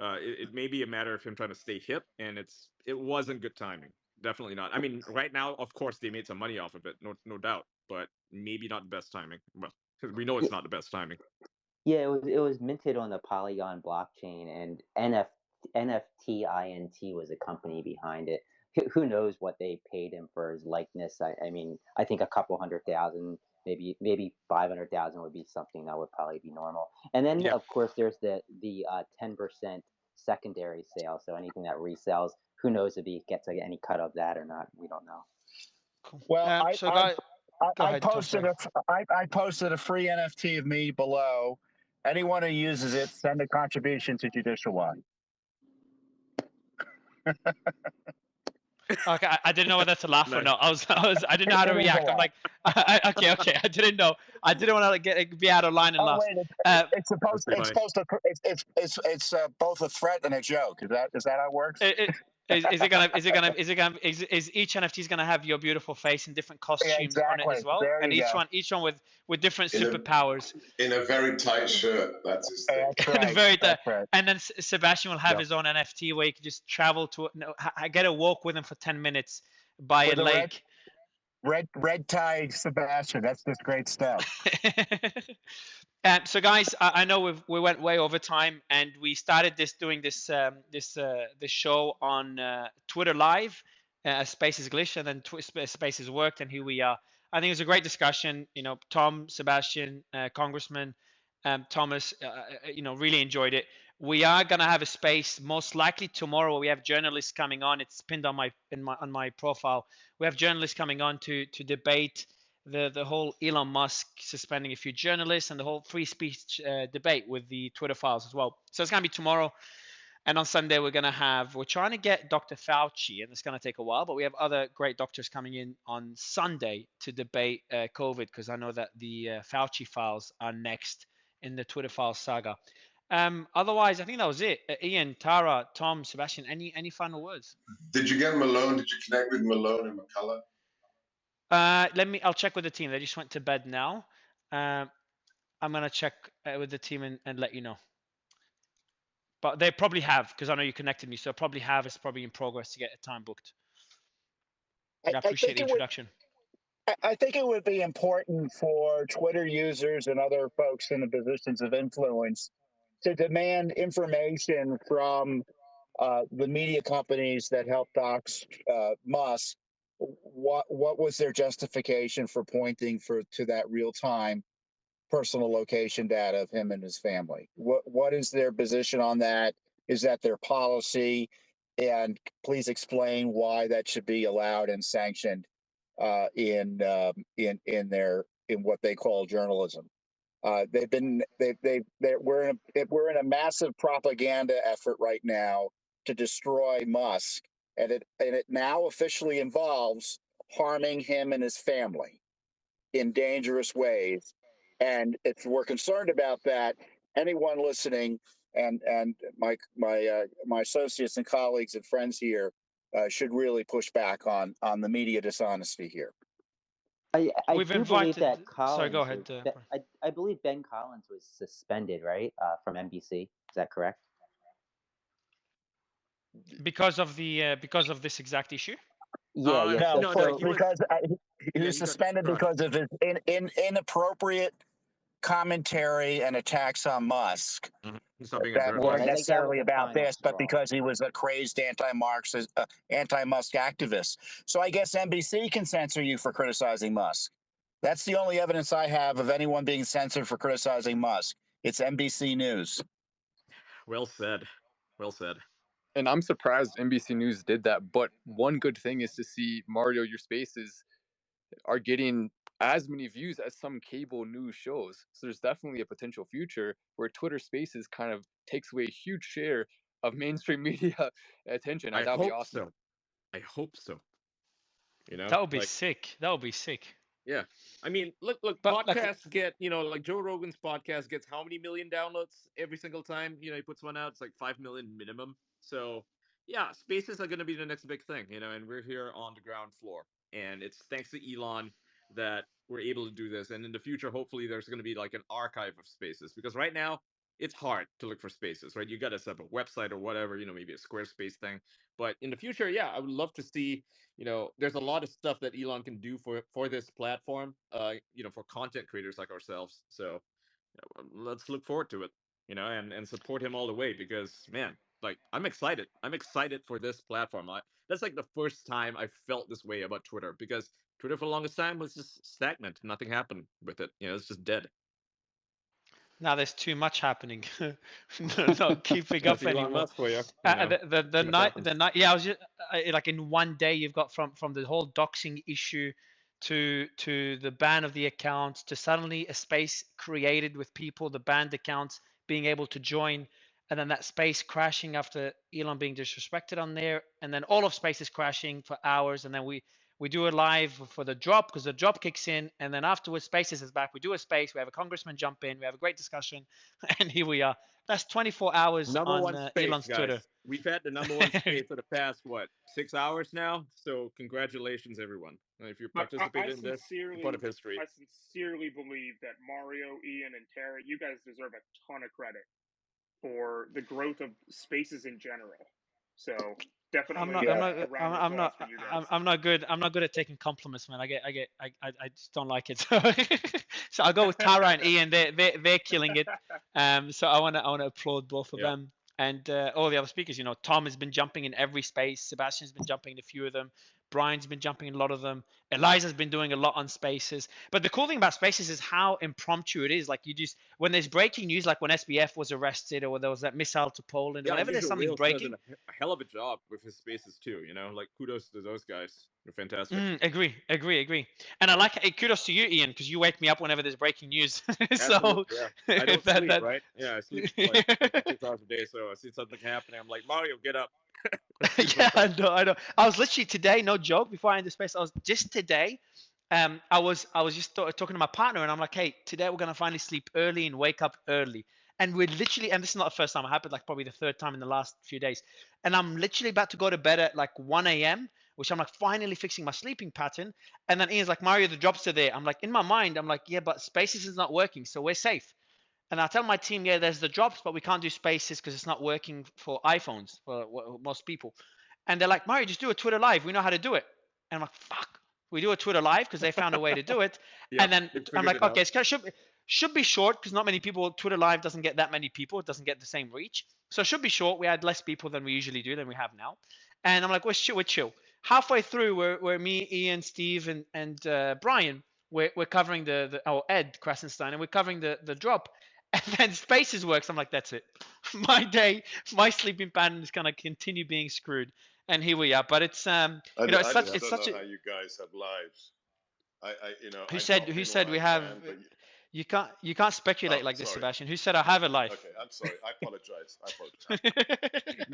it may be a matter of him trying to stay hip, and it wasn't good timing. definitely not. I mean, right now, of course, they made some money off of it, no doubt, but maybe not the best timing. Well, 'cause we know it's not the best timing. Yeah, it was minted on the Polygon blockchain, and NFTINT was a company behind it. Who knows what they paid him for his likeness? I mean, I think a couple 100,000, maybe 500,000 would be something that would probably be normal. And then Yeah. of course there's the 10% secondary sale. So anything that resells, who knows if he gets any cut of that or not? We don't know. Cool. Well, So guys, go I ahead, Tom. posted Sorry. I posted a free NFT of me below. Anyone who uses it, send a contribution to Judicial One. Okay, I didn't know whether to laugh or Nice. not. I didn't know how to It is a react. I'm laugh. like, okay. I didn't know. I didn't want to be out of line and Oh laugh. wait, it's That's pretty funny. supposed to it's both a threat and a joke. Is that how it works? Is each NFT's gonna have your beautiful face in different Yeah, costumes on it exactly. as well, There and you each one with different In a superpowers. in a very tight shirt. That's his thing. That's right. The very That's right. And then Sebastian will have Yep. his own NFT where you can just travel to get a walk with him for 10 minutes by With a a lake. red tie Sebastian. That's just great stuff. So guys, I know we went way over time, and we started doing this show on Twitter Live, Spaces Glitch, and then Spaces worked, and here we are. I think it was a great discussion. You know, Tom, Sebastian, Congressman, Thomas, really enjoyed it. We are gonna have a space most likely tomorrow. We have journalists coming on. It's pinned on my profile. We have journalists coming on to debate the whole Elon Musk suspending a few journalists and the whole free speech debate with the Twitter files as well. So it's going to be tomorrow. And on Sunday, we're trying to get Dr. Fauci, and it's going to take a while, but we have other great doctors coming in on Sunday to debate COVID, because I know that the Fauci files are next in the Twitter files saga. Otherwise, I think that was it. Ian, Tara, Tom, Sebastian, any final words? Did you get Malone? Did you connect with Malone and McCullough? I'll check with the team. They just went to bed now. I'm gonna check with the team and let you know. But they probably have, because I know you connected me, so probably have. It's probably in progress to get a time booked. I appreciate the introduction. I think it would be important for Twitter users and other folks in the positions of influence to demand information from the media companies that help dox Musk. What was their justification for pointing to that real time personal location data of him and his family? What is their position on that? Is that their policy? And please explain why that should be allowed and sanctioned in what they call journalism. We're in a massive propaganda effort right now to destroy Musk, and it now officially involves harming him and his family in dangerous ways. And if we're concerned about that, anyone listening and my associates and colleagues and friends here should really push back on the media dishonesty here. I We've do believe invited. that Collins. Sorry, go ahead. I believe Ben Collins was suspended, right, from NBC. Is that correct? Because of this exact issue. Yeah. Because he was suspended because of his inappropriate commentary and attacks on Musk that weren't necessarily about this, but because he was a crazed anti-Musk activist. So I guess NBC can censor you for criticizing Musk. That's the only evidence I have of anyone being censored for criticizing Musk. It's NBC News. Well said. Well said. And I'm surprised NBC News did that. But one good thing is to see Mario, your spaces are getting as many views as some cable news shows. So there's definitely a potential future where Twitter Spaces kind of takes away a huge share of mainstream media attention. I that'd be hope awesome. so. I hope so. That would be sick. That would be sick. Yeah. I mean, look, podcasts get, like Joe Rogan's podcast gets how many million downloads every single time, he puts one out? It's like 5 million minimum. So, yeah, spaces are going to be the next big thing, and we're here on the ground floor. And it's thanks to Elon that we're able to do this. And in the future, hopefully, there's going to be like an archive of spaces. Because right now, it's hard to look for spaces, right? You got to set up a website or whatever, maybe a Squarespace thing. But in the future, yeah, I would love to see, there's a lot of stuff that Elon can do for this platform, for content creators like ourselves. So let's look forward to it, and support him all the way because, man, like I'm excited. I'm excited for this platform. That's like the first time I felt this way about Twitter because Twitter for the longest time was just stagnant. Nothing happened with it. It's just dead. Now there's too much happening. Not keeping That's up Elon anymore. Musk for you. The Too much happens. night, yeah, I was just like in one day you've got from the whole doxing issue to the ban of the accounts to suddenly a space created with people, the banned accounts being able to join, and then that space crashing after Elon being disrespected on there, and then all of spaces crashing for hours, and then we do a live for the drop because the drop kicks in, and then afterwards Spaces is back. We do a space, we have a congressman jump in, we have a great discussion, and here we are. That's 24 hours Number on one space, Elon's guys. Twitter. We've had the number one space for the past 6 hours now. So congratulations, everyone. If you But participated in this, you're part of history. I sincerely believe that Mario, Ian, and Tara, you guys deserve a ton of credit for the growth of spaces in general. So definitely a round of applause for you guys. I'm not good. I'm not good at taking compliments, man. I just don't like it. So I'll go with Tara and Ian. They're killing it. So I wanna applaud both of them. And all the other speakers. Tom has been jumping in every space. Sebastian's been jumping in a few of them. Brian's been jumping in a lot of them. Eliza's been doing a lot on spaces. But the cool thing about spaces is how impromptu it is. Like when there's breaking news, like when SBF was arrested or there was that missile to Poland, whenever there's something breaking. Does a hell of a job with his spaces too. Like kudos to those guys. They're fantastic. Agree. And I like kudos to you, Ian, because you wake me up whenever there's breaking news. So I don't sleep, right? Yeah, I sleep like 6 hours a day. So I see something happening, I'm like, Mario, get up. Yeah, I know. I was literally today, no joke, before I entered space, I was just today. I was just talking to my partner, and I'm like, hey, today we're gonna finally sleep early and wake up early. And we're literally, and this is not the first time it happened, like probably the third time in the last few days. And I'm literally about to go to bed at like 1 a.m., which I'm like finally fixing my sleeping pattern. And then Ian's like, Mario, the drops are there. I'm like, in my mind, I'm like, yeah, but Spaces is not working, so we're safe. And I tell my team, yeah, there's the drops, but we can't do Spaces because it's not working for iPhones for most people. And they're like, Mario, just do a Twitter live. We know how to do it. And I'm like, fuck. We do a Twitter live because they found a way to do it. And then I'm like, okay, it should be short because not many people. Twitter live doesn't get that many people. It doesn't get the same reach. So it should be short. We had less people than we usually do than we have now. And I'm like, we're chill. Halfway through, we're me, Ian, Steve, and Brian. We're covering Ed Krasenstein, and we're covering the drop. And then Spaces works. I'm like, that's it. My day, my sleeping pattern is gonna continue being screwed. And here we are. But it's it's such a. How you guys have lives. Who said we have? You can't speculate like this, Sebastian. Who said I have a life? Okay, I'm sorry. I apologize.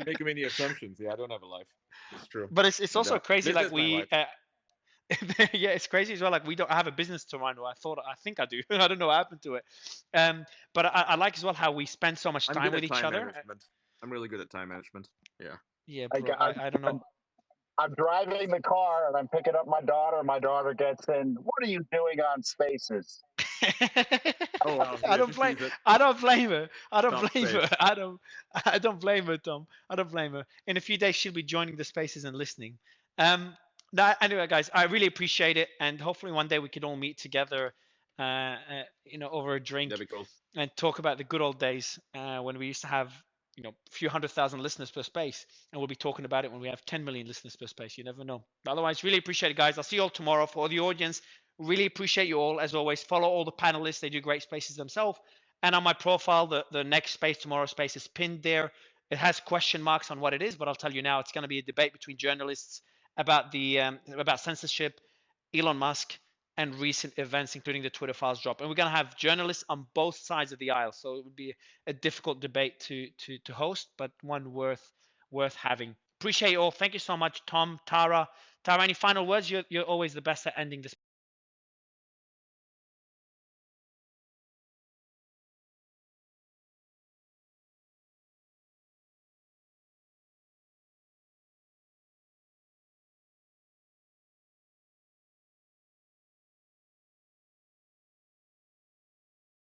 Making any assumptions? Yeah, I don't have a life. It's true. But it's also crazy. Like we. Yeah, it's crazy as well. Like I have a business to run. I think I do. I don't know what happened to it. But I like as well how we spend so much time with each other. I'm really good at time management. Yeah. Yeah, bro, I don't know. I'm driving the car and I'm picking up my daughter. My daughter gets in. What are you doing on Spaces? Oh, wow. I don't blame her. I don't blame her. I don't blame her, Tom. I don't blame her. In a few days, she'll be joining the Spaces and listening. Anyway, guys, I really appreciate it, and hopefully one day we could all meet together, over a drink and talk about the good old days when we used to have, a few 100,000 listeners per space, and we'll be talking about it when we have 10 million listeners per space. You never know. But otherwise, really appreciate it, guys. I'll see you all tomorrow. For the audience, really appreciate you all. As always, follow all the panelists. They do great spaces themselves. And on my profile, the next space, tomorrow space, is pinned there. It has question marks on what it is, but I'll tell you now, it's going to be a debate between journalists about about censorship, Elon Musk, and recent events, including the Twitter files drop. And we're going to have journalists on both sides of the aisle, so it would be a difficult debate to host, but one worth having. Appreciate you all. Thank you so much, Tom, Tara. Tara, any final words? You're always the best at ending this.